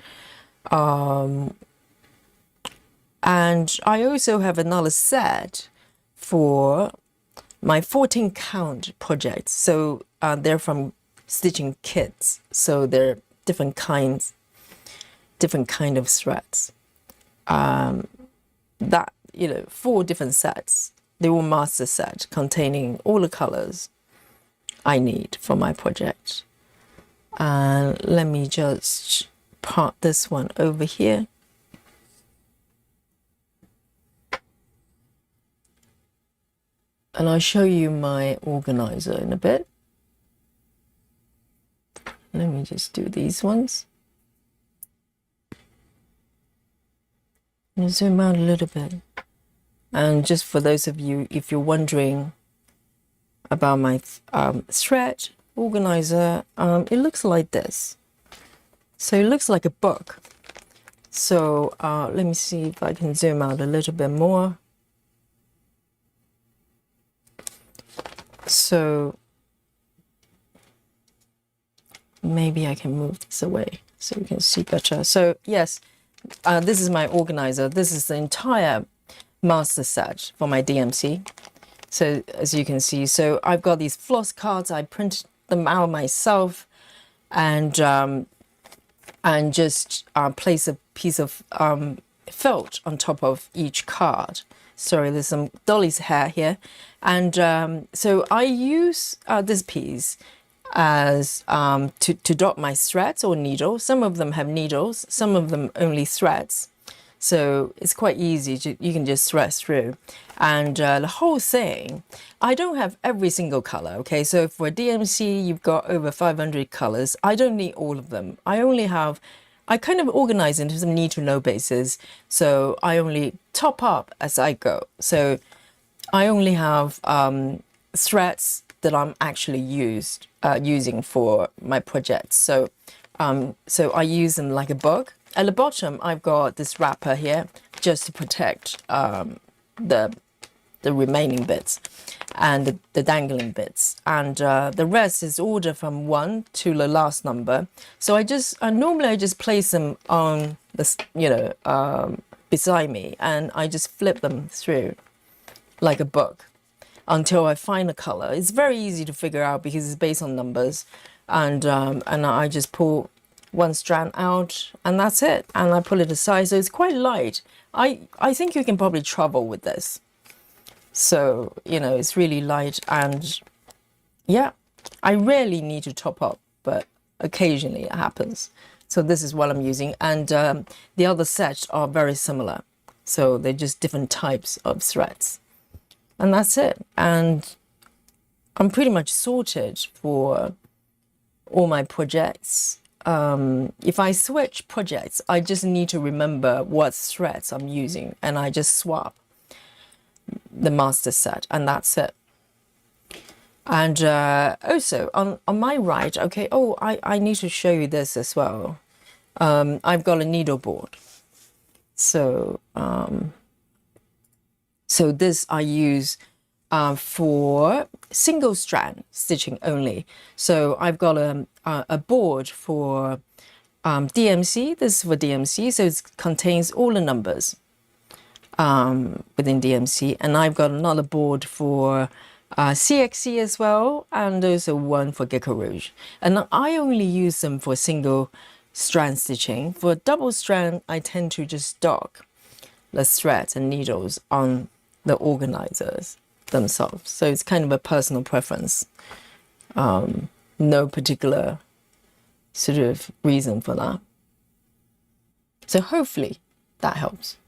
And I also have another set for my 14 count projects. So they're from stitching kits, so they're different kind of threads. That, you know, 4 different sets. They're all master set containing all the colors I need for my project. Let me just part this one over here. And I'll show you my organizer in a bit. Let me just do these ones. And zoom out a little bit. And just for those of you, if you're wondering about my thread organizer, it looks like this. So it looks like a book. So let me see if I can zoom out a little bit more. So maybe I can move this away so you can see better. So yes, this is my organizer. This is the entire master set for my DMC. So as you can see, so I've got these floss cards. I printed them out myself, and just place a piece of felt on top of each card. Sorry, there's some Dolly's hair here. And so I use this piece as to dot my threads or needles. Some of them have needles, some of them only threads. So it's quite easy to, you can just thread through. And the whole thing, I don't have every single color, okay? So for DMC, you've got over 500 colors. I don't need all of them. I kind of organize into some need to know basis. So I only top up as I go. So I only have threads that I'm actually using for my projects. So I use them like a book. At the bottom, I've got this wrapper here just to protect the remaining bits and the dangling bits. And the rest is ordered from 1 to the last number. So normally I just place them on the, beside me, and I just flip them through like a book until I find a color. It's very easy to figure out because it's based on numbers. And I just pull one strand out, and that's it, and I pull it aside. So it's quite light. I think you can probably travel with this. So it's really light, and yeah, I rarely need to top up, but occasionally it happens. So this is what I'm using, and the other sets are very similar, so they're just different types of threads, and that's it. And I'm pretty much sorted for all my projects. If I switch projects, I just need to remember what threads I'm using, and I just swap the master set, and that's it. And also on my right, okay, I need to show you this as well. I've got a needle board. So this I use for single strand stitching only. So I've got a board for DMC. This is for DMC, so it contains all the numbers within DMC. And I've got another board for CXC as well, and also one for Gecko Rouge. And I only use them for single strand stitching. For double strand, I tend to just stock the threads and needles on the organizers themselves. So it's kind of a personal preference. No particular sort of reason for that. So hopefully that helps.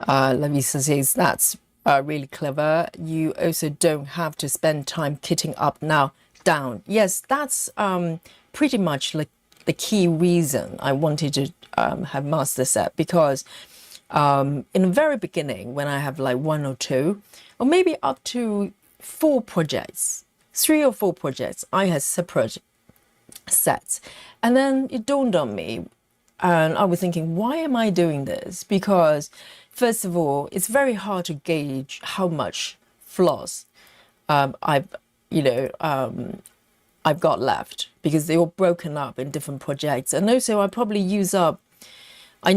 Lavisa says that's really clever. You also don't have to spend time kitting up now down. Yes, that's pretty much like the key reason I wanted to have master set, because in the very beginning, when I have like 1 or 2 or maybe up to 4 projects, 3 or 4 projects, I had separate sets, and then it dawned on me, and I was thinking, why am I doing this? Because first of all, it's very hard to gauge how much floss I've got left, because they're all broken up in different projects. And also I probably use up, I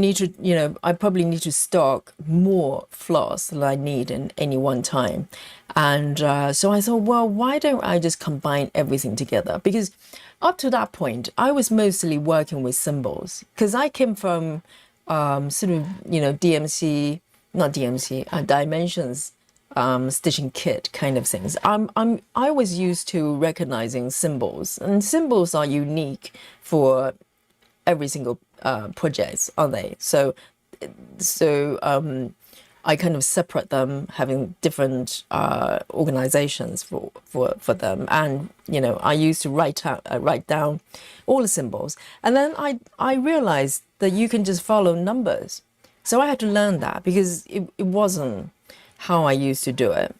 probably need to stock more floss than I need in any one time. And so I thought, well, why don't I just combine everything together? Because up to that point, I was mostly working with symbols, because I came from sort of, DMC, not DMC, dimensions, stitching kit kind of things. I was used to recognizing symbols, and symbols are unique for every single project, aren't they? So I kind of separate them, having different organizations for them, and I used to write down all the symbols, and then I realized that you can just follow numbers. So I had to learn that, because it wasn't how I used to do it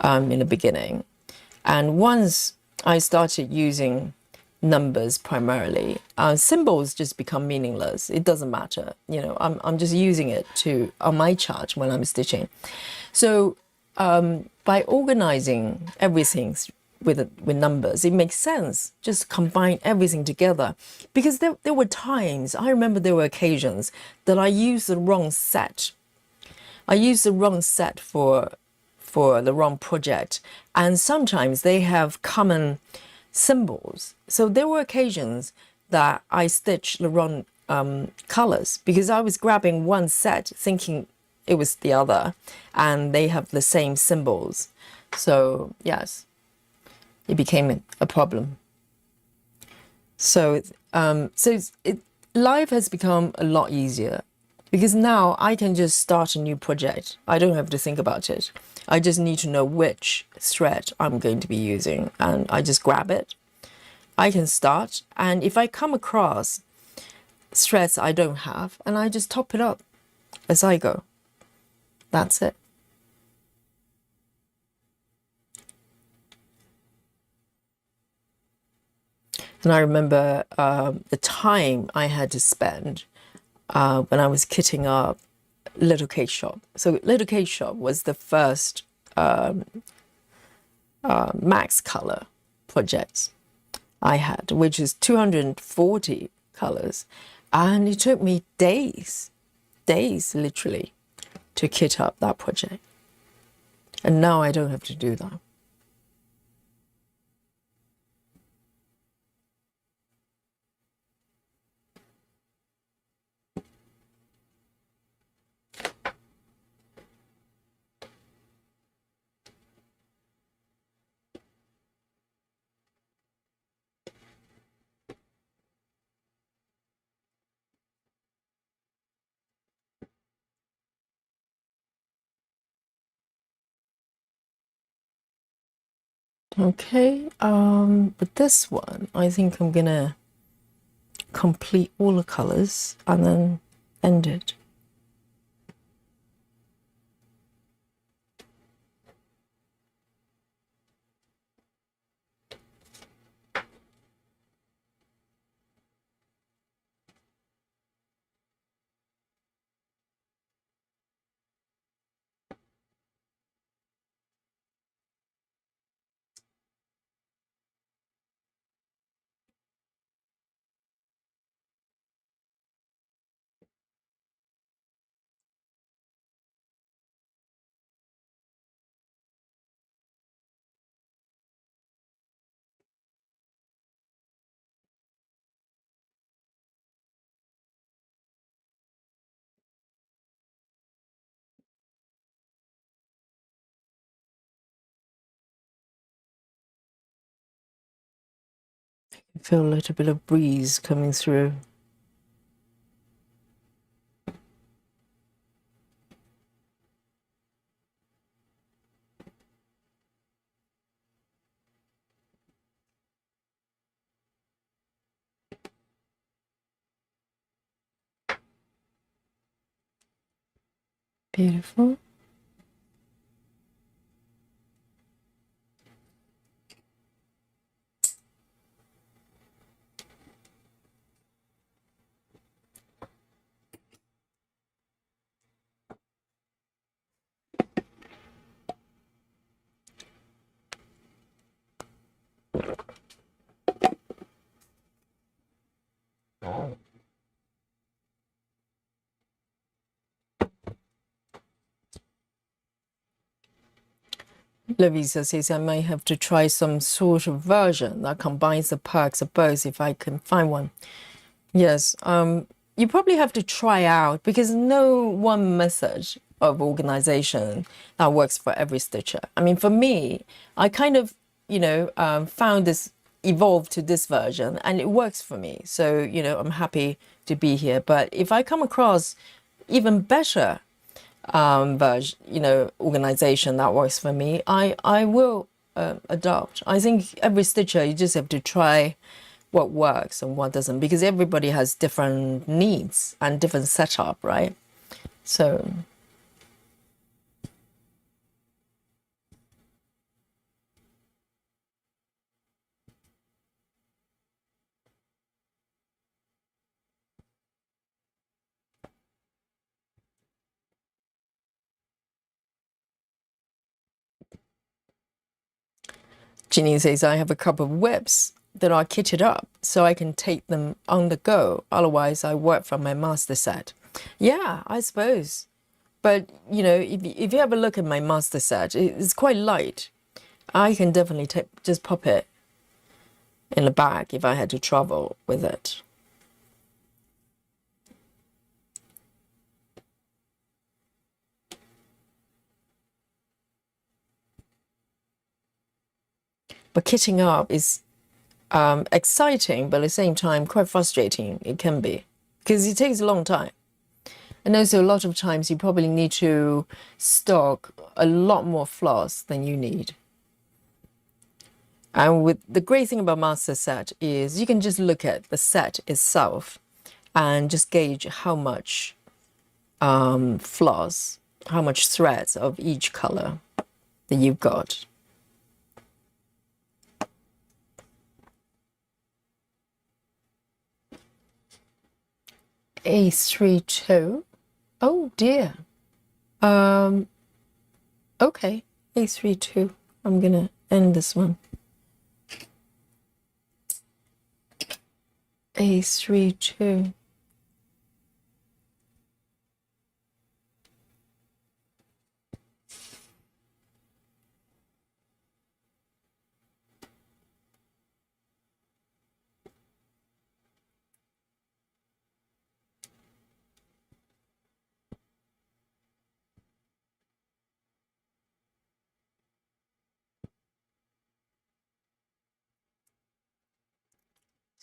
in the beginning. And once I started using numbers primarily, symbols just become meaningless. It doesn't matter. I'm just using it on my chart when I'm stitching. So by organizing everything with numbers, it makes sense. Just combine everything together, because there were times, I remember there were occasions that I used the wrong set. I used the wrong set for the wrong project, and sometimes they have common symbols. So there were occasions that I stitched the wrong colors, because I was grabbing one set thinking it was the other, and they have the same symbols. So yes, it became a problem. So life has become a lot easier, because now I can just start a new project. I don't have to think about it. I just need to know which thread I'm going to be using, and I just grab it. I can start, and if I come across threads I don't have, and I just top it up as I go. That's it. And I remember the time I had to spend when I was kitting up Little Cake Shop. So Little Cake Shop was the first max color project I had, which is 240 colors. And it took me days literally, to kit up that project. And now I don't have to do that. Okay, but this one, I think I'm gonna complete all the colors and then end it. I feel a little bit of breeze coming through. Beautiful. Lavisa says I may have to try some sort of version that combines the perks of both if I can find one. Yes, you probably have to try out, because no one method of organization that works for every stitcher. I mean, for me, I kind of, found this, evolved to this version, and it works for me. So, I'm happy to be here. But if I come across even better version, organization that works for me, I will adopt. I think every stitcher, you just have to try what works and what doesn't, because everybody has different needs and different setup, right? So Ginny says, I have a couple of whips that are kitted up so I can take them on the go. Otherwise, I work from my master set. Yeah, I suppose. But, if you have a look at my master set, it's quite light. I can definitely just pop it in the bag if I had to travel with it. But kitting up is exciting, but at the same time quite frustrating. It can be, because it takes a long time. And also a lot of times you probably need to stock a lot more floss than you need. And with the great thing about master set is you can just look at the set itself and just gauge how much floss, how much threads of each color that you've got. A32. Oh dear. Okay, A32. I'm gonna end this one. A32.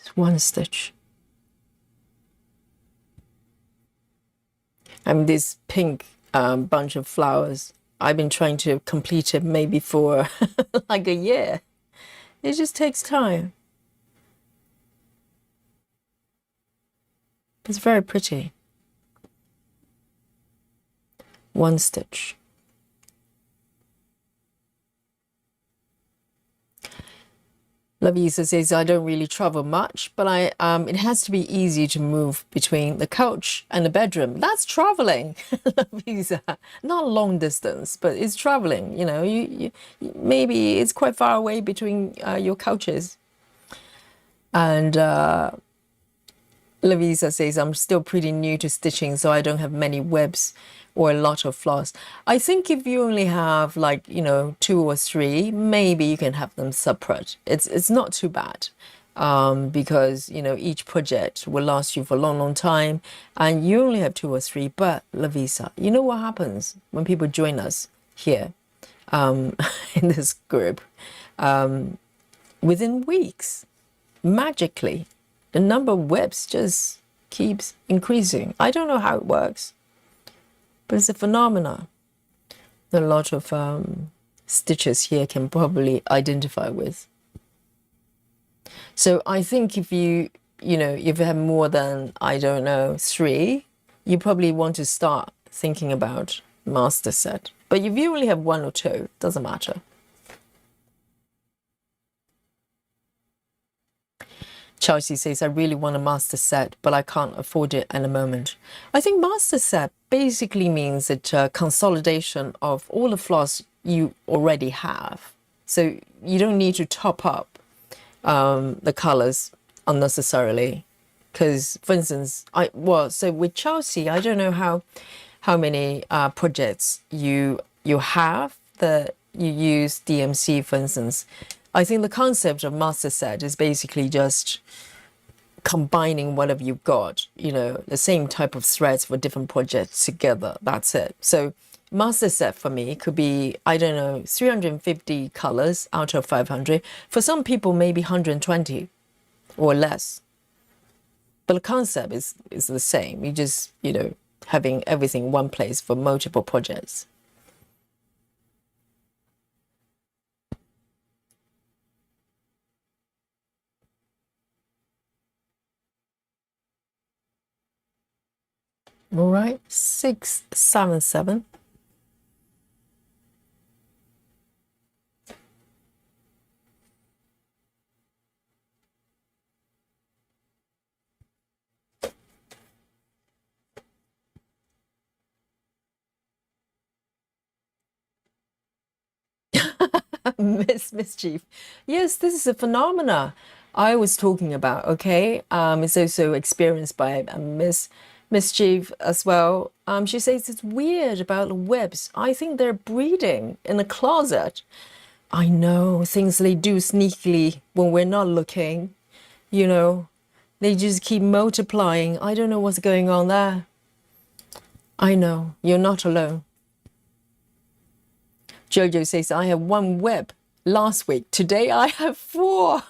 It's one stitch. And this pink bunch of flowers, I've been trying to complete it maybe for like a year. It just takes time. It's very pretty. One stitch. Lavisa says, I don't really travel much, but it has to be easy to move between the couch and the bedroom. That's traveling, Lavisa. Not long distance, but it's traveling. You know, you maybe it's quite far away between your couches. And Lavisa says, I'm still pretty new to stitching, so I don't have many webs or a lot of floss. I think if you only have like, you know, 2 or 3, maybe you can have them separate. It's not too bad because, you know, each project will last you for a long, long time and you only have 2 or 3. But Lavisa, you know what happens when people join us here in this group? Within weeks, magically, the number of webs just keeps increasing. I don't know how it works, but it's a phenomenon that a lot of stitchers here can probably identify with. So I think if you have more than, I don't know, 3, you probably want to start thinking about master set. But if you only have 1 or 2, it doesn't matter. Chelsea says, I really want a master set, but I can't afford it at the moment. I think master set basically means that consolidation of all the floss you already have. So you don't need to top up the colors unnecessarily. Because, for instance, so with Chelsea, I don't know how many projects you have that you use DMC, for instance. I think the concept of master set is basically just combining whatever you've got, you know, the same type of threads for different projects together. That's it. So master set for me could be, I don't know, 350 colors out of 500. For some people, maybe 120 or less. But the concept is the same. You just, you know, having everything in one place for multiple projects. All right, 677. Mischief. Yes, this is a phenomena I was talking about. Okay, it's also experienced by Mischief as well. She says it's weird about the webs. I think they're breeding in the closet. I know things they do sneakily when we're not looking, you know, they just keep multiplying. I don't know what's going on there. I know, you're not alone. Jojo says, I have one web last week. Today I have 4.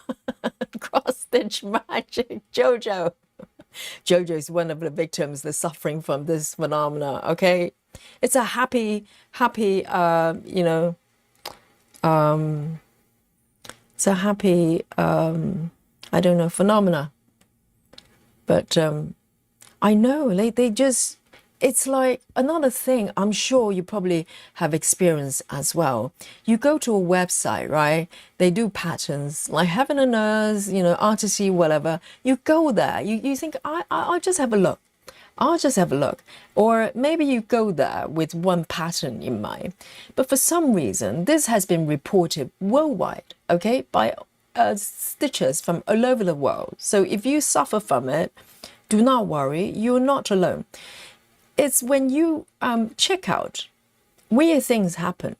Cross-stitch magic. Jojo. Jojo is one of the victims that's suffering from this phenomena, okay? It's a happy, you know, it's a happy, I don't know, phenomena. But I know, they just, it's like another thing I'm sure you probably have experienced as well. You go to a website, right? They do patterns like heaven and earth, you know, artisty, whatever. You go there, you think, I'll just have a look. I'll just have a look. Or maybe you go there with one pattern in mind. But for some reason, this has been reported worldwide, okay, by stitchers from all over the world. So if you suffer from it, do not worry, you're not alone. It's when you check out, weird things happen.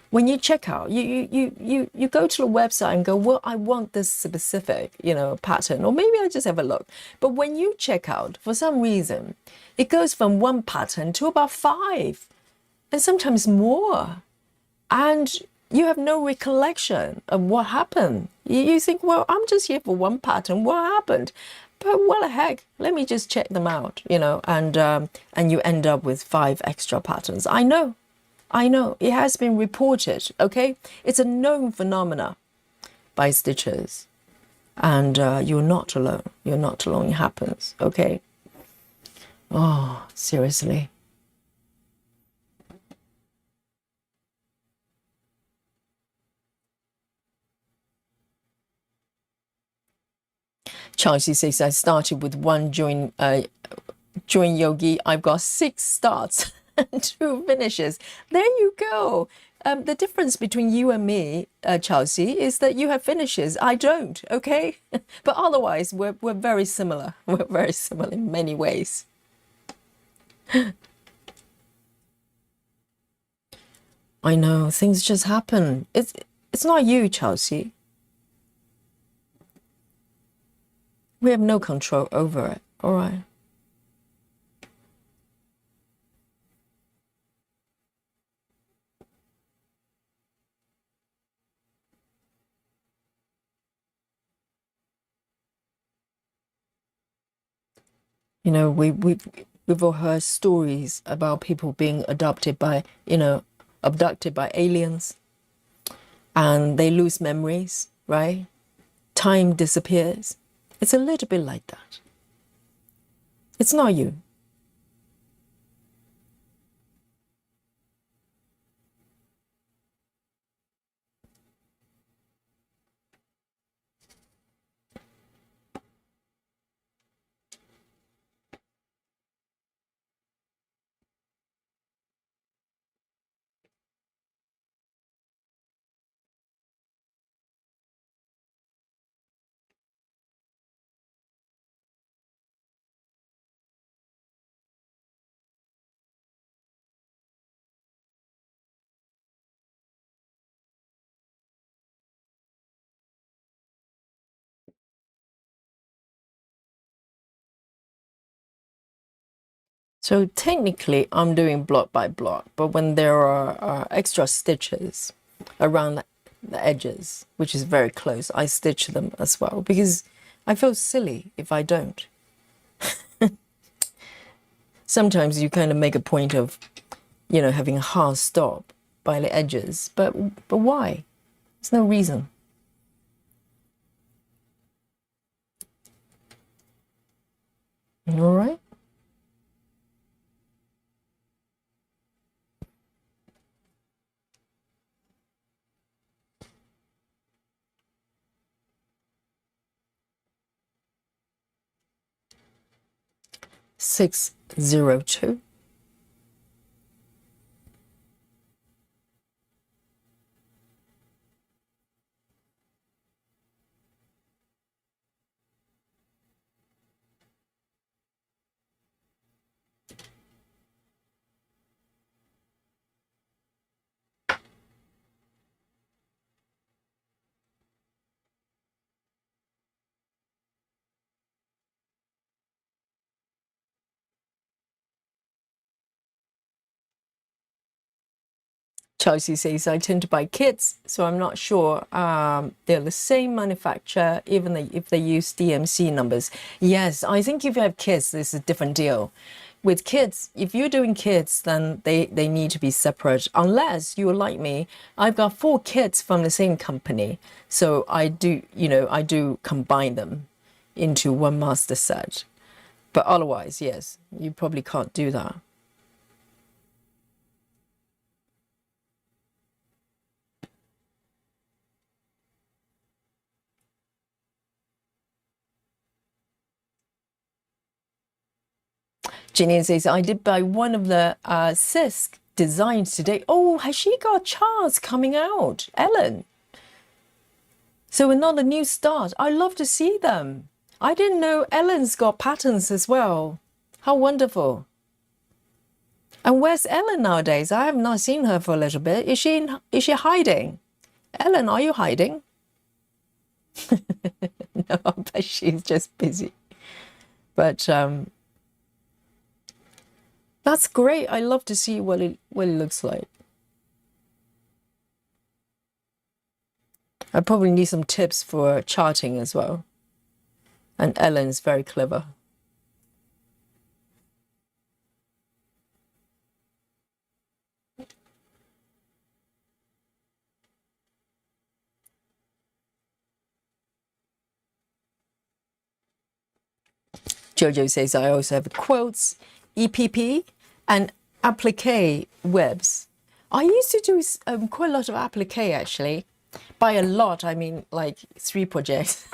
When you check out, you go to the website and go, well, I want this specific, you know, pattern, or maybe I just have a look. But when you check out, for some reason, it goes from one pattern to about 5, and sometimes more. And you have no recollection of what happened. You think, well, I'm just here for one pattern. What happened? But what the heck? Let me just check them out, you know, and you end up with 5 extra patterns. I know, it has been reported, okay? It's a known phenomena by stitchers. And you're not alone. You're not alone. It happens, okay? Oh, seriously. Chelsea says, I started with 1 join yogi. I've got 6 starts and 2 finishes. There you go. The difference between you and me, Chelsea, is that you have finishes. I don't, okay? But otherwise, we're very similar. We're very similar in many ways. I know, things just happen. It's not you, Chelsea. We have no control over it, all right? You know, we've all heard stories about people being adopted by, you know, abducted by aliens, and they lose memories, right? Time disappears. It's a little bit like that. It's not you. So technically, I'm doing block by block, but when there are extra stitches around the edges, which is very close, I stitch them as well because I feel silly if I don't. Sometimes you kind of make a point of, you know, having a hard stop by the edges, but why? There's no reason. All right. Six, 2. Chelsea says, I tend to buy kits, so I'm not sure they're the same manufacturer, even if they use DMC numbers. Yes, I think if you have kits, this is a different deal. With kits, if you're doing kits, then they need to be separate. Unless you're like me, I've got 4 kits from the same company. So I do combine them into one master set. But otherwise, yes, you probably can't do that. Janine says, I did buy one of the Sisk designs today. Oh, has she got charts coming out? Ellen. So another new start. I love to see them. I didn't know Ellen's got patterns as well. How wonderful. And where's Ellen nowadays? I have not seen her for a little bit. Is she hiding? Ellen, are you hiding? No, I bet she's just busy. But that's great. I love to see what it looks like. I probably need some tips for charting as well. And Ellen's very clever. Jojo says, I also have quotes, EPP, and applique webs. I used to do quite a lot of applique, actually. By a lot, I mean like 3 projects.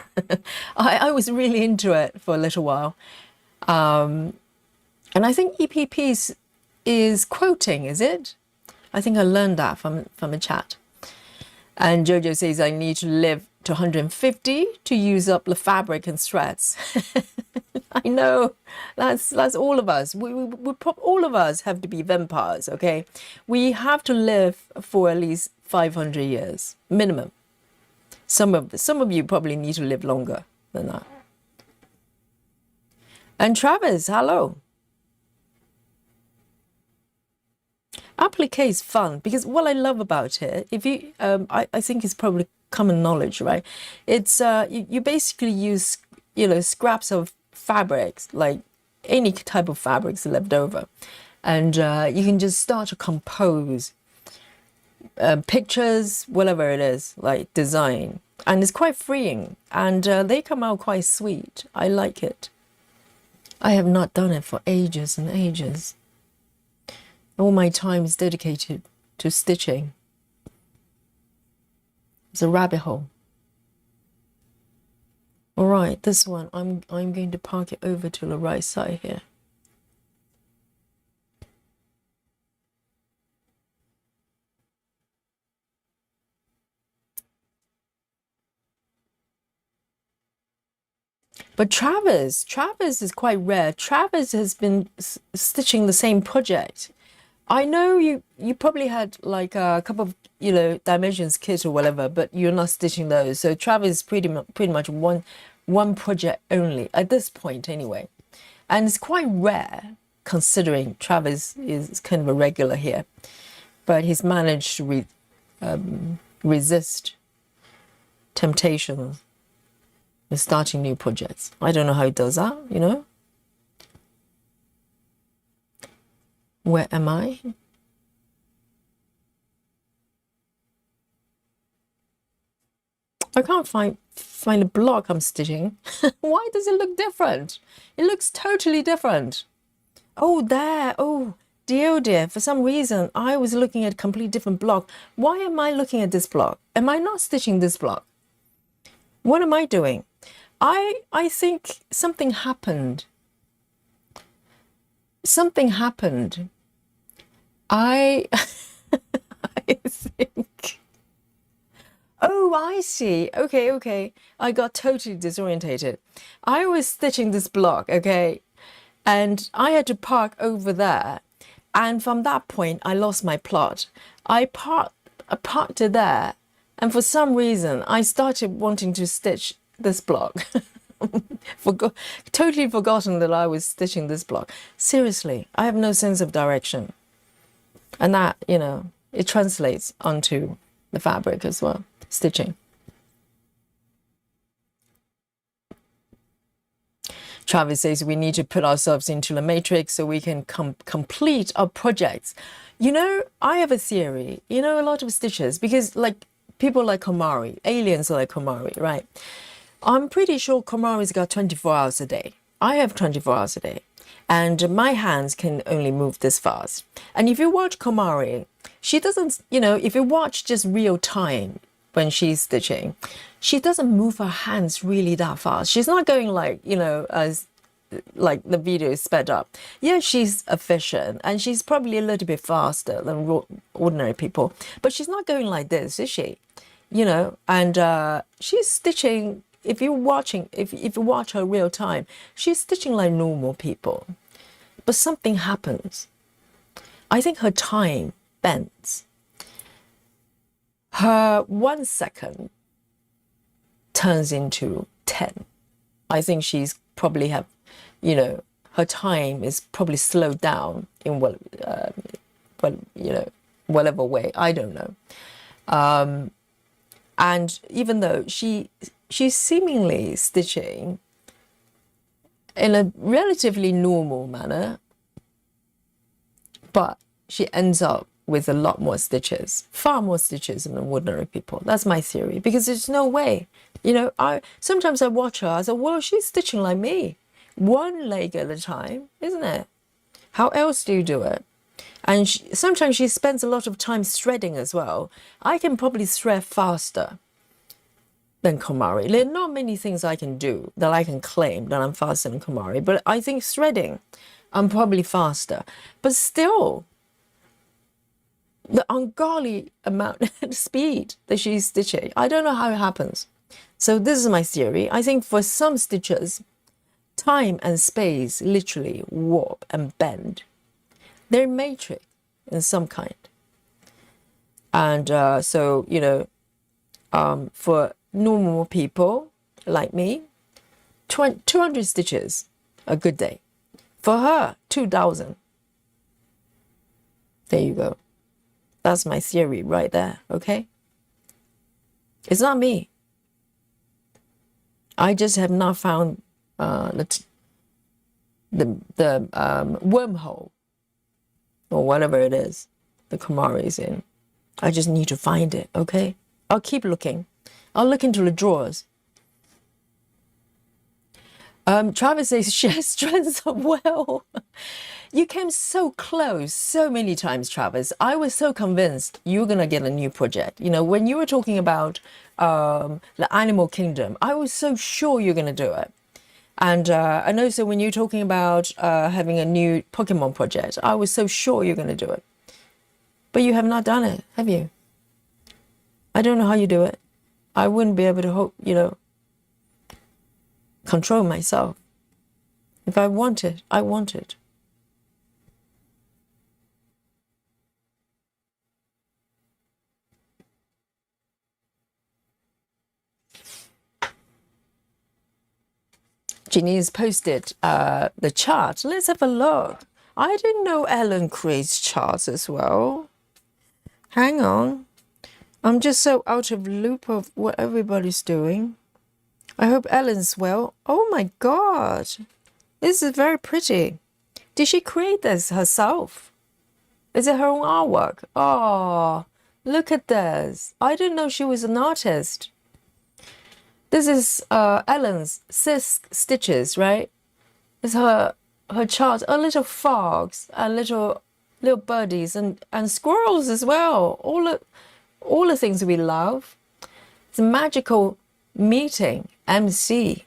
I was really into it for a little while. And I think EPP is quoting, is it? I think I learned that from a chat. And Jojo says, I need to live to 150 to use up the fabric and threads. I know, that's all of us. All of us have to be vampires, okay? We have to live for at least 500 years, minimum. Some of you probably need to live longer than that. And Travis, hello. Applique is fun because what I love about it, if you, I think it's probably common knowledge, right? It's you basically use scraps of fabrics, like any type of fabrics left over, and you can just start to compose pictures, whatever it is, like design, and it's quite freeing, and they come out quite sweet. I like it. I have not done it for ages and ages. All my time is dedicated to stitching. It's a rabbit hole. All right, this one, I'm going to park it over to the right side here. But Travis is quite rare. Travis has been stitching the same project. I know you probably had like a couple of dimensions kit or whatever, but you're not stitching those. So Travis is pretty much one project only at this point anyway, and it's quite rare considering Travis is kind of a regular here, but he's managed to resist temptations with starting new projects. I don't know how he does that, Where am I? I can't find a block I'm stitching. Why does it look different? It looks totally different. Oh, there. Oh, dear. For some reason, I was looking at a completely different block. Why am I looking at this block? Am I not stitching this block? What am I doing? I think something happened. Something happened. I think. Oh, I see. Okay. I got totally disorientated. I was stitching this block, okay, and I had to park over there, and from that point, I lost my plot. I parked it there, and for some reason, I started wanting to stitch this block. Totally forgotten that I was stitching this block. Seriously, I have no sense of direction. And that, it translates onto the fabric as well, stitching. Travis says we need to put ourselves into the matrix so we can complete our projects. You know, I have a theory, you know, a lot of stitches, because like people like Komari, aliens like Komari, right? I'm pretty sure Komari's got 24 hours a day. I have 24 hours a day. And my hands can only move this fast. And if you watch Komari, she doesn't, you know, if you watch just real time when she's stitching, she doesn't move her hands really that fast. She's not going like, you know, as like the video is sped up. Yeah, she's efficient and she's probably a little bit faster than ordinary people, but she's not going like this, is she? You know, and she's stitching. If you're watching, if you watch her real time, she's stitching like normal people, but something happens. I think her time bends. Her 1 second turns into 10. I think she's probably have, you know, her time is probably slowed down in you know, whatever way, I don't know. And even though she's seemingly stitching in a relatively normal manner, but she ends up with a lot more stitches, far more stitches than ordinary people. That's my theory, because there's no way, you know, sometimes I watch her, I say, well, she's stitching like me, one leg at a time, isn't it? How else do you do it? And sometimes she spends a lot of time threading as well. I can probably thread faster than Komari. There are not many things I can do that I can claim that I'm faster than Komari, but I think threading, I'm probably faster. But still, the ungodly amount of speed that she's stitching, I don't know how it happens. So this is my theory. I think for some stitches, time and space literally warp and bend. They're matrix in some kind. And so, you know, for normal people like me, 200 stitches a good day. For her, 2,000. There you go. That's my theory right there, okay? It's not me. I just have not found the wormhole or whatever it is the Komari is in. I just need to find it, okay? I'll keep looking. I'll look into the drawers. Travis says she has strength of will. You came so close so many times, Travis. I was so convinced you were going to get a new project. You know, when you were talking about the animal kingdom, I was so sure you're going to do it. And also when you're talking about having a new Pokemon project, I was so sure you're going to do it. But you have not done it, have you? I don't know how you do it. I wouldn't be able to, you know, control myself. If I want it, I want it. Jeannie's posted the chart. Let's have a look. I didn't know Ellen creates charts as well. Hang on. I'm just so out of loop of what everybody's doing. I hope Ellen's well. Oh my God. This is very pretty. Did she create this herself? Is it her own artwork? Oh, look at this. I didn't know she was an artist. This is Ellen's stitches, right? It's her chart. A little frogs and little birdies and squirrels as well. All the things we love. It's a magical meeting, MC.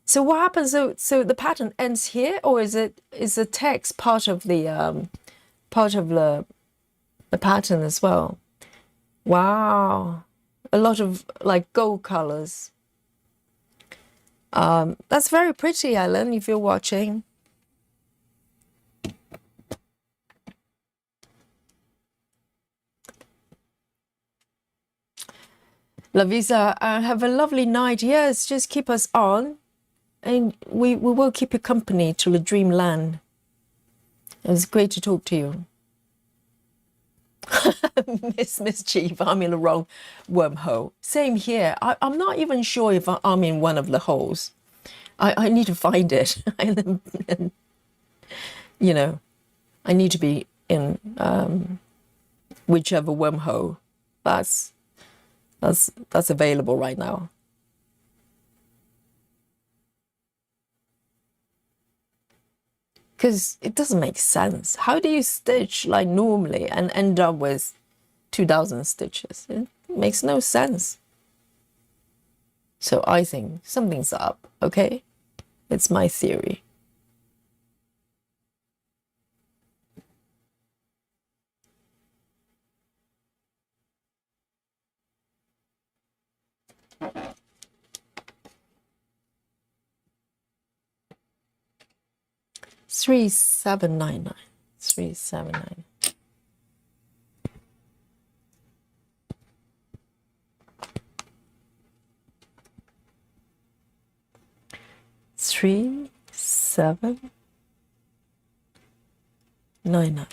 So what happens? So the pattern ends here, or is the text part of the pattern as well? Wow, a lot of like gold colors. That's very pretty, Ellen, if you're watching. Lavisa, have a lovely night. Yes, just keep us on. And we will keep you company to the dreamland. It was great to talk to you. Miss Mischief, I'm in the wrong wormhole. Same here. I'm not even sure if I'm in one of the holes. I need to find it. And, you know, I need to be in whichever wormhole that's available right now. Because it doesn't make sense. How do you stitch like normally and end up with 2,000 stitches? It makes no sense. So I think something's up, okay? It's my theory. $3,799. $3,799. $3,799.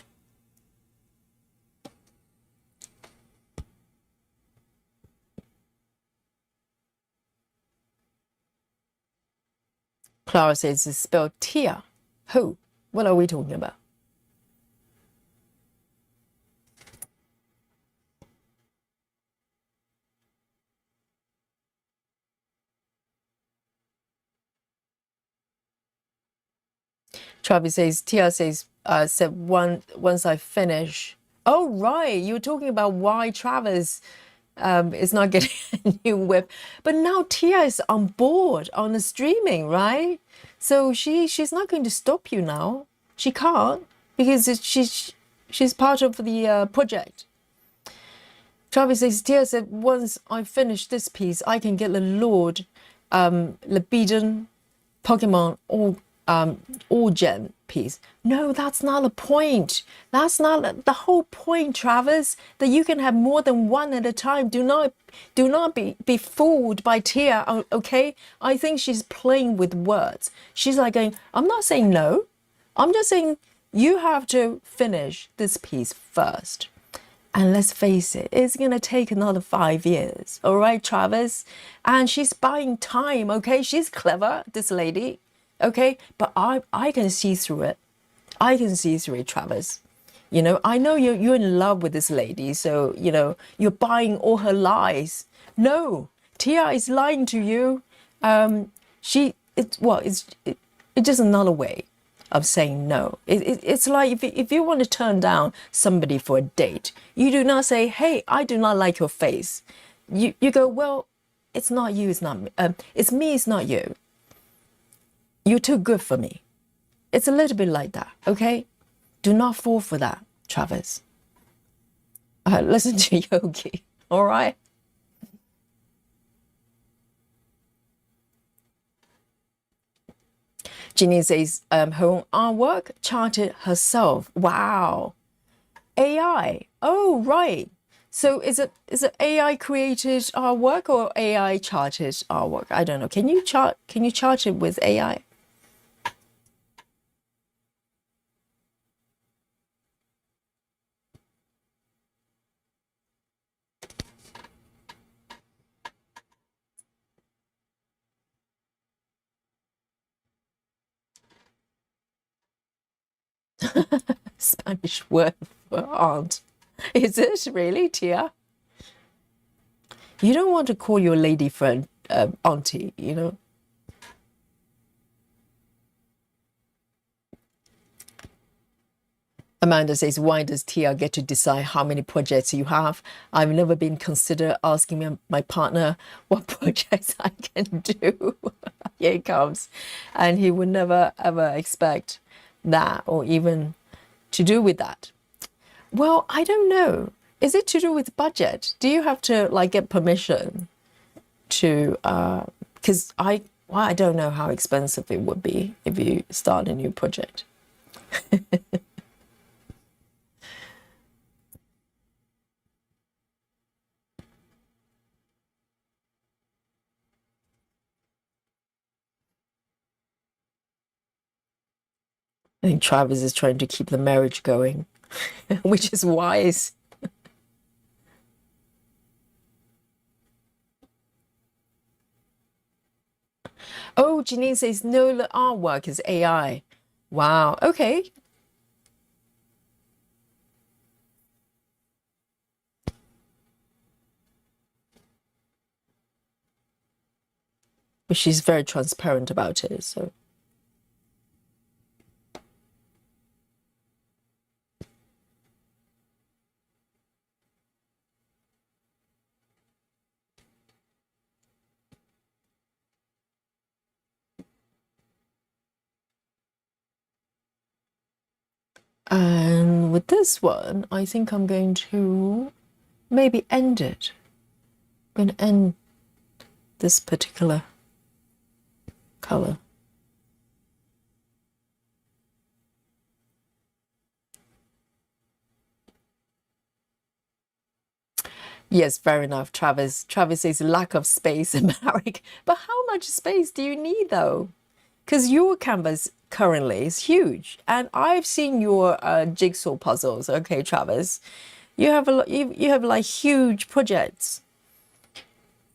Clara says it's spelled Tia. Who? What are we talking about? Travis says, Tia says, said once I finish. Oh, right. You were talking about why Travis is not getting a new whip. But now Tia is on board on the streaming, right? So she's not going to stop you now. She can't because she's part of the project. Travis says, Tia said, once I finish this piece, I can get the Lord, Lebeden, Pokemon, all gen piece. No, that's not the point. That's not the whole point, Travis, that you can have more than one at a time. Do not be fooled by Tia, okay? I think she's playing with words. She's like going, I'm not saying no. I'm just saying you have to finish this piece first. And let's face it, it's going to take another 5 years. All right, Travis? And she's buying time, okay? She's clever, this lady, okay? But I can see through it. I can see through it, Travis. You know, I know you're in love with this lady, so, you know, you're buying all her lies. No, Tia is lying to you. It's just another way of saying no. It's like if you want to turn down somebody for a date, you do not say, hey, I do not like your face. You go, well, it's not you, it's not me. It's me, it's not you. You're too good for me. It's a little bit like that, okay? Do not fall for that, Travis. Listen to Yogi, all right? Ginny says, her own artwork charted herself. Wow. AI. Oh, right. So is it AI created artwork or AI charted artwork? I don't know. Can you chart it with AI? Spanish word for aunt. Is it really, Tia? You don't want to call your lady friend auntie, you know? Amanda says, why does Tia get to decide how many projects you have? I've never been considered asking my partner what projects I can do. Here it comes. And he would never, ever expect that or even to do with that. Well, I don't know. Is it to do with budget? Do you have to like get permission to, because I don't know how expensive it would be if you start a new project. I think Travis is trying to keep the marriage going, which is wise. Oh, Janine says no, the artwork is AI. Wow. Okay. But she's very transparent about it. So. And with this one, I think I'm going to maybe end it. I'm going to end this particular color. Yes, fair enough, Travis. Travis says lack of space in Marek. But how much space do you need though? Because your canvas currently is huge, and I've seen your jigsaw puzzles. Okay, Travis, you have a lot. You have like huge projects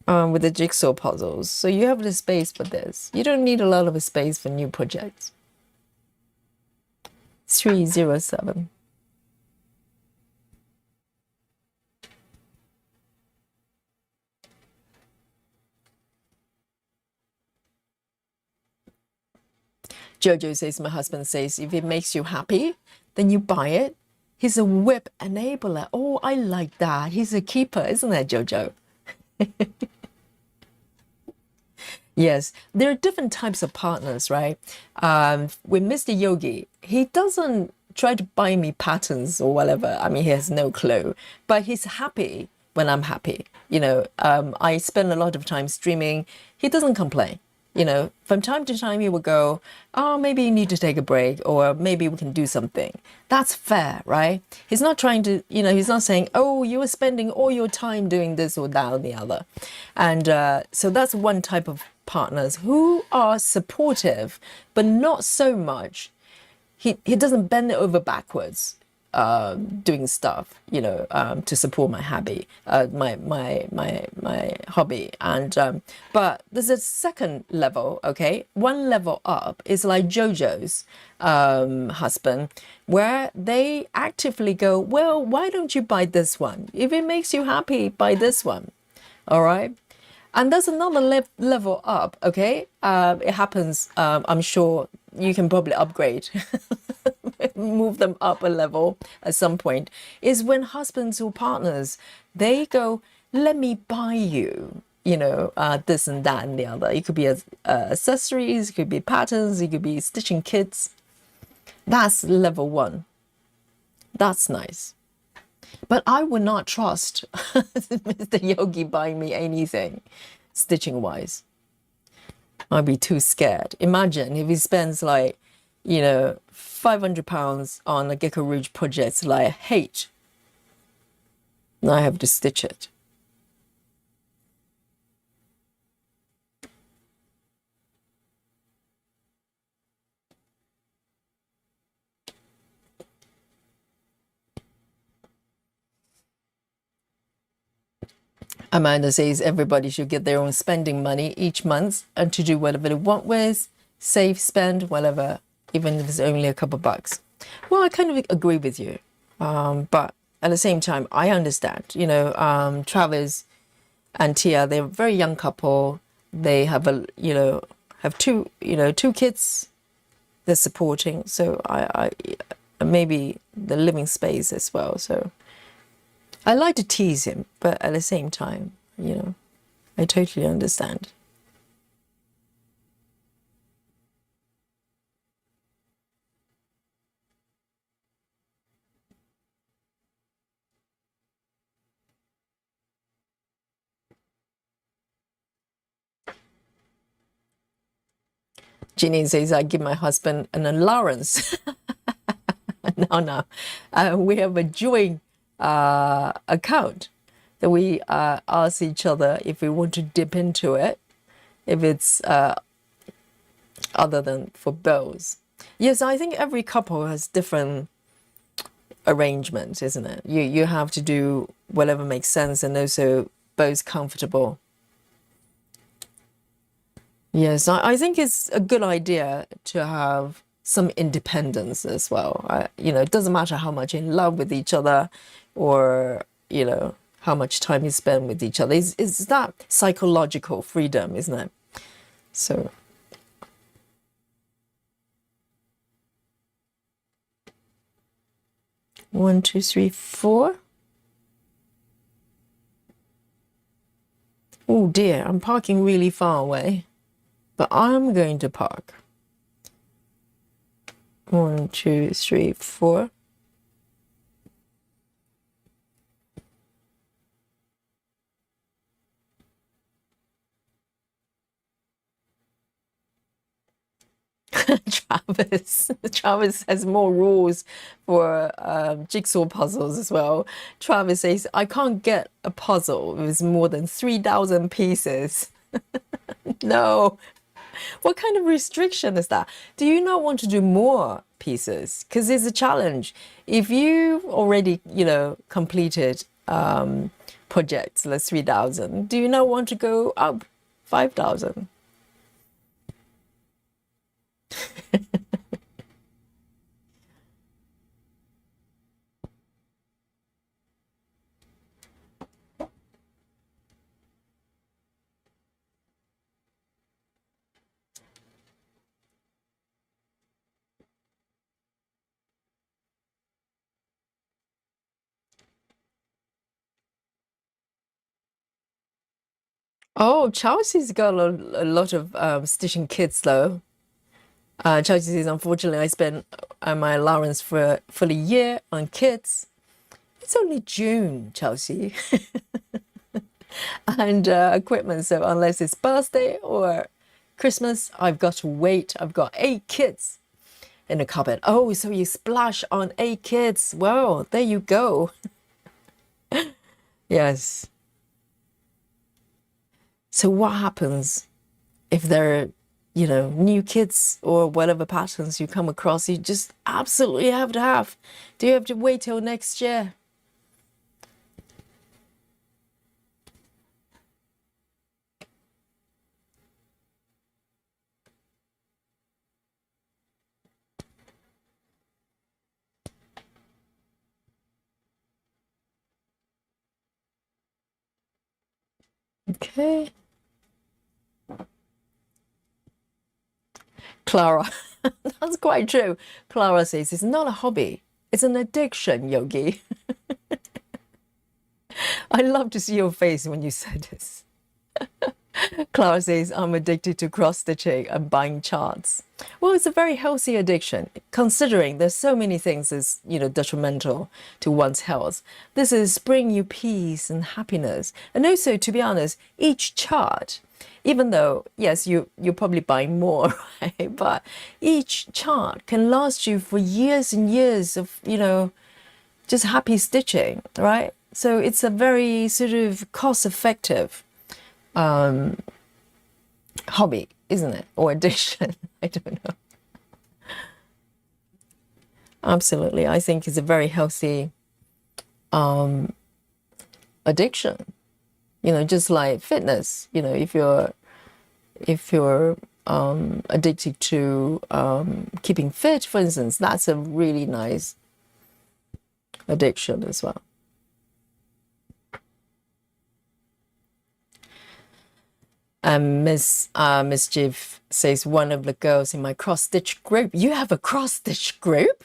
with the jigsaw puzzles, so you have the space for this. You don't need a lot of space for new projects. 307. Jojo says, my husband says, if it makes you happy, then you buy it. He's a whip enabler. Oh, I like that. He's a keeper, isn't that, Jojo? Yes, there are different types of partners, right? With Mr. Yogi, he doesn't try to buy me patterns or whatever. I mean, he has no clue, but he's happy when I'm happy. I spend a lot of time streaming. He doesn't complain. From time to time, he will go, oh, maybe you need to take a break, or maybe we can do something. That's fair, right? He's not trying to, he's not saying, oh, you were spending all your time doing this or that or the other. And so that's one type of partners who are supportive, but not so much. He doesn't bend over backwards doing stuff, to support my hobby, my hobby. And but there's a second level, okay? One level up is like Jojo's husband, where they actively go, well, why don't you buy this one? If it makes you happy, buy this one. All right. And there's another level up, okay? It happens, I'm sure you can probably upgrade, move them up a level at some point, is when husbands or partners, they go, let me buy you, this and that and the other. It could be accessories, it could be patterns, it could be stitching kits. That's level one. That's nice. But I would not trust Mr. Yogi buying me anything stitching wise. I'd be too scared. Imagine if he spends like, £500 on a Gecko Rouge project like I hate. Now I have to stitch it. Amanda says everybody should get their own spending money each month and to do whatever they want with, save, spend, whatever, even if it's only a couple bucks. Well, I kind of agree with you. But at the same time, I understand, Travis and Tia, they're a very young couple. They have have two kids they're supporting. So I maybe the living space as well. So I like to tease him, but at the same time, I totally understand. Jeanine says, I give my husband an allowance. No. We have a joint account that we ask each other if we want to dip into it, if it's other than for bills. Yes, I think every couple has different arrangements, isn't it? You have to do whatever makes sense and also both comfortable. Yes, I think it's a good idea to have some independence as well. It doesn't matter how much in love with each other or, how much time you spend with each other. It's that psychological freedom, isn't it? So, 1, 2, 3, 4. Oh dear, I'm parking really far away, but I'm going to park. 1, 2, 3, 4. Travis has more rules for jigsaw puzzles as well. Travis says, I can't get a puzzle with more than 3,000 pieces. No. What kind of restriction is that? Do you not want to do more pieces? Because it's a challenge. If you already, completed projects, like 3,000, do you not want to go up 5,000? Oh, Chelsea's got a lot of stitching kits though. Chelsea says, unfortunately, I spent my allowance for the year on kits. It's only June, Chelsea, and equipment. So unless it's birthday or Christmas, I've got to wait. I've got 8 kits in the cupboard. Oh, so you splash on 8 kits. Well, there you go. Yes. So what happens if there are, new kits or whatever patterns you come across, you just absolutely have to have? Do you have to wait till next year? Okay. Clara, that's quite true. Clara says it's not a hobby, it's an addiction, Yogi. I love to see your face when you said this. Clara says, I'm addicted to cross stitching and buying charts. Well, it's a very healthy addiction, considering there's so many things that's, detrimental to one's health. This is bringing you peace and happiness. And also, to be honest, each chart, even though, yes, you're probably buying more, right? But each chart can last you for years and years of, just happy stitching, right? So it's a very sort of cost-effective hobby, isn't it? Or addiction. I don't know. Absolutely. I think it's a very healthy addiction. Just like fitness, if you're addicted to keeping fit, for instance, that's a really nice addiction as well. And Miss Mischief says, one of the girls in my cross-stitch group. You have a cross-stitch group?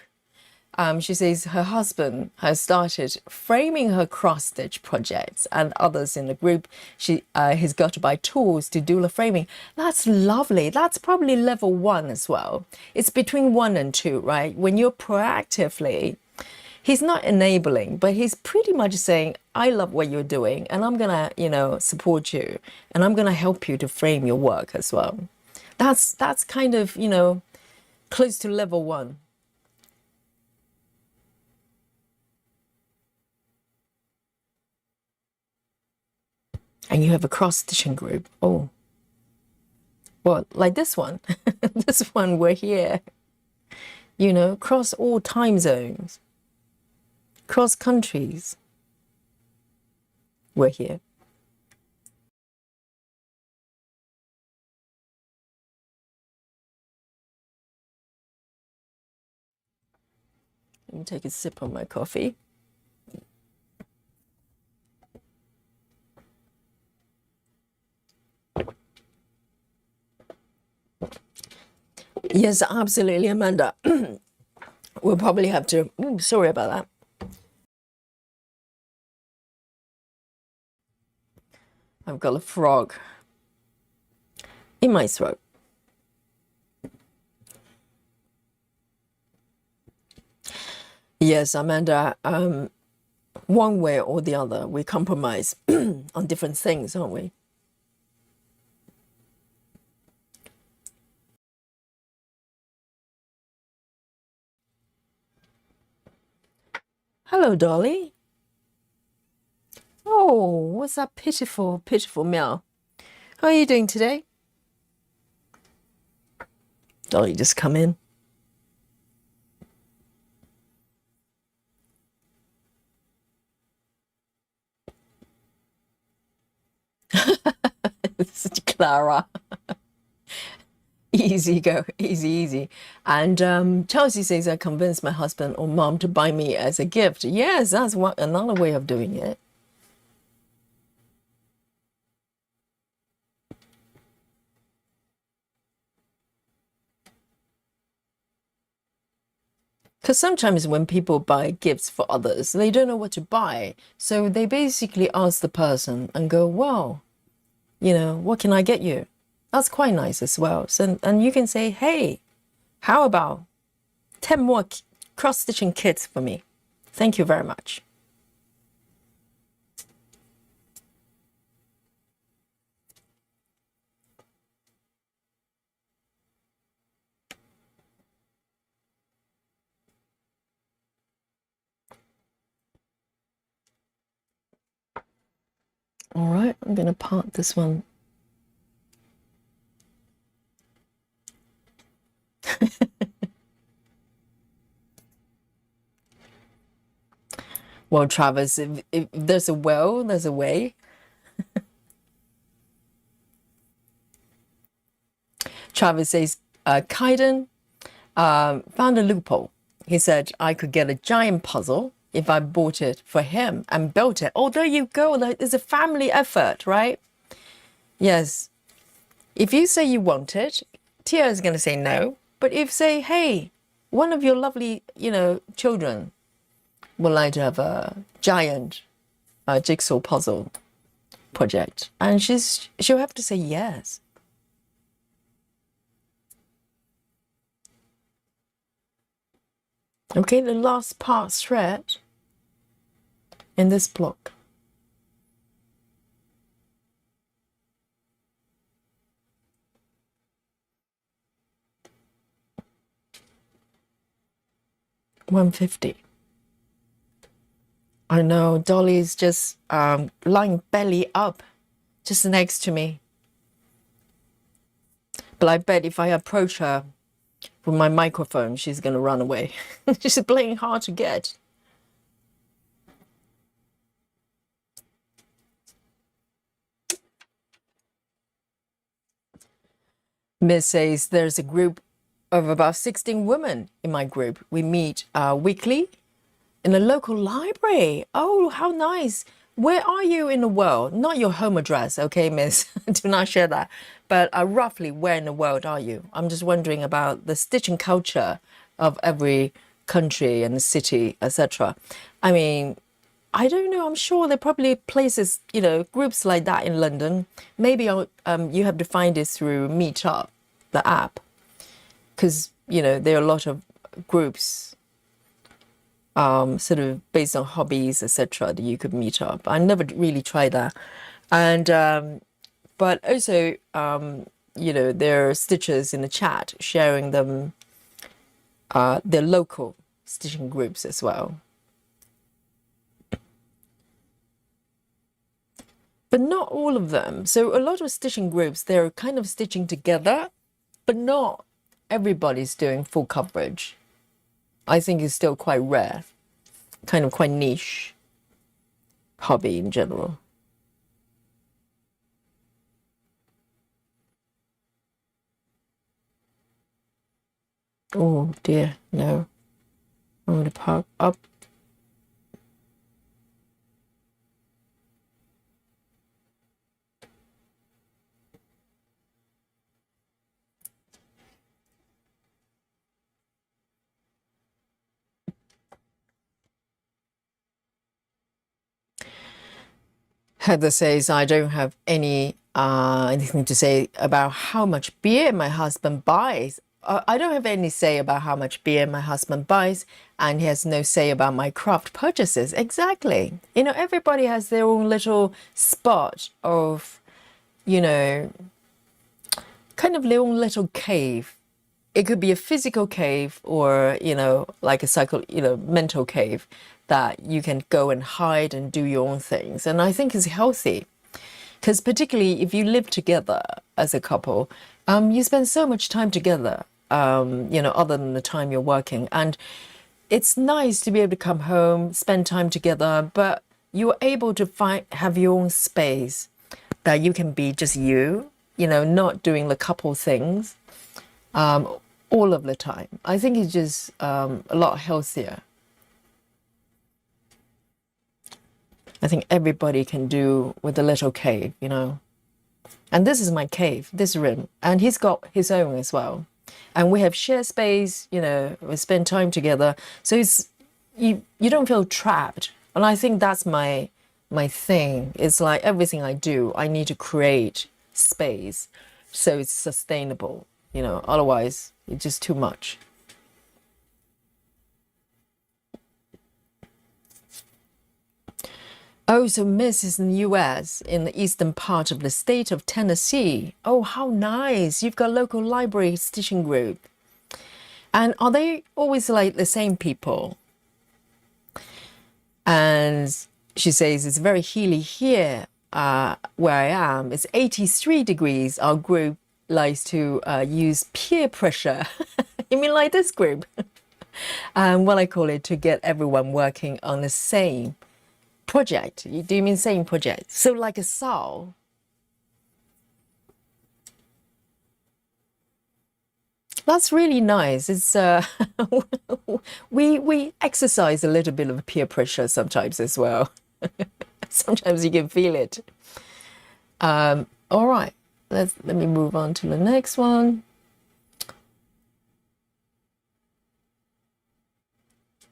She says her husband has started framing her cross-stitch projects, and others in the group, he's got to buy tools to do the framing. That's lovely. That's probably level 1 as well. It's between 1 and 2, right? When you're proactively, he's not enabling, but he's pretty much saying, I love what you're doing, and I'm gonna, support you, and I'm gonna help you to frame your work as well. That's kind of, close to level 1. And you have a cross-stitching group. Oh, well, like this one. This one, we're here. Cross all time zones, cross countries. We're here. Let me take a sip of my coffee. Yes, absolutely, Amanda. We'll probably have to, sorry about that. I've got a frog in my throat. Yes, Amanda, one way or the other, we compromise on different things, aren't we? Hello, Dolly. Oh, what's that pitiful, pitiful meow? How are you doing today? Dolly, just come in. Such Clara. Easy go, easy, easy. And Chelsea says I convinced my husband or mom to buy me as a gift. Yes, that's another way of doing it. Because sometimes when people buy gifts for others, they don't know what to buy. So they basically ask the person and go, well, you know, what can I get you? That's quite nice as well. So, and you can say, hey, how about 10 more cross-stitching kits for me? Thank you very much. All right, I'm going to part this one. Well, Travis, if there's a will, there's a way. Travis says, Kaiden found a loophole. He said I could get a giant puzzle if I bought it for him and built it. Oh, there you go. It's a family effort, right? Yes. If you say you want it, Tia is going to say no. But if say, hey, one of your lovely, children would like to have a giant jigsaw puzzle project, and she'll have to say yes. Okay, the last part thread in this block. $150. I know, Dolly's just lying belly up just next to me. But I bet if I approach her with my microphone, she's going to run away. She's playing hard to get. Miss says there's a group of about 16 women in my group. We meet weekly in a local library. Oh, how nice. Where are you in the world? Not your home address, okay, miss? Do not share that. But roughly, where in the world are you? I'm just wondering about the stitching culture of every country and city, etc. I mean, I don't know. I'm sure there are probably places, groups like that in London. Maybe you have to find it through Meetup, the app, because, there are a lot of groups sort of based on hobbies, etc., that you could meet up. I never really tried that. And but also, there are stitchers in the chat sharing them, their local stitching groups as well. But not all of them. So a lot of stitching groups, they're kind of stitching together, but not everybody's doing full coverage. I think it's still quite rare, kind of quite niche hobby in general. Oh dear, no. I'm going to park up. Heather says, I don't have anything to say about how much beer my husband buys. I don't have any say about how much beer my husband buys, and he has no say about my craft purchases. Exactly. You know, everybody has their own little spot of, you know, kind of their own little cave. It could be a physical cave or, you know, like a mental cave that you can go and hide and do your own things. And I think it's healthy because particularly if you live together as a couple, you spend so much time together, you know, other than the time you're working. And it's nice to be able to come home, spend time together, but you're able to have your own space that you can be just you know, not doing the couple things all of the time. I think it's just a lot healthier. I think everybody can do with a little cave, you know. And this is my cave, this room, and he's got his own as well. And we have shared space, you know, we spend time together. So it's you don't feel trapped. And I think that's my thing. It's like everything I do, I need to create space so it's sustainable, you know, otherwise it's just too much. Oh, so Miss is in the US, in the eastern part of the state of Tennessee. Oh, how nice. You've got a local library stitching group. And are they always like the same people? And she says, it's very hilly here where I am. It's 83 degrees. Our group likes to use peer pressure. You mean like this group? Well, I call it to get everyone working on the same project. Do you mean same project? So like a soul. That's really nice. It's we exercise a little bit of peer pressure sometimes as well. Sometimes you can feel it. All right, let me move on to the next one.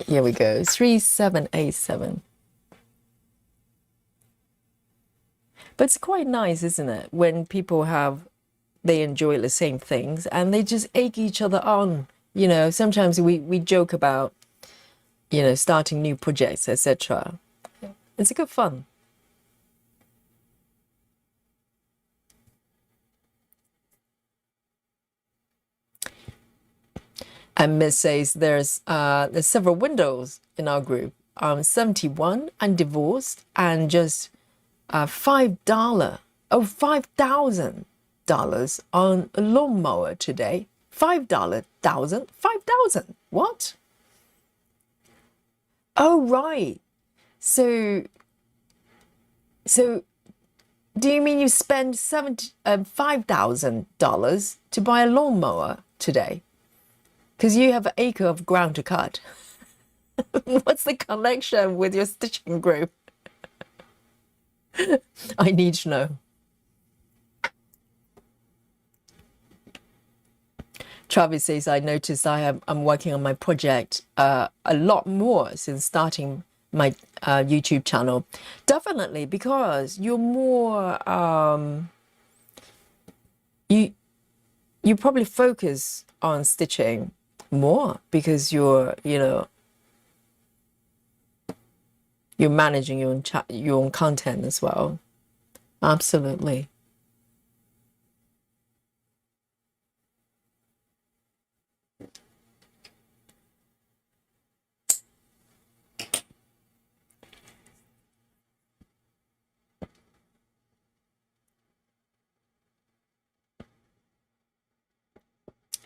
Here we go. 3787. But it's quite nice, isn't it, when people they enjoy the same things and they just egg each other on. You know, sometimes we joke about, you know, starting new projects, etc. It's a good fun. And Miss says there's several windows in our group. 71 and divorced and just $5, $5,000 on a lawnmower today. $5,000. What? Oh, right. So do you mean you spend $5,000 to buy a lawnmower today? Because you have an acre of ground to cut. What's the connection with your stitching group? I need to know. Travis says, I noticed I'm working on my project a lot more since starting my YouTube channel. Definitely, because you're more, you probably focus on stitching more because you're managing your own content as well. Absolutely.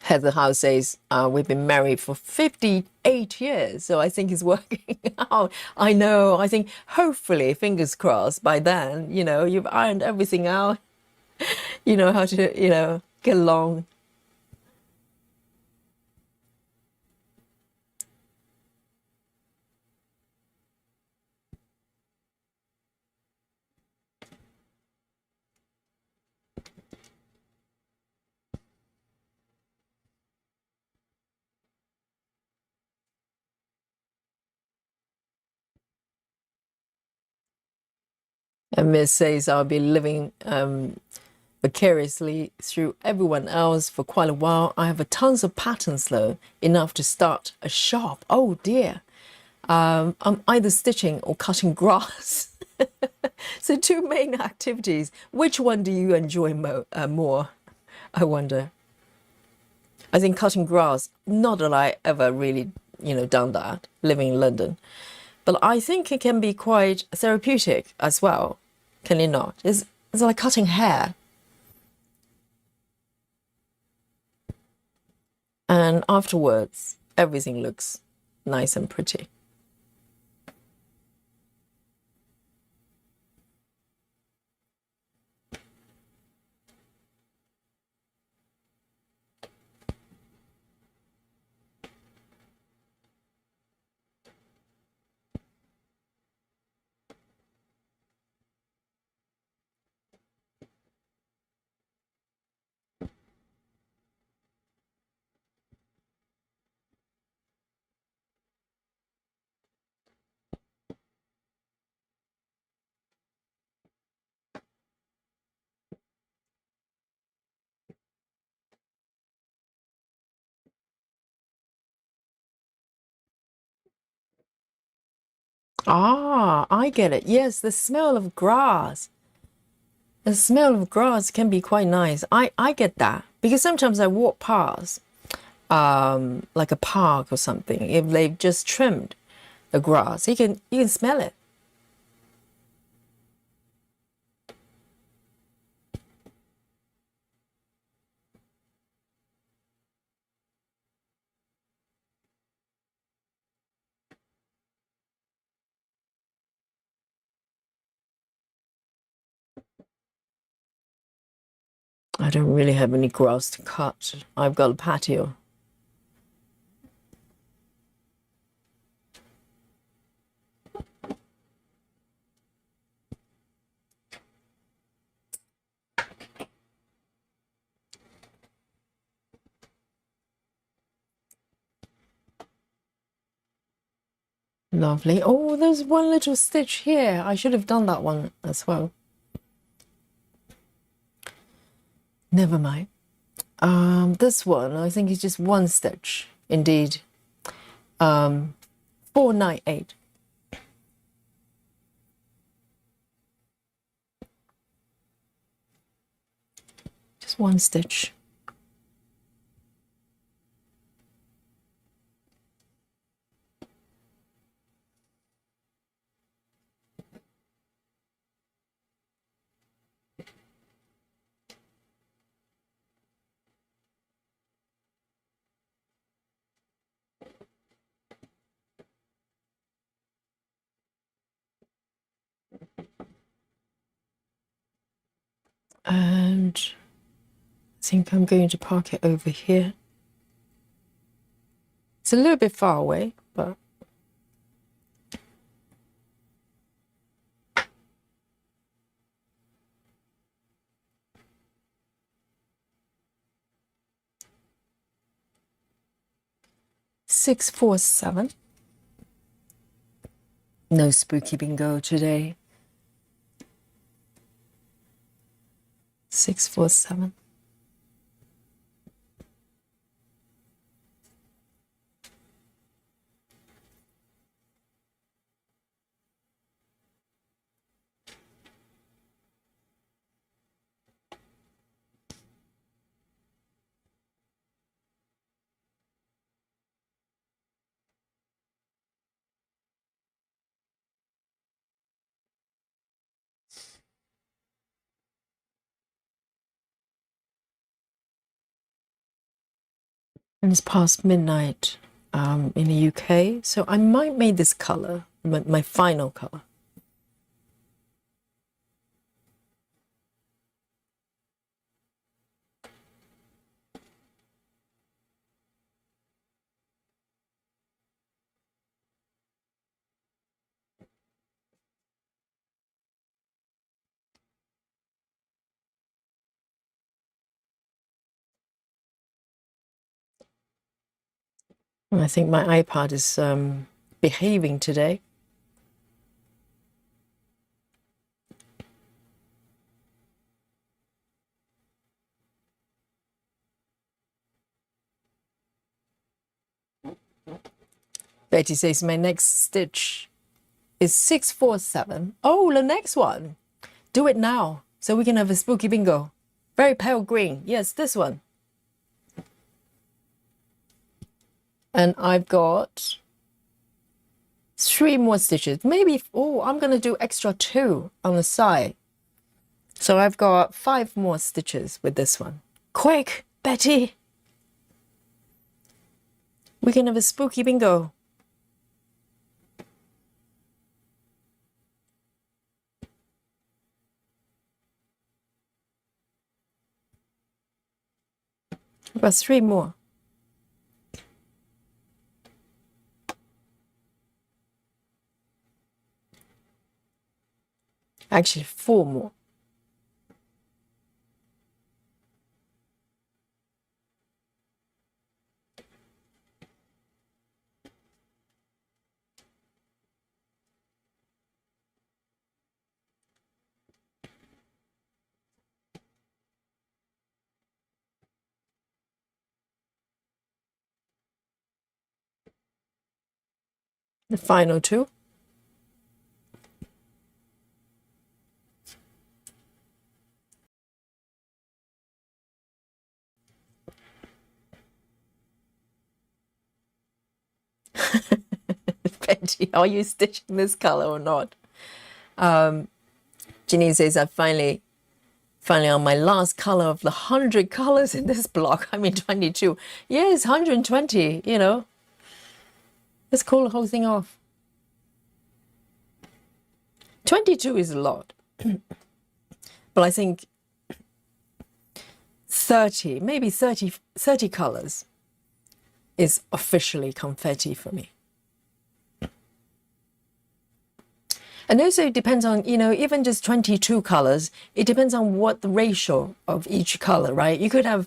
Heather House says, we've been married for 58 years, so I think it's working out. I know, I think hopefully, fingers crossed, by then, you've ironed everything out. You know how to, get along. And Miss says, I'll be living vicariously through everyone else for quite a while. I have tons of patterns though, enough to start a shop. Oh dear. I'm either stitching or cutting grass. So two main activities. Which one do you enjoy more? I wonder. I think cutting grass, not that I ever really, done that, living in London. But I think it can be quite therapeutic as well. Can it not? It's like cutting hair. And afterwards, everything looks nice and pretty. Ah, I get it. Yes, the smell of grass. The smell of grass can be quite nice. I get that because sometimes I walk past like a park or something. If they've just trimmed the grass, you can smell it. I don't really have any grass to cut. I've got a patio. Lovely. Oh, there's one little stitch here. I should have done that one as well. Never mind. This one, I think is just one stitch. Indeed. 498. Just one stitch. And I think I'm going to park it over here. It's a little bit far away, but 647. No spooky bingo today. 647. And it's past midnight in the UK, so I might make this color my final color. I think my iPad is behaving today. Betty says my next stitch is 647. Oh, the next one. Do it now so we can have a spooky bingo. Very pale green. Yes, this one. And I've got 3 more stitches. Maybe, oh, I'm going to do extra 2 on the side. So I've got 5 more stitches with this one. Quick, Betty. We can have a spooky bingo. I've got 3 more. Actually, 4 more. The final 2. Betty, are you stitching this color or not? Janine says I finally on my last color of the 100 colors in this block. I mean 22. Yes, 120, you know. Let's call the whole thing off. 22 is a lot. But I think 30, maybe 30 colors is officially confetti for me. And also it depends on, you know, even just 22 colors, it depends on what the ratio of each color, right? You could have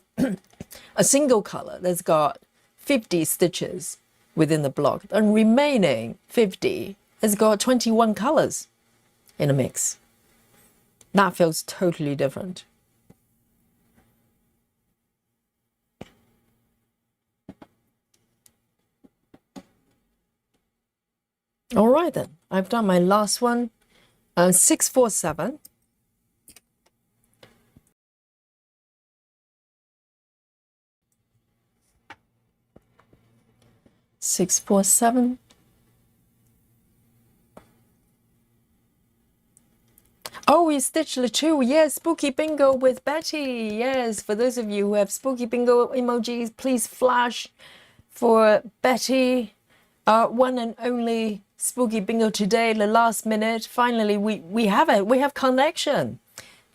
a single color that's got 50 stitches within the block, and remaining 50 has got 21 colors in a mix. That feels totally different. All right then, I've done my last one, 647. Six, 4, 7. Oh, we stitched the 2. Yes, spooky bingo with Betty. Yes, for those of you who have spooky bingo emojis, please flash for Betty. One and only spooky bingo today, the last minute. Finally, we have it. We have connection.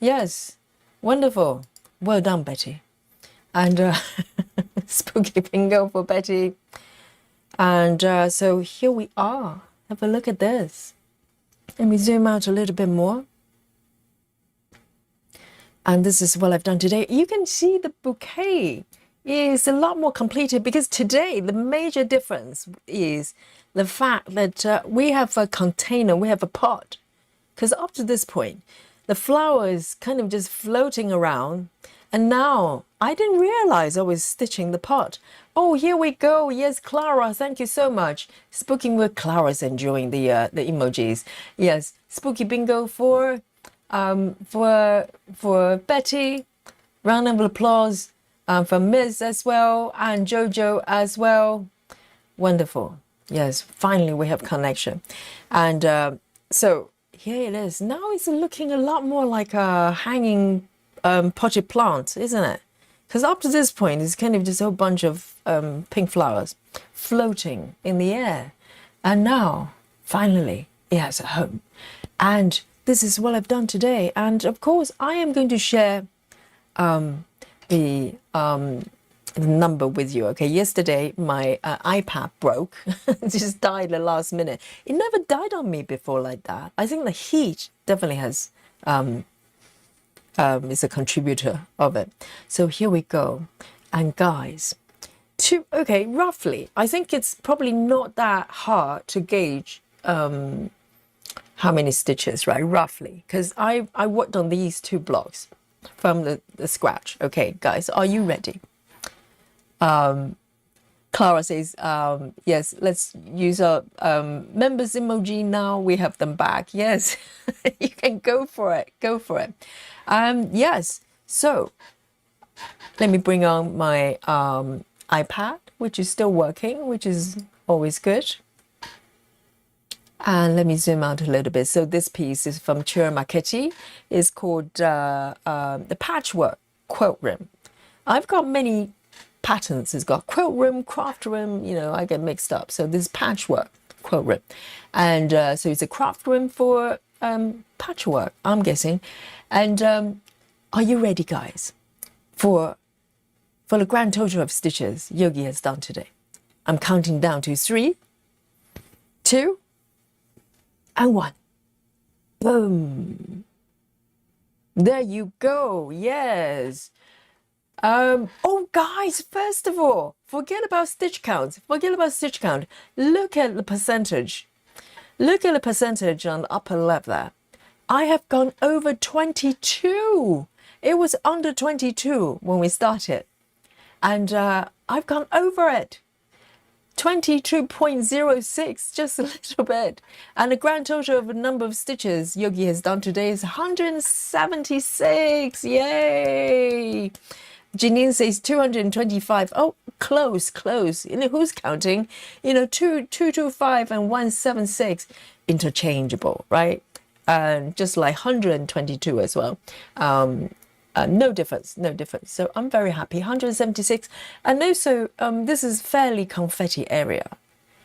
Yes, wonderful. Well done, Betty. And spooky bingo for Betty. And so here we are. Have a look at this. Let me zoom out a little bit more. And this is what I've done today. You can see the bouquet is a lot more completed, because today the major difference is the fact that we have a container, we have a pot. Because up to this point, the flower is kind of just floating around. And now I didn't realize I was stitching the pot. Oh, here we go. Yes, Clara, thank you so much. Spooking with Clara's enjoying the emojis. Yes, spooky bingo for Betty. Round of applause for Miss as well, and Jojo as well. Wonderful. Yes, finally we have connection. And so here it is. Now it's looking a lot more like a hanging potted plant, isn't it? Because up to this point, it's kind of just a whole bunch of pink flowers floating in the air. And now, finally, it has a home. And this is what I've done today. And of course, I am going to share the number with you. Okay, yesterday my iPad broke. It just died the last minute. It never died on me before like that. I think the heat definitely has is a contributor of it. So here we go. And guys, Okay, roughly. I think it's probably not that hard to gauge how many stitches, right? Roughly, because I worked on these 2 blocks from the scratch. Okay, guys, are you ready? Clara says, yes, let's use our members emoji now. We have them back. Yes, you can go for it. Go for it. Yes, so let me bring on my iPad, which is still working, which is always good. And let me zoom out a little bit. So this piece is from Ciro Marchetti. It's called the Patchwork Quilt Rim. I've got many patterns. It's got quilt rim, craft rim, you know, I get mixed up. So this Patchwork Quilt Rim. And so it's a craft rim for patchwork, I'm guessing. And are you ready, guys, for the grand total of stitches Yogi has done today? I'm counting down to 3, 2, and 1. Boom. There you go. Yes. Oh, guys, first of all, forget about stitch count. Forget about stitch count. Look at the percentage. Look at the percentage on the upper left there. I have gone over 22. It was under 22 when we started. And I've gone over it. 22.06, just a little bit. And the grand total of the number of stitches Yogi has done today is 176. Yay! Janine says 225. Oh, close, close. You know, who's counting? You know, 225 and 176, interchangeable, right? And just like 122 as well. No difference, no difference. So I'm very happy. 176. And also, this is fairly confetti area.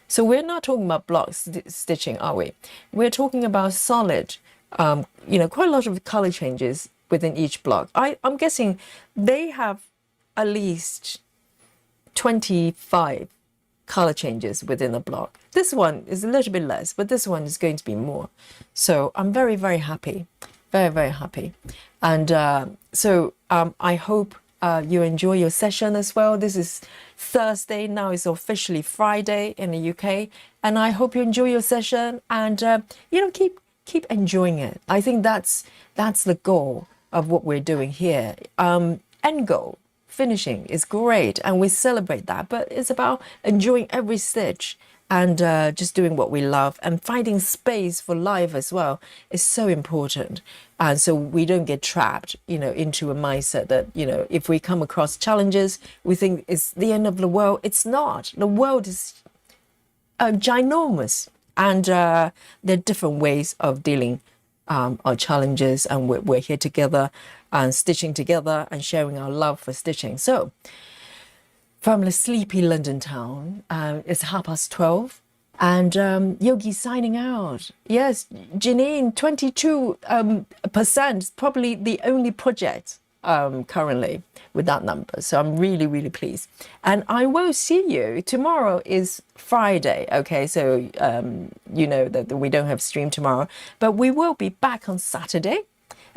So we're not talking about block stitching, are we? We're talking about solid, you know, quite a lot of color changes within each block. I'm guessing they have at least 25 color changes within a block. This one is a little bit less, but this one is going to be more. So I'm very, very happy. Very, very happy. And so I hope you enjoy your session as well. This is Thursday. Now it's officially Friday in the UK. And I hope you enjoy your session and, you know, keep enjoying it. I think that's the goal of what we're doing here. End goal, finishing is great. And we celebrate that. But it's about enjoying every stitch and just doing what we love and finding space for life as well is so important. And so we don't get trapped, you know, into a mindset that, you know, if we come across challenges, we think it's the end of the world. It's not. The world is ginormous. And there are different ways of dealing our challenges. And we're here together and stitching together and sharing our love for stitching. So from the sleepy London town, it's 12:30. And Yogi signing out. Yes, Janine, 22% probably the only project currently with that number. So I'm really, really pleased. And I will see you. Tomorrow is Friday. Okay, so you know that we don't have stream tomorrow. But we will be back on Saturday.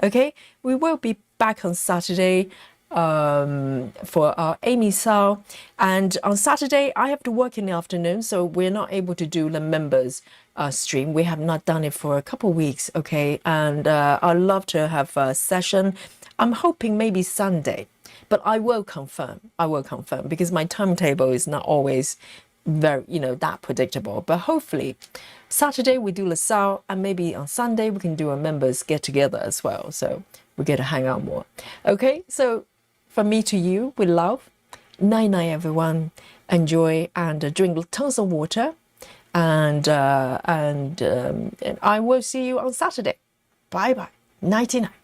Okay, we will be back on Saturday for our Amy Sao, and on Saturday I have to work in the afternoon, so we're not able to do the members stream. We have not done it for a couple of weeks, okay, and I'd love to have a session. I'm hoping maybe Sunday, but I will confirm because my timetable is not always very, you know, that predictable. But hopefully Saturday we do LaSalle, and maybe on Sunday we can do a members get together as well, so we get to hang out more. Okay, so from me to you, with love. Night night, everyone. Enjoy and drink tons of water. And I will see you on Saturday. Bye bye. Nighty night.